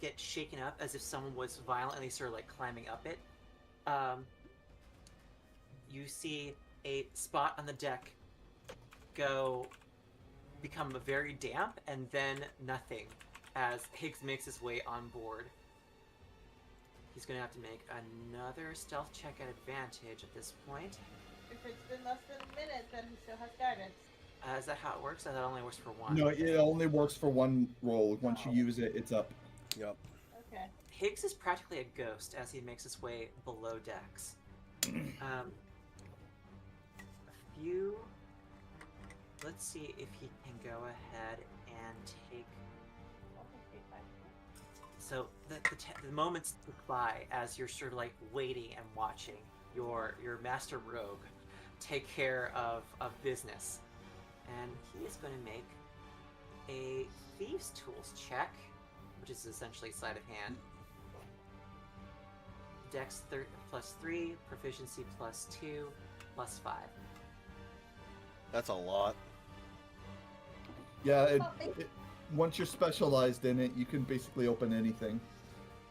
get shaken up as if someone was violently sort of like climbing up it. You see a spot on the deck become very damp and then nothing as Higgs makes his way on board. He's gonna have to make another stealth check at advantage at this point. If it's been less than a minute, then he still has guidance. Is that how it works? Or that only works for one? No, it only works for one roll. Once you use it, it's up. Yep. Okay. Higgs is practically a ghost as he makes his way below decks. Let's see if he can go ahead and take. So the moments tick by as you're sort of like waiting and watching your master rogue take care of business, and he is going to make a thieves tools check, which is essentially sleight of hand. Dex +3, proficiency +2, +5. That's a lot. Yeah, once you're specialized in it, you can basically open anything.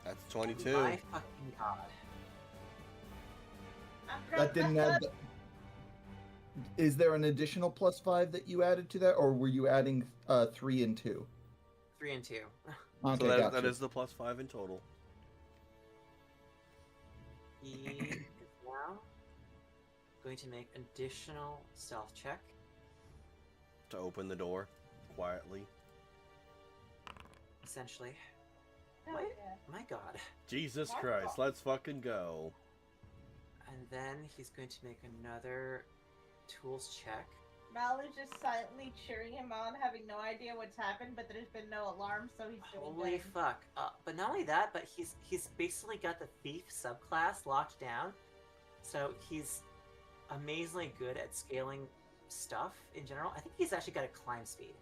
That's 22. My fucking god. That didn't add. Is there an additional +5 that you added to that, or were you adding 3 and 2? 3 and 2. Okay, So that gotcha. is the +5 in total. He is now going to make additional stealth check. To open the door quietly. Essentially. Hell What? yeah. My god. Jesus Wow. Christ, let's fucking go. And then he's going to make another tools check. Mallory's just silently cheering him on, having no idea what's happened, but there's been no alarm, so he's doing Holy good. fuck. But not only that, but he's basically got the thief subclass locked down. So he's amazingly good at scaling stuff in general. I think he's actually got a climb speed.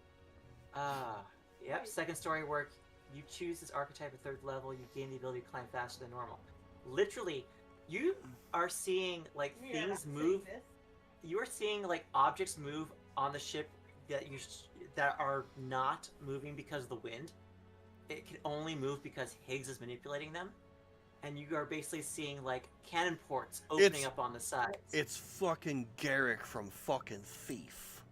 Yep, second story work. You choose this archetype at 3rd level, you gain the ability to climb faster than normal. Literally, you are seeing like We are things not seeing move. this. You are seeing like objects move on the ship that that are not moving because of the wind. It can only move because Higgs is manipulating them. And you are basically seeing like cannon ports opening up on the sides. It's fucking Garrick from fucking Thief.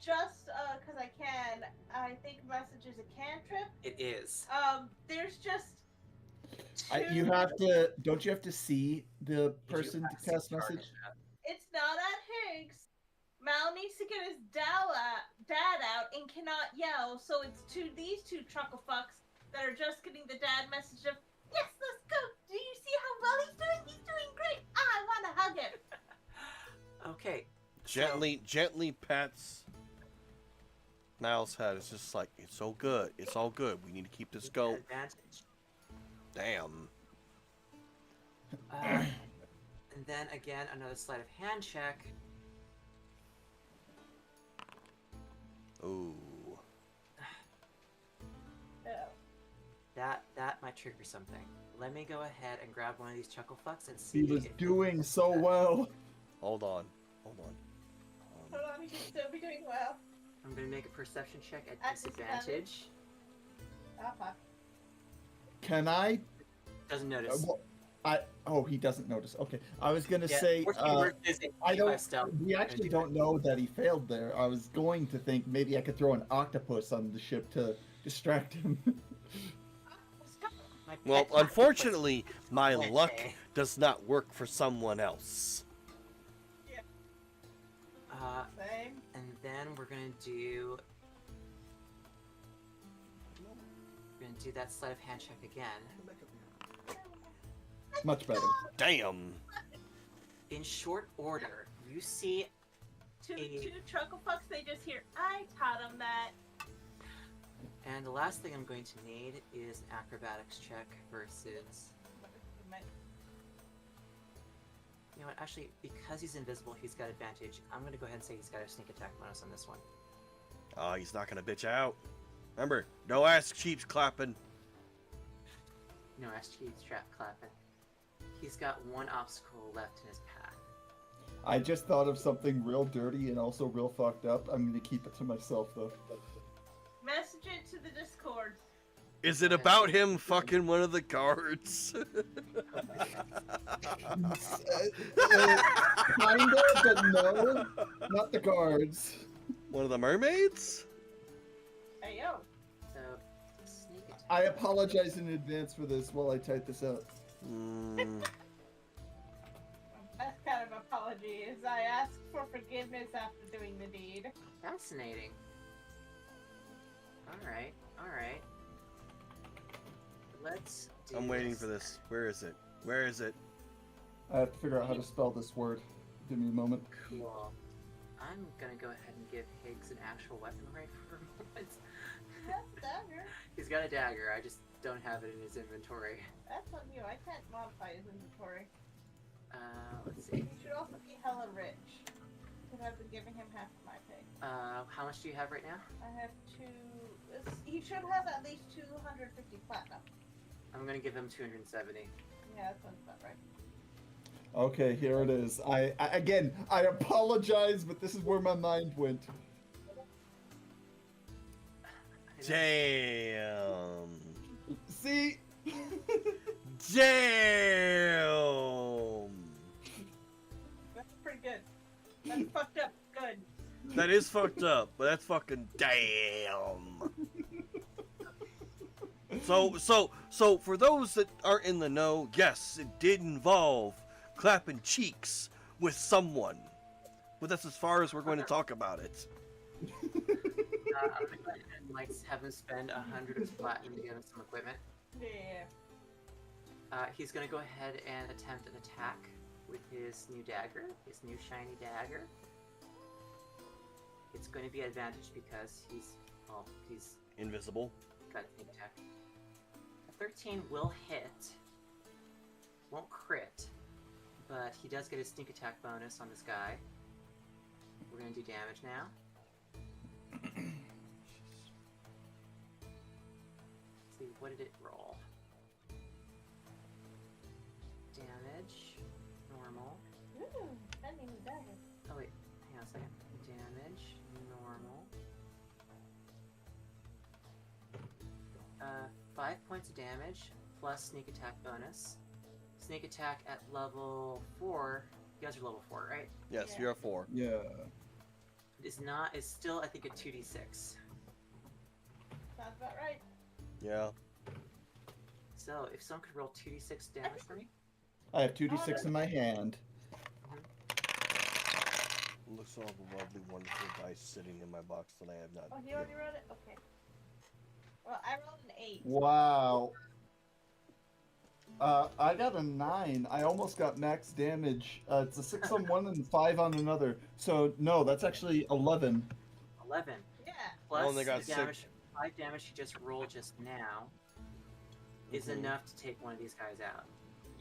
Just because I can, I think message is a cantrip. It is. There's just You two- have to. Don't you have to see the You do person have to to see cast the target. message? It's not at Higgs. Mal needs to get his dad out and cannot yell, so it's to these two truckle fucks that are just getting the dad message of, yes, let's go. Do you see how well he's doing? He's doing great. I want to hug him. Okay. Gently pats Mal's head. It's just like, it's all good. It's all good. We need to keep this going. Advantage. Damn. And then again, another sleight of hand check. Ooh. That might trigger something. Let me go ahead and grab one of these chuckle fucks and see. He was if doing so well. Hold on. Hold on, he should still be doing well. I'm gonna make a perception check at At disadvantage. Ah, fuck. Can I? Doesn't notice. Oh, he doesn't notice. Okay, I was gonna Yeah, say. fortunately, we're busy. I You by don't. stealth. We actually don't know that he failed there. I was going to think maybe I could throw an octopus on the ship to distract him. My Well, pet octopus. unfortunately, my Okay. luck does not work for someone else. Same. And then we're gonna do that sleight of hand check again. Much better. Damn. In short order, you see Two truckle fucks, they just hear, I taught him that. and the last thing I'm going to need is an acrobatics check versus. You know what? Actually, because he's invisible, he's got advantage. I'm gonna go ahead and say he's got a sneak attack bonus on this one. Oh, he's not gonna bitch out. Remember, no ass cheeks clapping. No, ass cheeks trap clapping. He's got one obstacle left in his path. I just thought of something real dirty and also real fucked up. I'm gonna keep it to myself though. Message it to the Discord. Is it about him fucking one of the guards? Kinda, but no, not the guards. One of the mermaids? Hey, yo. So, sneak attack. I apologize in advance for this while I type this out. Mm, That's kind of apology, as I ask for forgiveness after doing the deed. Fascinating. Alright, alright. Let's do I'm waiting for this. Where is it? Where is it? I have to figure out how to spell this word. Give me a moment. Cool. I'm gonna go ahead and give Higgs an actual weapon right for a moment. That's dagger. He's got a dagger, I just don't have it in his inventory. That's on you. I can't modify his inventory. Let's see. He should also be hella rich. Because I've been giving him half of my pay. How much do you have right now? I have he should have at least 250 platinum. I'm gonna give him 270. Yeah, that sounds about right. Okay, here it is. I again, I apologize, but this is where my mind went. Damn. See? Damn. That's pretty good. That's fucked up good. That is fucked up, but that's fucking damn. So for those that aren't in the know, yes, it did involve clapping cheeks with someone, but that's as far as we're going to talk about it. I'm gonna go ahead and like have him spend 100 of his platinum to give him some equipment. Yeah. He's gonna go ahead and attempt an attack with his new dagger, his new shiny dagger. It's going to be advantage because he's Invisible. got a sneak attack. A 13 will hit. Won't crit, but he does get a sneak attack bonus on this guy. We're gonna do damage now. what did it roll? Damage, normal. Ooh, that even better. Oh wait, hang on a second. Damage, normal. 5 points of damage plus sneak attack bonus. Sneak attack at level 4. You guys are level 4, right? Yes, Yeah. you're a 4. Yeah. Is still I think a 2d6. Sounds about right. Yeah. So if someone could roll 2d6 damage for me. I have 2d6 in my hand. Looks all the lovely, wonderful dice sitting in my box that I have not. Oh, you already wrote it? Okay. Well, I rolled an 8. Wow. I got a 9. I almost got max damage. It's a 6 on one and 5 on another. So no, that's actually 11. 11. Yeah. Plus only got the damage, 5 damage you just rolled just now is Mhm. enough to take one of these guys out.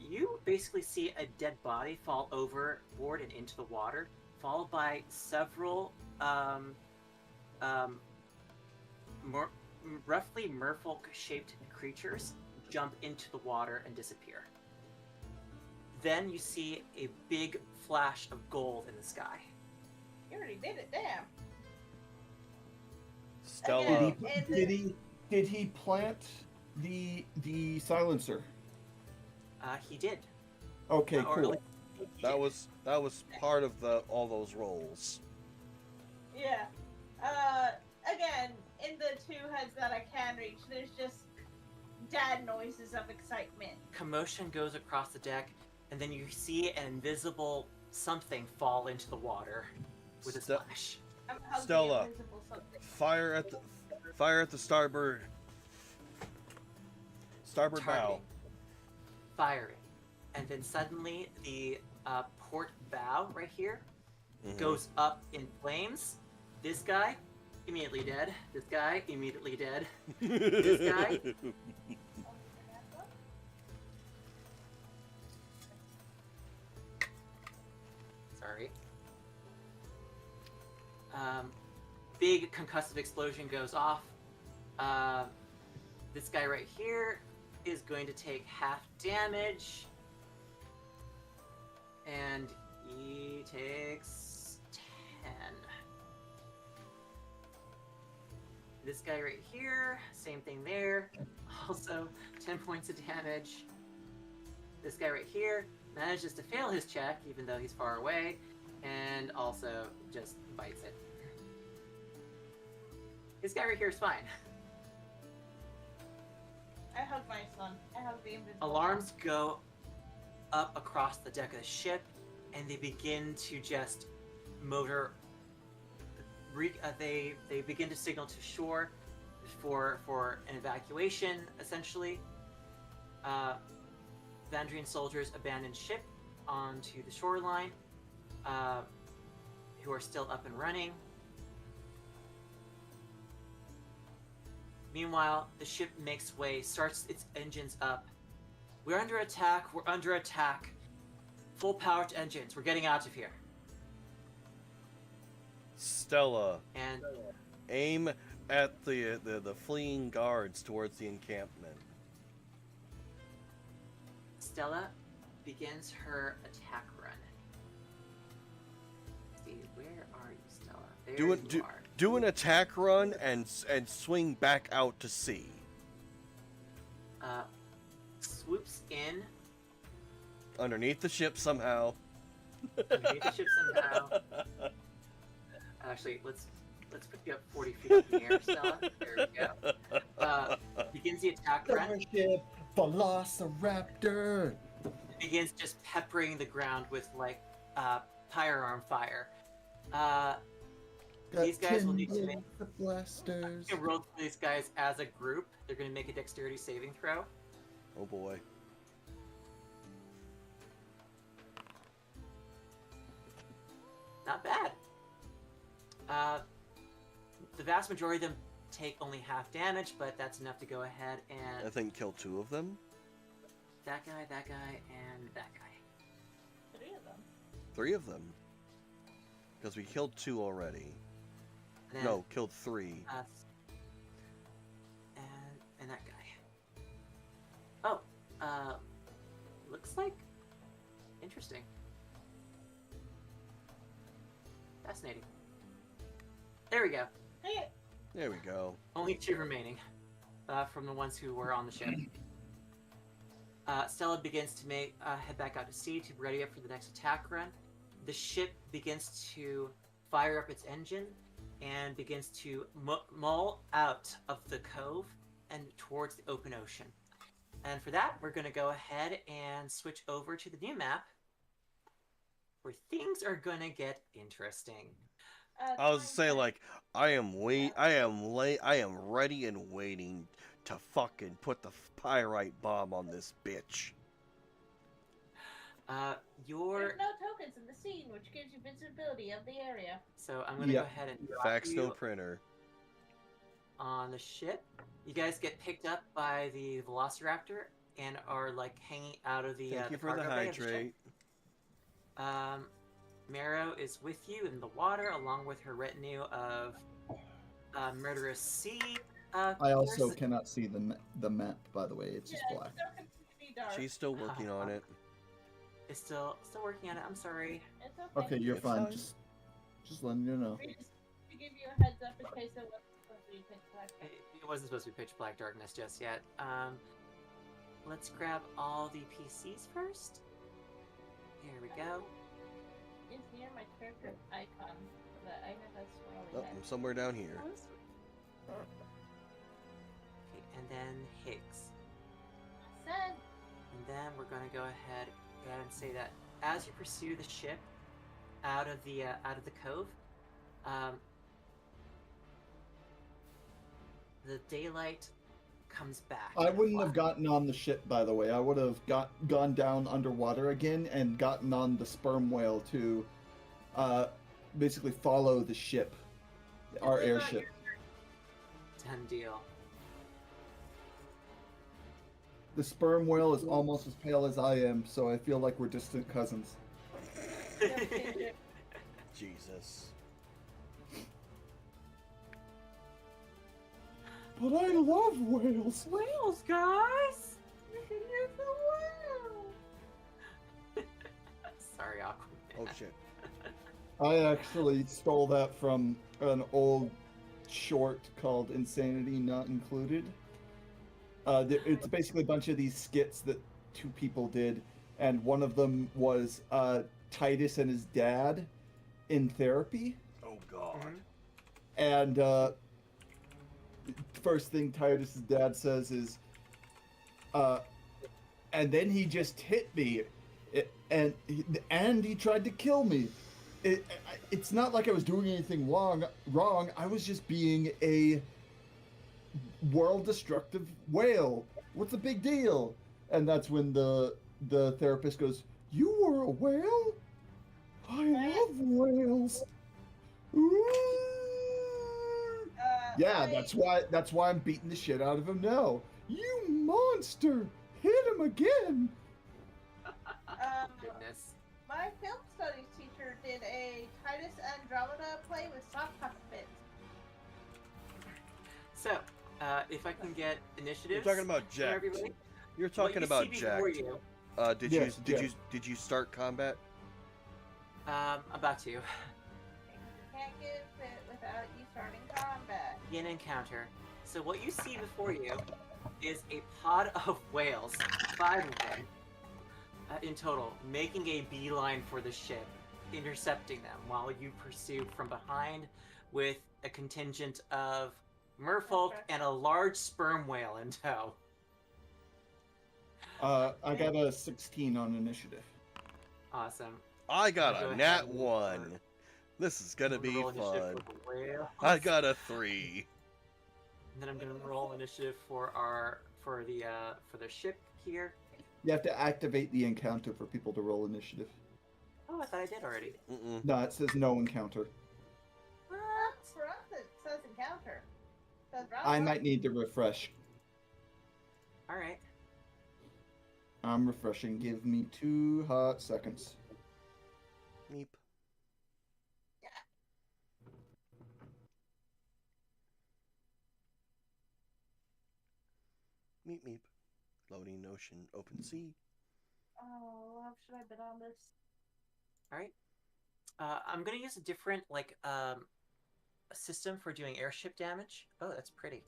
You basically see a dead body fall overboard and into the water, followed by several roughly merfolk-shaped creatures jump into the water and disappear. Then you see a big flash of gold in the sky. You already did it, damn. Stella. Did he plant the silencer? He did. Okay, Or cool. like, he That did. was part of all those rolls. Yeah. Again, in the 2 heads that I can reach, there's just dad noises of excitement. Commotion goes across the deck, and then you see an invisible something fall into the water with a splash. I'm hugging Stella. invisible something. Fire at the starboard bow. Targeting. Firing. And then suddenly the port bow right here Mhm. goes up in flames. This guy, immediately dead. This guy, immediately dead. This guy. Sorry. Big concussive explosion goes off. This guy right here is going to take half damage. And he takes 10. This guy right here, same thing there. Also 10 points of damage. This guy right here manages to fail his check, even though he's far away, and also just bites it. This guy right here is fine. I hug my son. I hug the invisible. Alarms go up across the deck of the ship, and they begin to just motor. They begin to signal to shore for an evacuation, essentially. Vandrian soldiers abandon ship onto the shoreline, who are still up and running. Meanwhile, the ship makes way, starts its engines up. We're under attack, we're under attack. Full power to engines, we're getting out of here. Stella, And aim at the fleeing guards towards the encampment. Stella begins her attack run. Let's see, where are you, Stella? There you are. Do an attack run and swing back out to sea. Swoops in Underneath the ship somehow. underneath the ship somehow. Actually, let's put you up 40 feet up in the air, Stella. There we go. Begins the attack run. Starship Velociraptor. Begins just peppering the ground with like firearm fire. Got These guys will need to 10 make blasters. You can roll for these guys as a group. They're going to make a dexterity saving throw. Oh boy. Not bad. The vast majority of them take only half damage, but that's enough to go ahead I and think kill 2 of them. that guy, and that guy. 3 of them. 3 of them. Because we killed 2 already. And then, No, killed 3. and that guy. Interesting. Fascinating. There we go. Hey, There we go. Only 2 remaining from the ones who were on the ship. Stella begins to head back out to sea to ready up for the next attack run. The ship begins to fire up its engine and begins to mull out of the cove and towards the open ocean. And for that, we're going to go ahead and switch over to the new map, where things are going to get interesting. I was saying, like, I am ready and waiting to fucking put the pyrite bomb on this bitch. There's no tokens in the scene, which gives you visibility of the area. So I'm going to go ahead and drop Fax no you printer. on the ship. You guys get picked up by the Velociraptor and are like hanging out of the Thank you for the cargo bay of the ship. hydrate. Marrow is with you in the water, along with her retinue of murderous sea. I also cannot see the map, by the way. It's just black. It's still continues to be dark. She's still working on it. Is still working on it. I'm sorry. It's okay. Okay, you're It's fine. fine. Just letting you know. We just to give you a heads up in case it wasn't supposed to be pitch black. It wasn't supposed to be pitch black darkness just yet. Let's grab all the PCs first. Here we go. It's near my character icon, so that I know that's Oh, swirly I'm head. somewhere down here. Okay, and then Higgs. Said. And then we're going to go ahead and say that as you pursue the ship out of the cove, the daylight comes back. I wouldn't have gotten on the ship, by the way. I would have gone down underwater again and gotten on the sperm whale to basically follow the ship, our airship. Done deal. The sperm whale is almost as pale as I am, so I feel like we're distant cousins. Jesus. But I love whales. Whales, guys! You're the whale! Sorry, Aquaman. Oh shit. I actually stole that from an old short called Insanity Not Included. It's basically a bunch of these skits that 2 people did, and one of them was Titus and his dad in therapy. Oh god. And first thing Titus's dad says is, and then he just hit me, and he tried to kill me. It's not like I was doing anything wrong. I was just being a world-destructive whale. What's the big deal? And that's when the therapist goes, "You were a whale? I love whales." Ooh. Yeah, that's why I'm beating the shit out of him now. You monster! Hit him again! Goodness. My film studies teacher did a Titus Andromeda play with sock puppet bits. So, if I can get initiatives. You're talking about from Jack. everybody. You're talking What you about see Jack. before you, Did you start combat? about to. You can't get fit without you starting combat. Begin encounter. So what you see before you is a pod of whales, 5 of them in total, making a beeline for the ship, intercepting them while you pursue from behind with a contingent of merfolk and a large sperm whale in tow. I got a 16 on initiative. Awesome. I got Go a ahead nat and 1. This is gonna be roll initiative fun. for the whale. I got a 3. And then I'm gonna roll initiative for the ship here. You have to activate the encounter for people to roll initiative. Oh, I thought I did already. Mm-mm. No, it says no encounter. For us, it says encounter. It says round I one. might need to refresh. All right. I'm refreshing. Give me 2 hot seconds. Meep. Meep meep. Loading ocean, open sea. Oh, how should I bet on this? All right. I'm gonna use a different system for doing airship damage. Oh, that's pretty.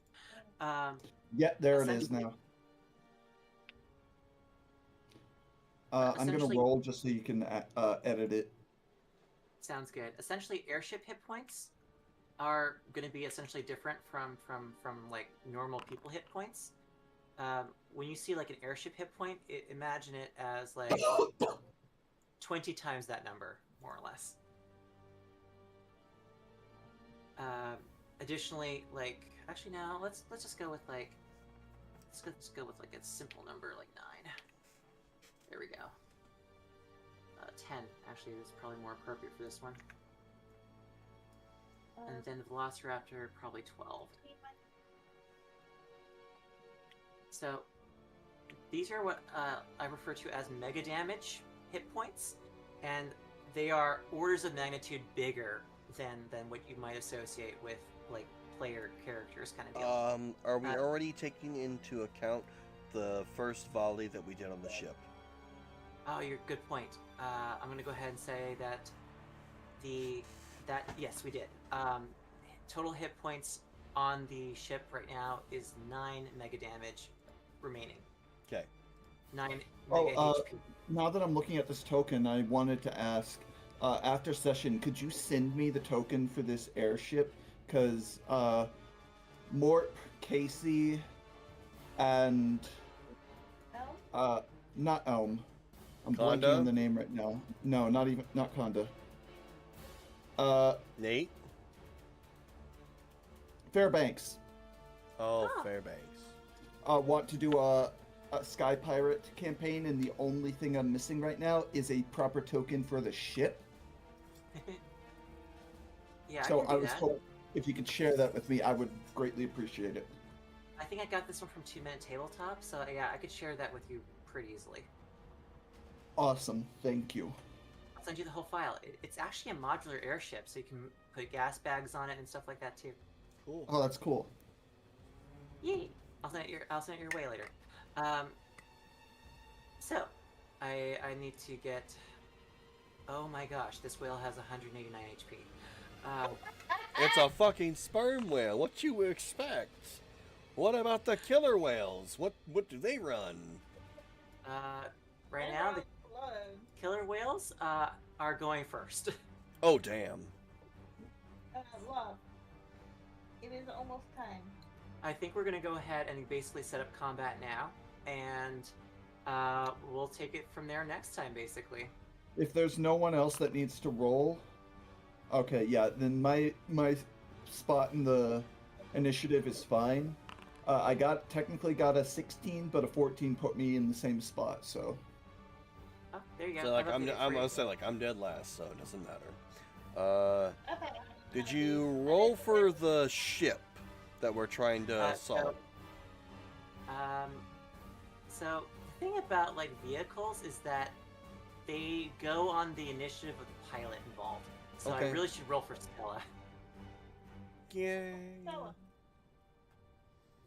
Yeah, there it is Essentially- now. I'm gonna essentially- roll just so you can edit it. Sounds good. Essentially, airship hit points are going to be essentially different from like normal people hit points. When you see like an airship hit point, imagine it as like 20 times that number, more or less. Additionally, like actually now let's just go with like let's go with like a simple number like 9. There we go. 10 actually is probably more appropriate for this one. And then the Velociraptor, probably 12. So, these are what I refer to as mega damage hit points, and they are orders of magnitude bigger than what you might associate with, like, player characters kind of deal. Are we already taking into account the first volley that we did on the ship? Oh, you're good point. I'm gonna go ahead and say that yes, we did. Total hit points on the ship right now is 9 mega damage remaining. Okay. 9 mega HP. Now that I'm looking at this token, I wanted to ask, after session, could you send me the token for this airship? Because Mort, Casey, and not Elm. I'm Conda? blanking on the name right now. No, not Conda. Nate? Fairbanks. Oh, Oh. Fairbanks. Want to do a Sky Pirate campaign, and the only thing I'm missing right now is a proper token for the ship. Yeah, So I can do that. hoping if you could share that with me, I would greatly appreciate it. I think I got this one from 2 Minute Tabletop, so yeah, I could share that with you pretty easily. Awesome, thank you. I'll send you the whole file. It's actually a modular airship, so you can put gas bags on it and stuff like that too. Cool. Oh, that's cool. Yay! I'll send it your way later. So, I need to get. Oh my gosh, this whale has 189 HP. It's a fucking sperm whale. What you expect? What about the killer whales? What do they run? Right now the killer whales are going first. Oh damn. Love. It is almost time. I think we're gonna go ahead and basically set up combat now, and we'll take it from there next time, basically. If there's no one else that needs to roll, okay, yeah, then my spot in the initiative is fine. I technically got a 16, but a 14 put me in the same spot, so. Oh, there you go. So like I've I'm updated for gonna you. say like I'm dead last, so it doesn't matter. Okay. Did you roll for the ship that we're trying to assault? So the thing about like vehicles is that they go on the initiative of the pilot involved. So I Okay. really should roll for Stella. Yay. Stella.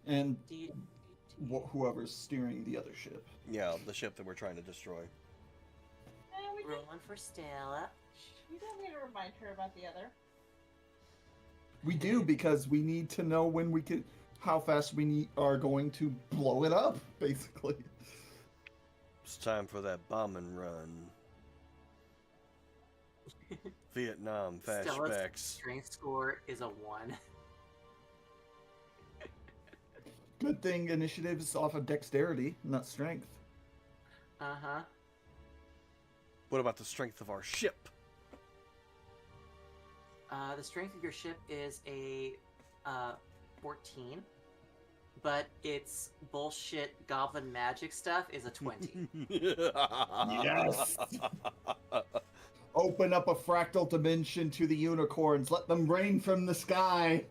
And Do you- whoever's steering the other ship. Yeah, the ship that we're trying to destroy. Rolling for Stella. You don't need to remind her about the other. We do, because we need to know when we can, how fast we are going to blow it up, basically. It's time for that bombing run. Vietnam Stella's flashbacks. strength score is a 1. Good thing initiative is off of dexterity, not strength. Uh-huh. What about the strength of our ship? The strength of your ship is a 14, but its bullshit goblin magic stuff is a 20. Yes! Open up a fractal dimension to the unicorns. Let them rain from the sky.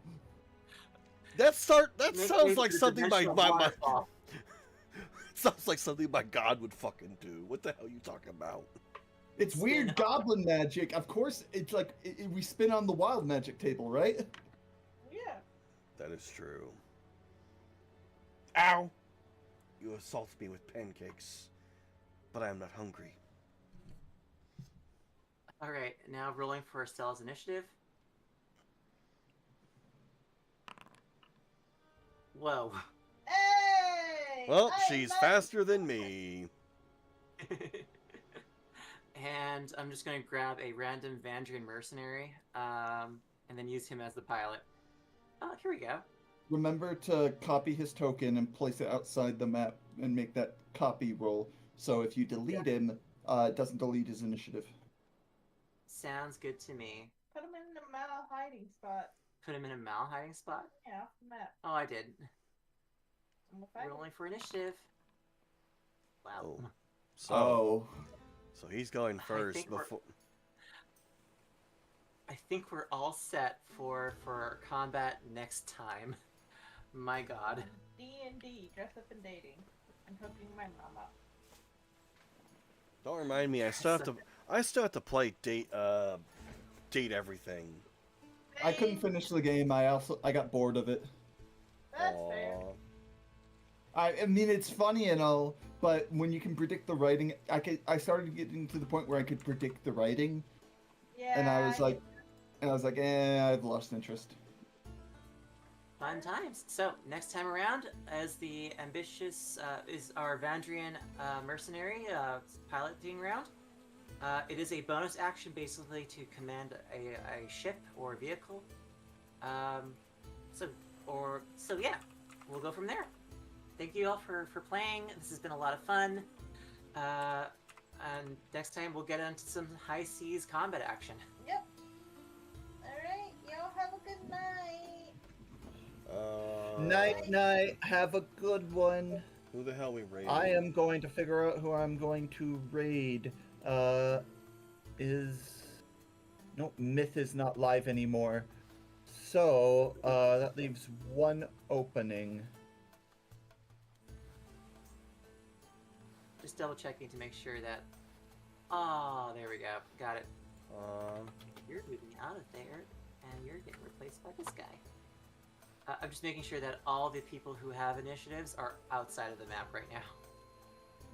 That Make sounds it like the something my dimensional my waterfall. sounds like something my god would fucking do. What the hell are you talking about? It's weird Spin goblin magic. Of course, it's like we spin on the wild magic table, right? Yeah. That is true. Ow! You assault me with pancakes. but I am not hungry. All right, now rolling for Stella's initiative. Whoa. Hey! Well, I she's like- faster than me. And I'm just going to grab a random Vandrian mercenary, and then use him as the pilot. Oh, here we go. Remember to copy his token and place it outside the map and make that copy roll. So if you delete him, it doesn't delete his initiative. Sounds good to me. Put him in the Mal hiding spot. Put him in a Mal hiding spot? Yeah, off the map. Oh, I did. I'm gonna find him. Rolling for initiative. Wow. Oh. So, Oh. so he's going I first think we're- before. I think we're all set for combat next time. My god. D&D, dress up and dating. I'm hooking my mom up. Don't remind me. I still have to play date everything. I couldn't finish the game. I got bored of it. That's fair. Aw. I mean, it's funny and all, but when you can predict the writing, I started getting to the point where I could predict the writing, Yeah. and I was like, I've lost interest. Fun times. So next time around, as the ambitious is our Vandrian mercenary piloting round. It is a bonus action basically to command a ship or vehicle. So yeah, we'll go from there. Thank you all for playing. This has been a lot of fun. And next time we'll get into some high seas combat action. Yep. Alright, y'all have a good night. Night. Have a good one. Who the hell we raiding? I am going to figure out who I'm going to raid. Myth is not live anymore. So, that leaves one opening. Just double checking to make sure that. Oh, there we go. Got it. You're moving out of there, and you're getting replaced by this guy. I'm just making sure that all the people who have initiatives are outside of the map right now.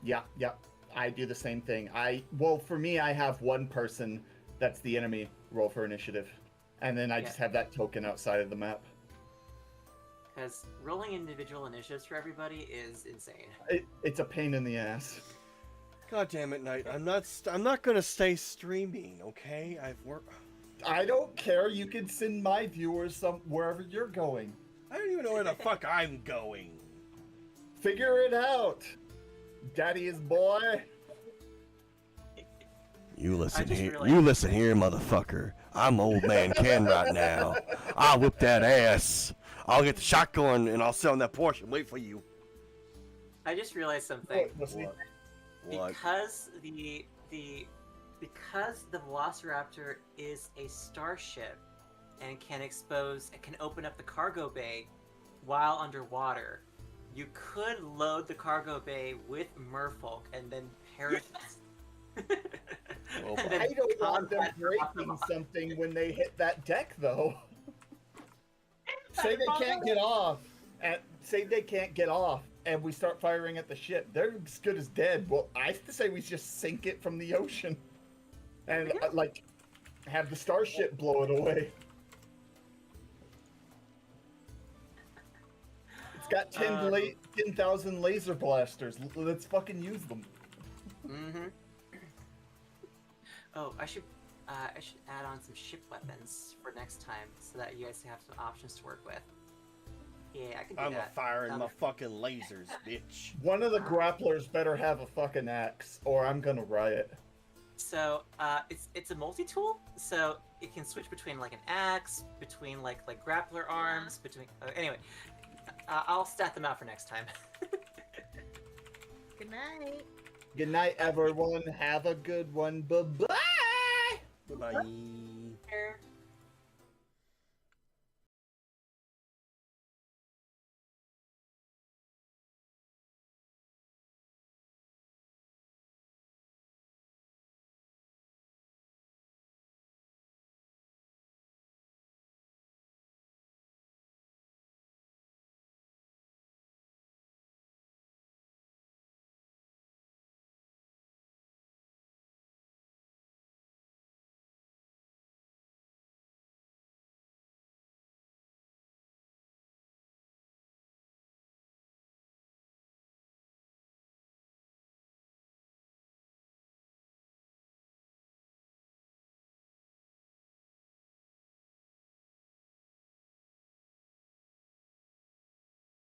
Yeah. I do the same thing. For me, I have one person that's the enemy roll for initiative. And then I just have that token outside of the map. Because rolling individual initiatives for everybody is insane. It's a pain in the ass. God damn it, Knight. I'm not gonna stay streaming, okay? I don't care. You can send my viewers wherever you're going. I don't even know where the fuck I'm going. Figure it out, daddy's boy. You listen just here. realized- You listen here, motherfucker. I'm old man Ken right now. I'll whip that ass. I'll get the shotgun and I'll sit on that porch and wait for you. I just realized something. What? Because because the Velociraptor is a starship and can open up the cargo bay while underwater, you could load the cargo bay with merfolk and then parachute. Well, And then I don't want them combat breaking off. something when they hit that deck, though. Say they can't get off, and we start firing at the ship. They're as good as dead. Well, I say we just sink it from the ocean, and have the starship blow it away. It's got 10,000 laser blasters. Let's fucking use them. Mm-hmm. Oh, I should add on some ship weapons for next time so that you guys have some options to work with. Yeah, I can do I'm that. firing my fucking lasers, bitch. One of the grapplers better have a fucking axe, or I'm gonna riot. So, it's a multi-tool, so it can switch between like an axe, between like grappler arms, between. Anyway, I'll stat them out for next time. Good night. Good night, everyone. Have a good one. Bye-bye. Bye. Here.